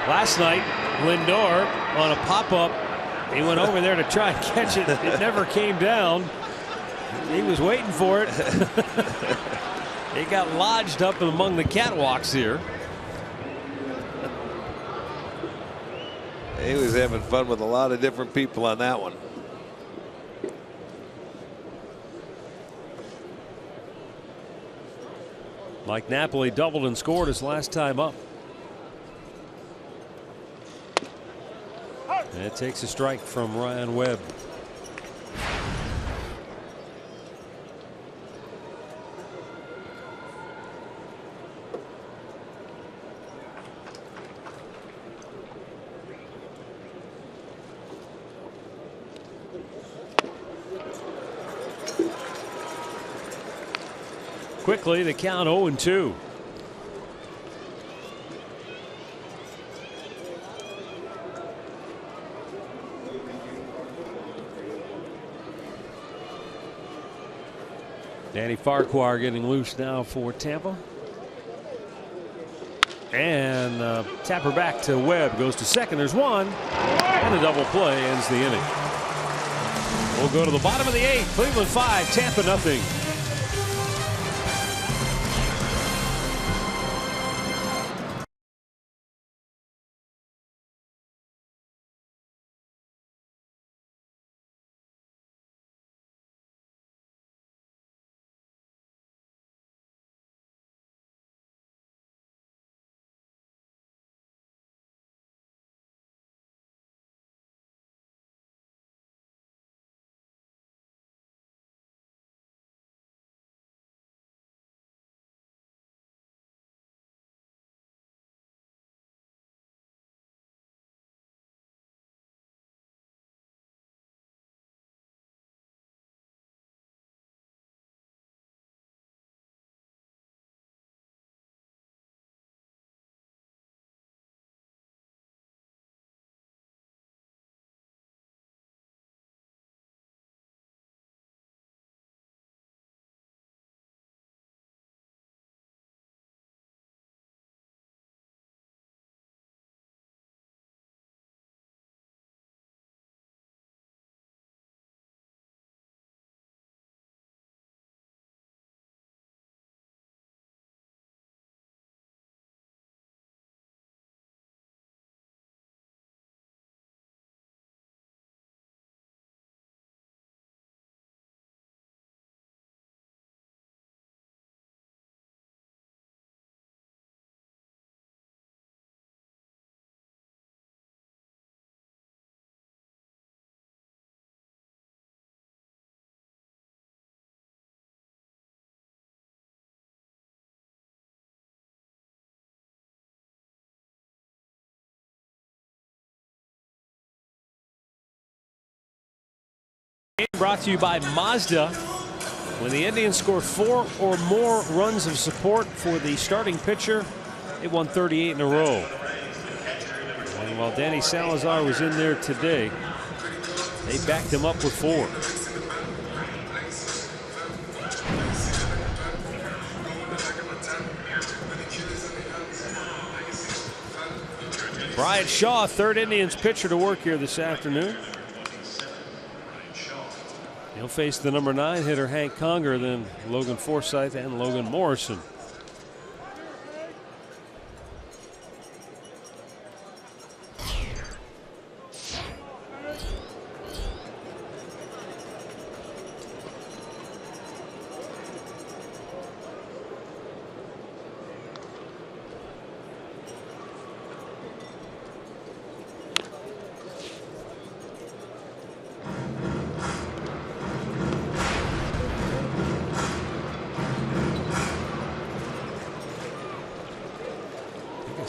Last night, Lindor on a pop-up, he went over there to try and catch it. It never came down. He was waiting for it. It got lodged up among the catwalks here. He was having fun with a lot of different people on that one. Mike Napoli doubled and scored his last time up. And it takes a strike from Ryan Webb. Quickly, the count 0-2. Danny Farquhar getting loose now for Tampa. And tapper back to Webb, goes to second. There's one, and a double play ends the inning. We'll go to the bottom of the 8th. Cleveland 5, Tampa nothing. Brought to you by Mazda. When the Indians score 4 or more runs of support for the starting pitcher, it won 38 in a row. And while Danny Salazar was in there today, they backed him up with 4. Bryant Shaw, third Indians pitcher to work here this afternoon. He'll face the number 9 hitter Hank Conger, then Logan Forsythe and Logan Morrison.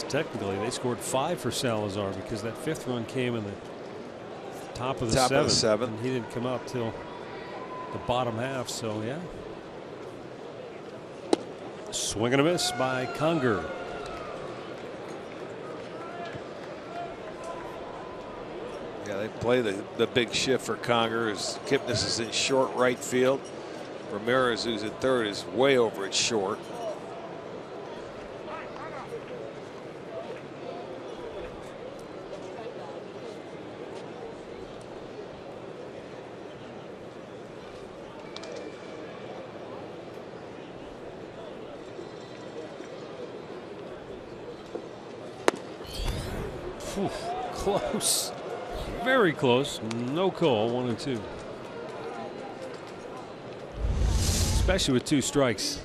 Technically, they scored 5 for Salazar because that 5th run came in the top of the 7th. And he didn't come out till the bottom half. So, yeah. Swing and a miss by Conger. Yeah, they play the big shift for Conger as Kipnis is in short right field. Ramirez, who's in third, is way over at short. close. Very close. No call. 1-2. Especially with 2 strikes.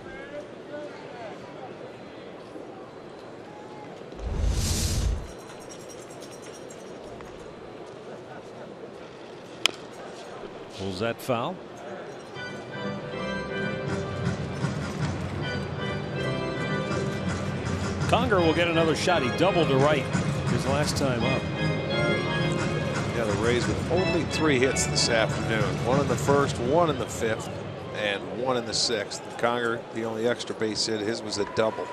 Pulls that foul. Conger will get another shot. He doubled to right his last time up. Yeah, the Rays with only 3 hits this afternoon. 1 in the first, 1 in the 5th, and 1 in the 6th. And Conger, the only extra base hit, his was a double.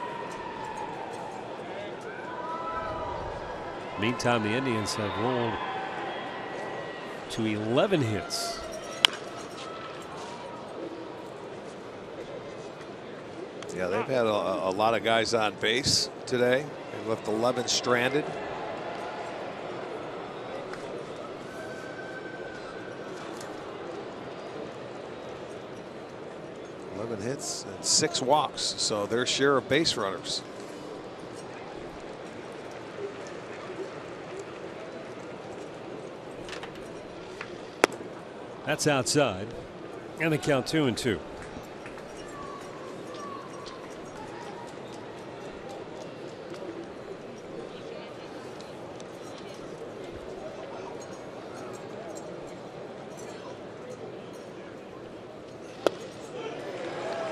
Meantime, the Indians have rolled to 11 hits. Yeah, they've had a lot of guys on base today. They left 11 stranded. Hits and 6 walks, so their share of base runners. That's outside, and the count 2-2.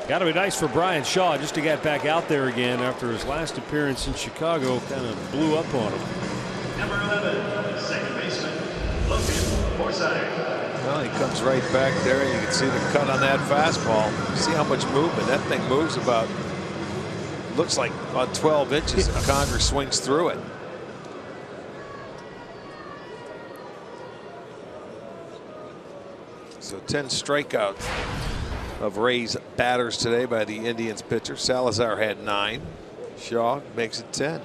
Got to be nice for Brian Shaw just to get back out there again after his last appearance in Chicago kind of blew up on him. Number 11, second baseman, Logan Forsythe. Well, he comes right back there. You can see the cut on that fastball. See how much movement. That thing moves about, looks like about 12 inches, and Conger swings through it. So 10 strikeouts of Rays batters today by the Indians pitcher. Salazar had 9. Shaw makes it 10.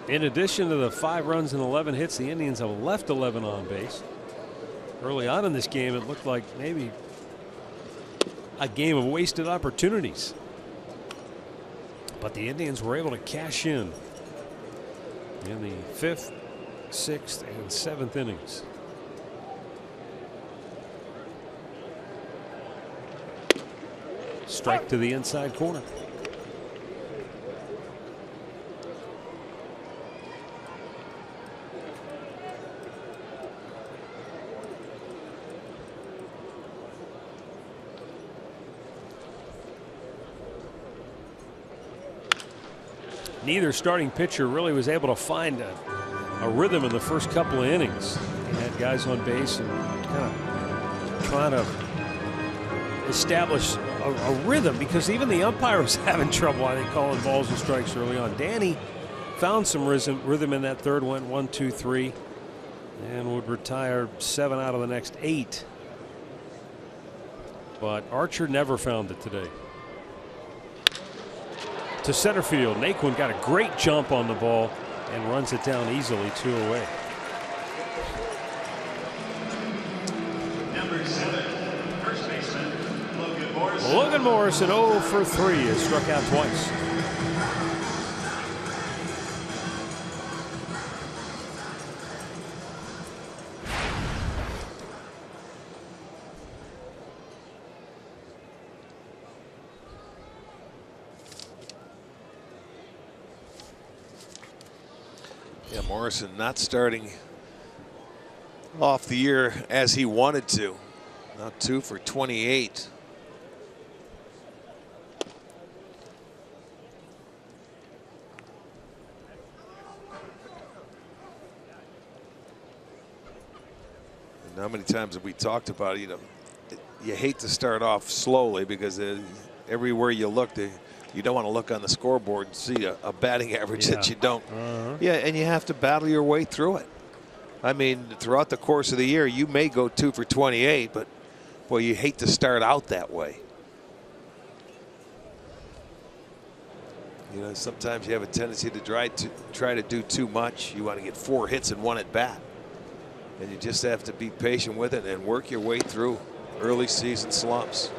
In addition to the 5 runs and 11 hits, the Indians have left 11 on base. Early on in this game, it looked like maybe a game of wasted opportunities. But the Indians were able to cash in the 5th, 6th, and 7th innings. Strike to the inside corner. Neither starting pitcher really was able to find a rhythm in the first couple of innings. He had guys on base and kind of trying to establish a rhythm, because even the umpire was having trouble, I think, calling balls and strikes early on. Danny found some rhythm in that third, went 1, 2, 3, and would retire 7 out of the next 8. But Archer never found it today. To center field, Naquin got a great jump on the ball and runs it down easily, 2 away. Number 7, first baseman, Logan Morrison. Logan Morrison 0 for 3 has struck out twice. Yeah, Morrison not starting off the year as he wanted to. Now 2 for 28. And how many times have we talked about it? You know, you hate to start off slowly, because everywhere you look, you don't want to look on the scoreboard and see a batting average that you don't. Yeah, and you have to battle your way through it. I mean, throughout the course of the year, you may go 2 for 28, but boy, you hate to start out that way. You know, sometimes you have a tendency to try to do too much. You want to get 4 hits in 1 at bat, and you just have to be patient with it and work your way through early season slumps.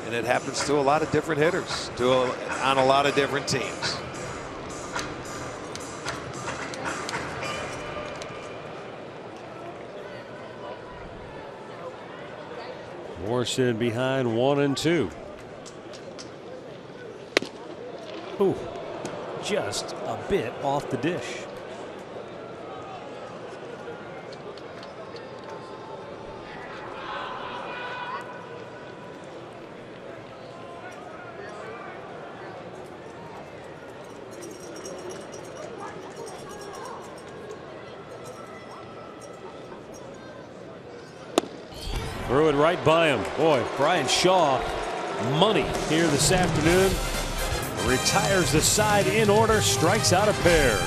And it happens to a lot of different hitters, on a lot of different teams. Morrison behind 1-2. Ooh, just a bit off the dish. Threw it right by him. Boy, Brian Shaw, money here this afternoon. Retires the side in order, strikes out a pair.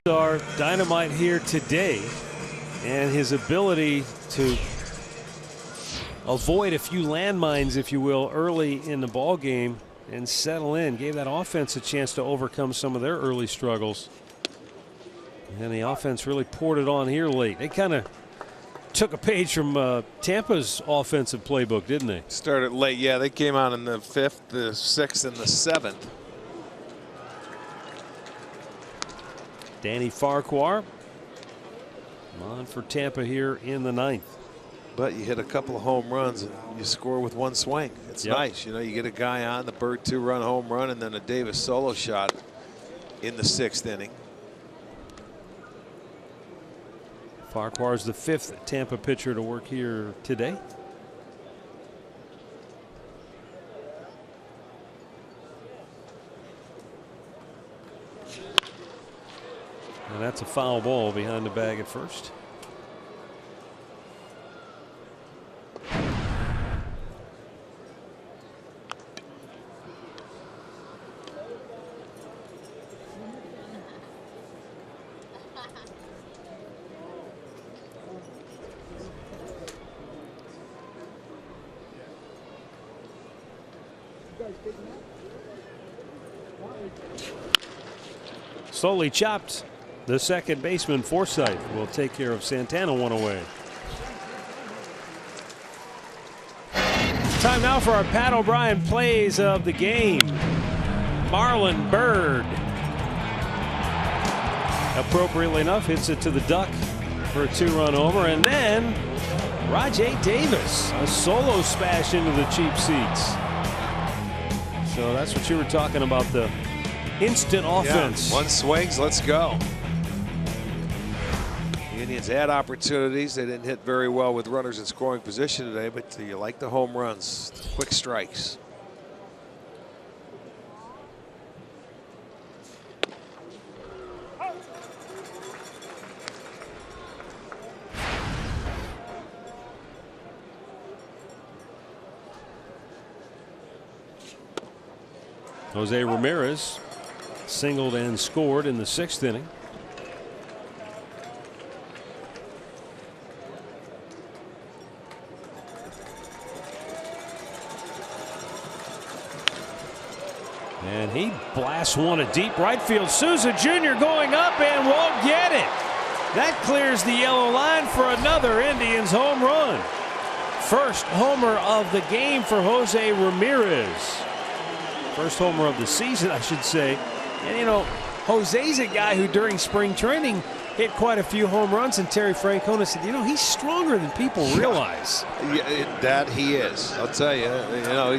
Our dynamite here today, and his ability to avoid a few landmines, if you will, early in the ball game and settle in, gave that offense a chance to overcome some of their early struggles. And the offense really poured it on here late. They kind of took a page from Tampa's offensive playbook, didn't they? Started late, yeah. They came out in the 5th, the 6th, and the 7th. Danny Farquhar on for Tampa here in the 9th. But you hit a couple of home runs and you score with one swing. It's nice. You know, you get a guy on the Bird 2-run home run and then a Davis solo shot in the 6th inning. Farquhar is the 5th Tampa pitcher to work here today. And that's a foul ball behind the bag at first. Slowly chopped. The second baseman, Forsythe, will take care of Santana one away. Time now for our Pat O'Brien plays of the game. Marlon Byrd, appropriately enough, hits it to the duck for a 2-run homer. And then Rajai Davis, a solo smash into the cheap seats. So that's what you were talking about, the instant offense. Yeah, one swings, let's go. The Indians had opportunities. They didn't hit very well with runners in scoring position today, but you like the home runs, quick strikes. Jose Ramirez singled and scored in the 6th inning. And he blasts one to deep right field. Souza Jr. going up and won't get it. That clears the yellow line for another Indians home run. First homer of the game for Jose Ramirez. First homer of the season, I should say. And you know, Jose's a guy who during spring training hit quite a few home runs, and Terry Francona said, you know, he's stronger than people realize. Yeah, that he is. I'll tell you, you know,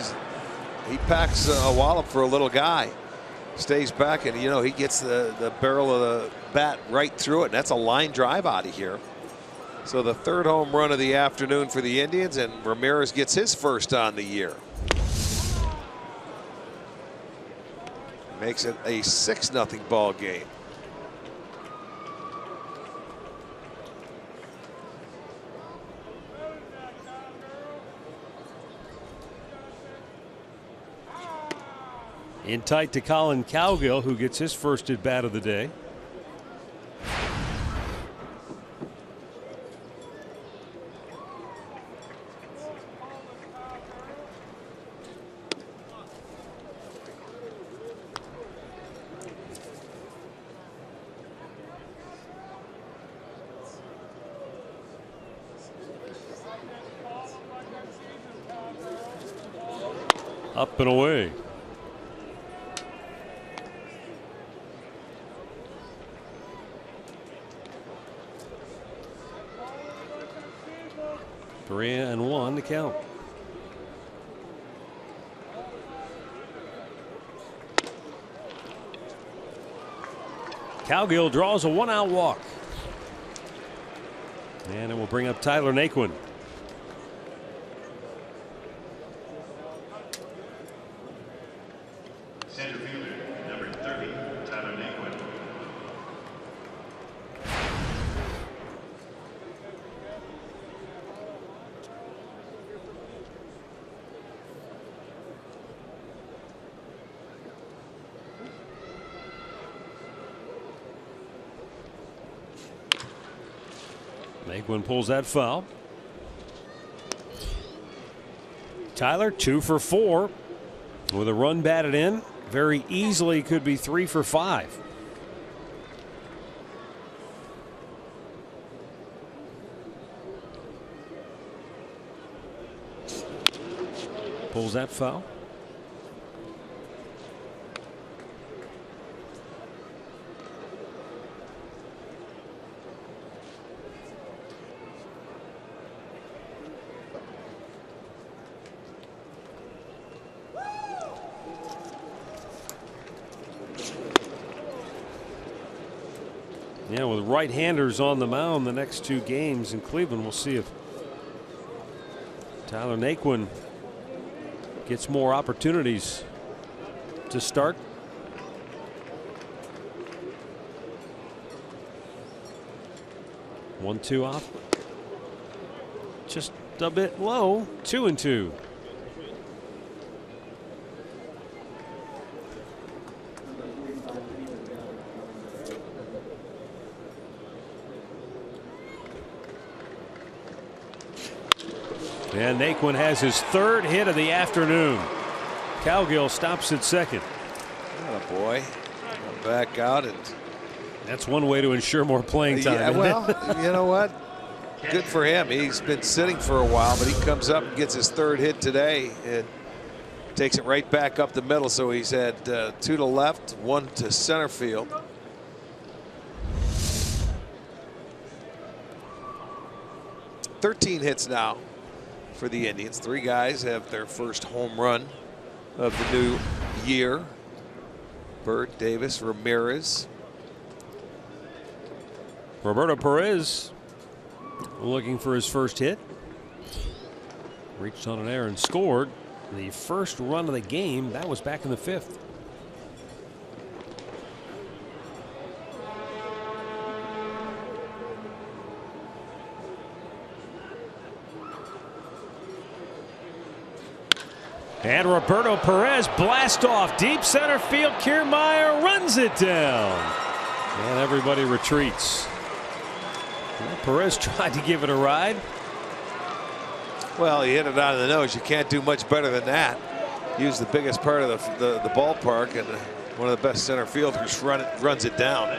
he packs a wallop for a little guy. Stays back, and you know, he gets the barrel of the bat right through it, and that's a line drive out of here. So the 3rd home run of the afternoon for the Indians, and Ramirez gets his first on the year. Makes it a 6-0 ball game. In tight to Colin Cowgill, who gets his first at bat of the day. Up and away. Three and one to count. Cowgill draws a 1-out walk. And it will bring up Tyler Naquin. Center fielder, number 30, Tyler Naquin. Naquin pulls that foul. Tyler 2 for 4 with a run batted in. Very easily could be 3 for 5. Pulls that foul. Yeah, with right-handers on the mound the next 2 games in Cleveland, we'll see if Tyler Naquin gets more opportunities to start. One, 2 off. Just a bit low. 2-2. And Naquin has his 3rd hit of the afternoon. Cowgill stops at second. Oh boy, back out, and that's one way to ensure more playing time. Yeah, well, you know what? Good for him. He's been sitting for a while, but he comes up and gets his 3rd hit today and takes it right back up the middle. So he's had 2 to left, 1 to center field. $13 hits now for the Indians. 3 guys have their first home run of the new year. Bird, Davis, Ramirez. Roberto Perez looking for his first hit. Reached on an error and scored the first run of the game. That was back in the 5th. And Roberto Perez blast off deep center field. Kiermaier runs it down. And everybody retreats. Well, Perez tried to give it a ride. Well, he hit it out of the nose. You can't do much better than that. Use the biggest part of the ballpark, and one of the best center fielders runs it down.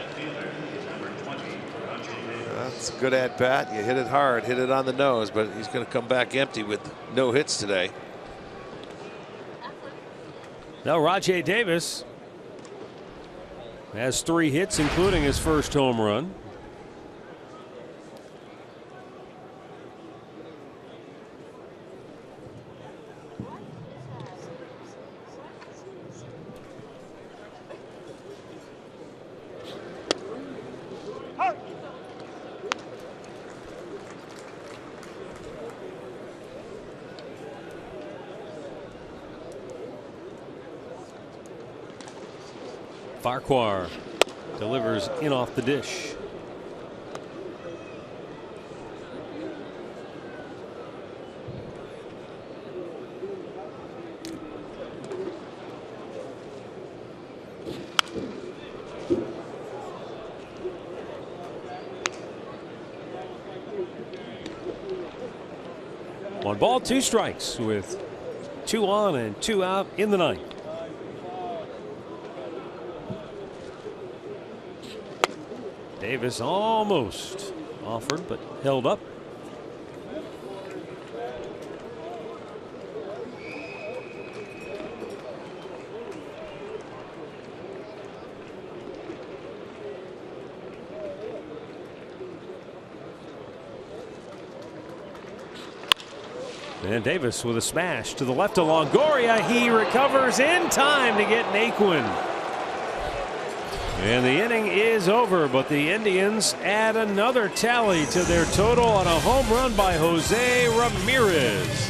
That's a good at bat. You hit it hard, hit it on the nose, but he's going to come back empty with no hits today. Now Rajai Davis has 3 hits, including his first home run. Farquhar delivers in off the dish. One ball, 2 strikes with 2 on and 2 out in the 9th. Davis almost offered, but held up. And Davis with a smash to the left of Longoria. He recovers in time to get Naquin. And the inning is over, but the Indians add another tally to their total on a home run by Jose Ramirez.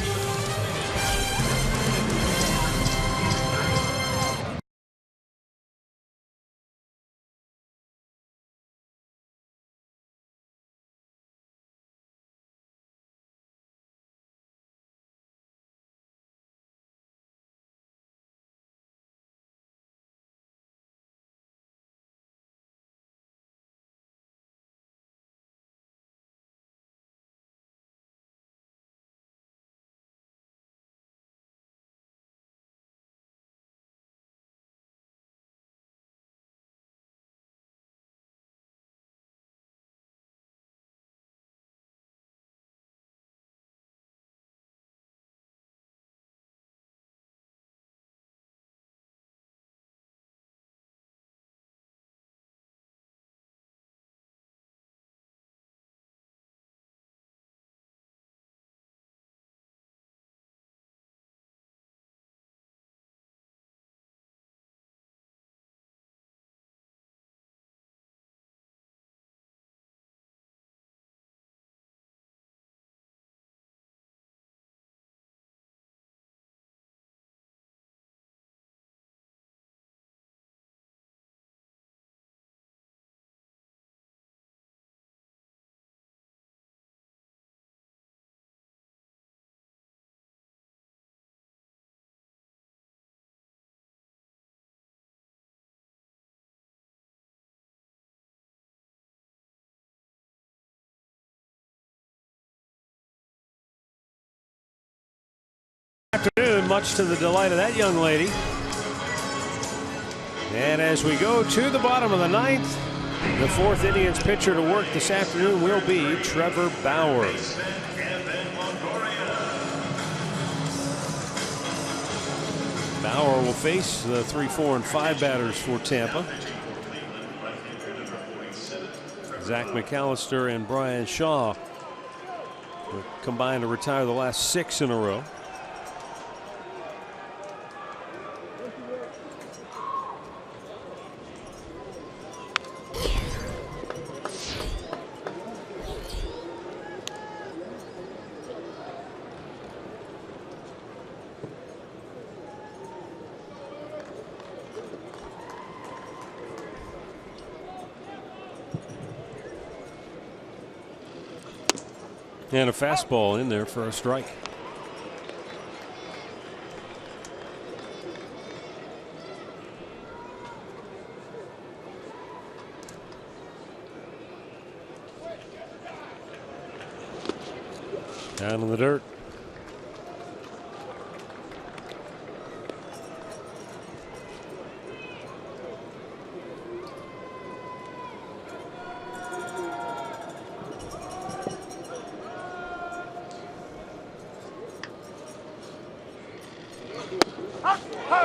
Afternoon, much to the delight of that young lady. And as we go to the bottom of the 9th, the 4th Indians pitcher to work this afternoon will be Trevor Bauer. Bauer will face the 3, 4, and 5 batters for Tampa. Zach McAllister and Brian Shaw combined to retire the last 6 in a row. And a fastball in there for a strike. Down in the dirt.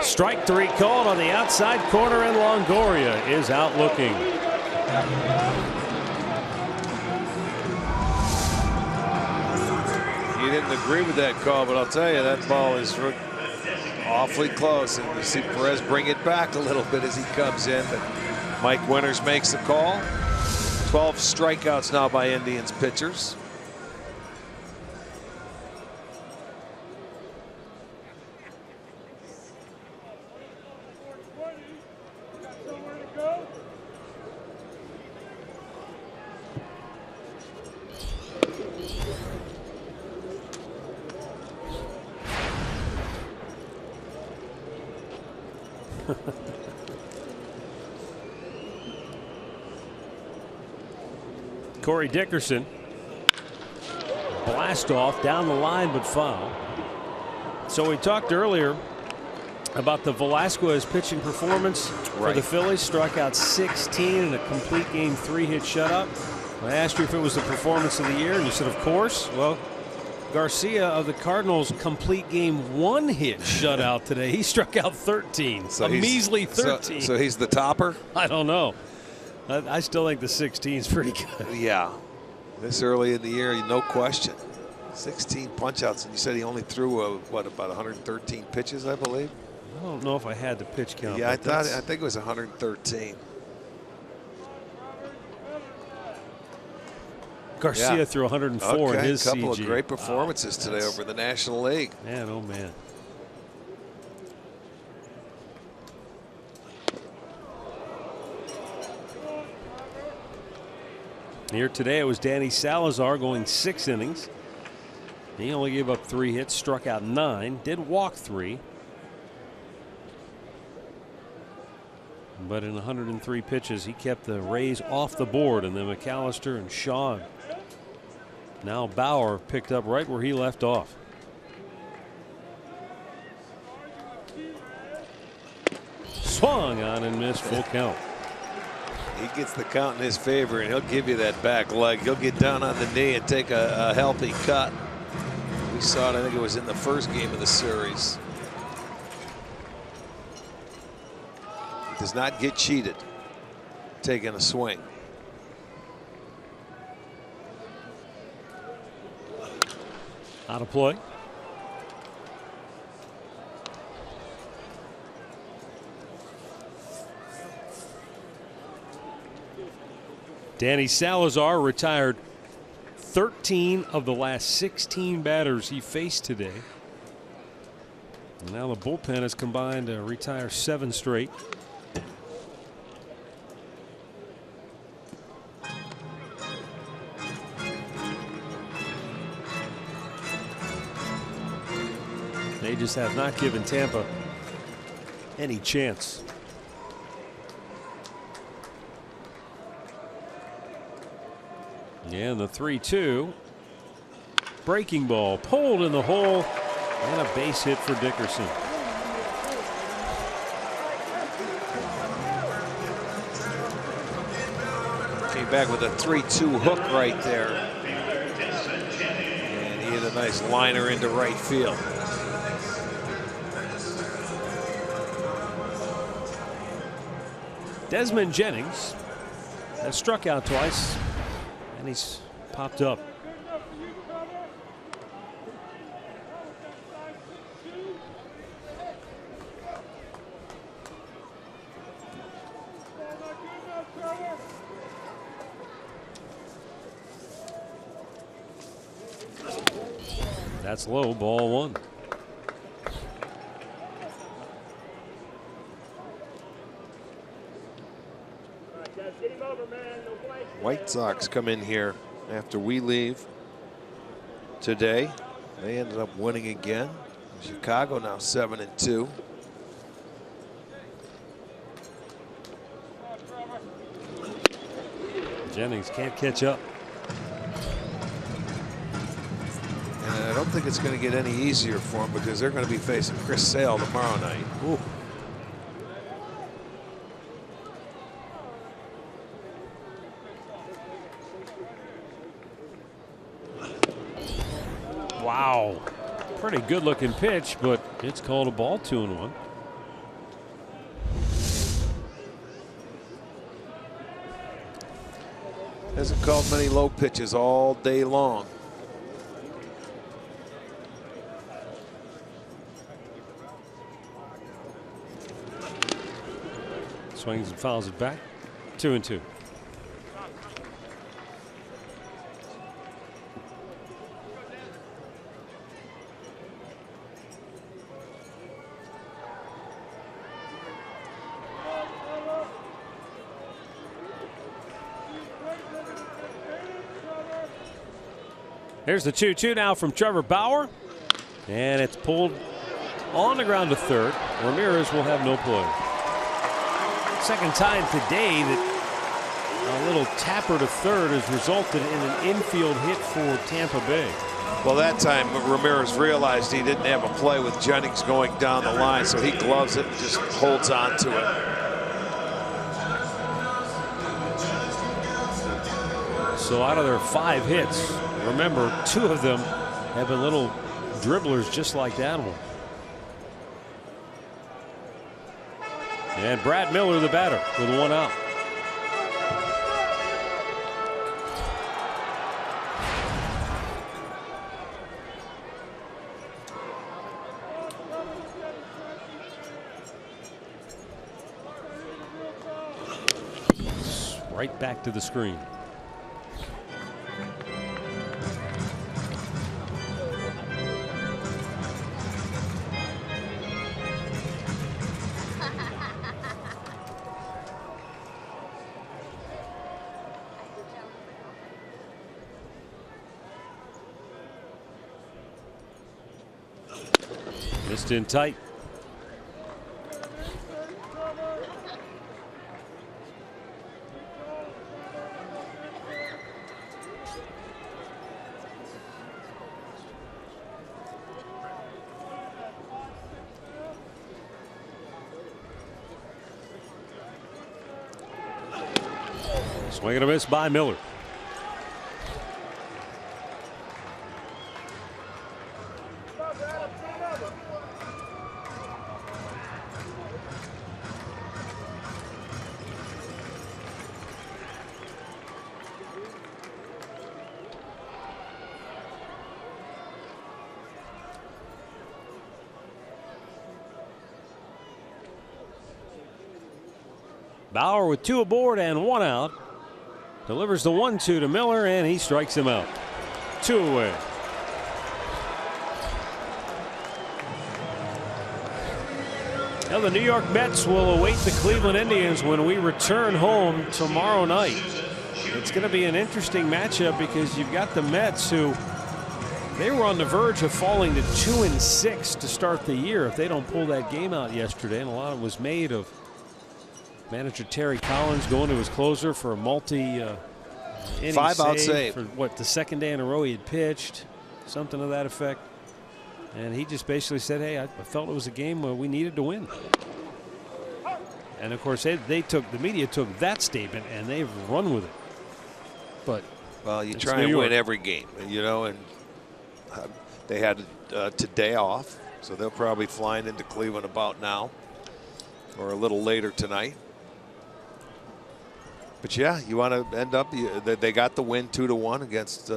Strike 3 called on the outside corner, and Longoria is out looking. He didn't agree with that call, but I'll tell you, that ball is awfully close. And you see Perez bring it back a little bit as he comes in. But Mike Winters makes the call. 12 strikeouts now by Indians pitchers. Corey Dickerson. Blast off down the line, but foul. So we talked earlier about the Velasquez pitching performance for the Phillies. Struck out 16 in a complete game 3-hit shutout. I asked you if it was the performance of the year, and you said, of course. Well, Garcia of the Cardinals complete game 1-hit shutout today. He struck out 13, so a measly 13. So he's the topper? I don't know. I still think the 16 is pretty good. Yeah. This early in the year, no question. 16 punch-outs, and you said he only threw, what, about 113 pitches, I believe? I don't know if I had the pitch count. Yeah, I think it was 113. Garcia threw 104 in his CG. A couple of great performances today over the National League. Man, oh man. Here today it was Danny Salazar going 6 innings. He only gave up 3 hits, struck out 9, did walk 3. But in 103 pitches, he kept the Rays off the board, and then McAllister and Shaw. Now Bauer picked up right where he left off. Swung on and missed, full count. He gets the count in his favor, and he'll give you that back leg. He'll get down on the knee and take a healthy cut. We saw it, I think it was in the first game of the series. He does not get cheated taking a swing. Out of play. Danny Salazar retired 13 of the last 16 batters he faced today. And now the bullpen has combined to retire 7 straight. They just have not given Tampa any chance. Yeah, and the 3-2. Breaking ball pulled in the hole, and a base hit for Dickerson. Came back with a 3-2 hook right there. And he hit a nice liner into right field. Desmond Jennings has struck out twice, and he's popped up. That's low, ball 1. White Sox come in here after we leave. today. They ended up winning again. Chicago now 7-2. Jennings can't catch up. And I don't think it's going to get any easier for them because they're going to be facing Chris Sale tomorrow night. Ooh. Wow. Pretty good looking pitch, but it's called a ball, 2-1. Hasn't called many low pitches all day long. Swings and fouls it back. 2-2. Here's the 2-2 now from Trevor Bauer. And it's pulled on the ground to third. Ramirez will have no play. Second time today that a little tapper to third has resulted in an infield hit for Tampa Bay. Well, that time Ramirez realized he didn't have a play with Jennings going down the line, so he gloves it and just holds on to it. So out of their 5 hits, remember 2 of them have been little dribblers just like that one. And Brad Miller, the batter, with 1 out. Right back to the screen. Missed in tight. Swing and a miss by Miller. Bauer with 2 aboard and 1 out. Delivers the 1-2 to Miller, and he strikes him out. 2 away. Now the New York Mets will await the Cleveland Indians when we return home tomorrow night. It's going to be an interesting matchup because you've got the Mets who they were on the verge of falling to 2-6 to start the year if they don't pull that game out yesterday, and a lot of it was made of manager Terry Collins going to his closer for a multi-inning 5-out save for what, the second day in a row he had pitched, something to that effect. And he just basically said, hey, I felt it was a game where we needed to win. And of course the media took that statement and they've run with it. But well, you try and win every game, you know, and they had today off, so they'll probably flying into Cleveland about now or a little later tonight. But yeah, you want to end up. They got the win 2-1 against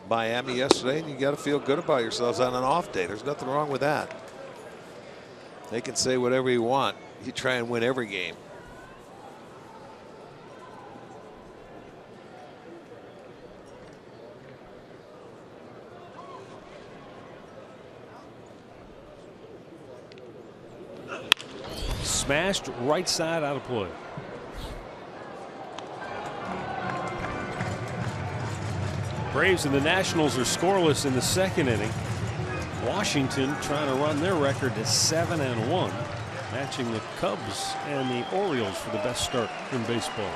Miami yesterday, and you got to feel good about yourselves on an off day. There's nothing wrong with that. They can say whatever you want. You try and win every game. Smashed right side out of play. Braves and the Nationals are scoreless in the second inning. Washington trying to run their record to 7-1, matching the Cubs and the Orioles for the best start in baseball.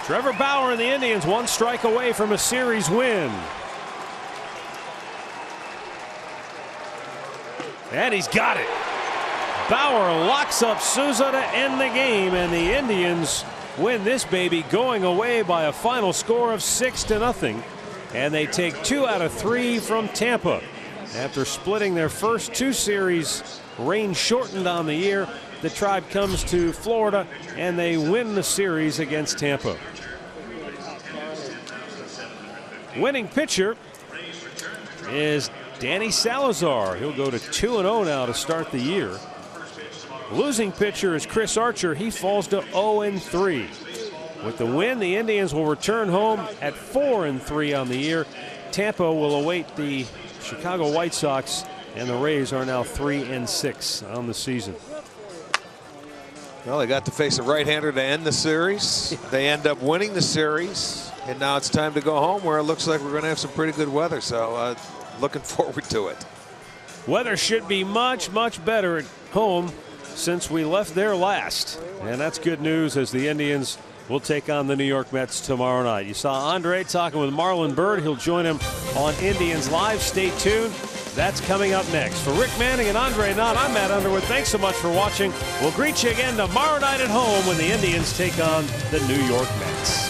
Trevor Bauer and the Indians 1 strike away from a series win. And he's got it. Bauer locks up Souza to end the game, and the Indians win this baby going away by a final score of 6-0. And they take 2 out of 3 from Tampa. After splitting their first 2 series, rain shortened on the year, the Tribe comes to Florida and they win the series against Tampa. Winning pitcher is Danny Salazar. He'll go to 2-0 now to start the year. Losing pitcher is Chris Archer. He falls to 0-3. With the win, the Indians will return home at 4-3 on the year. Tampa will await the Chicago White Sox, and the Rays are now 3-6 on the season. Well, they got to face a right-hander to end the series. They end up winning the series, and now it's time to go home, where it looks like we're going to have some pretty good weather. So looking forward to it. Weather should be much, much better at home since we left there last. And that's good news, as the Indians will take on the New York Mets tomorrow night. You saw Andre talking with Marlon Byrd. He'll join him on Indians Live. Stay tuned. That's coming up next. For Rick Manning and Andre Knott, I'm Matt Underwood. Thanks so much for watching. We'll greet you again tomorrow night at home when the Indians take on the New York Mets.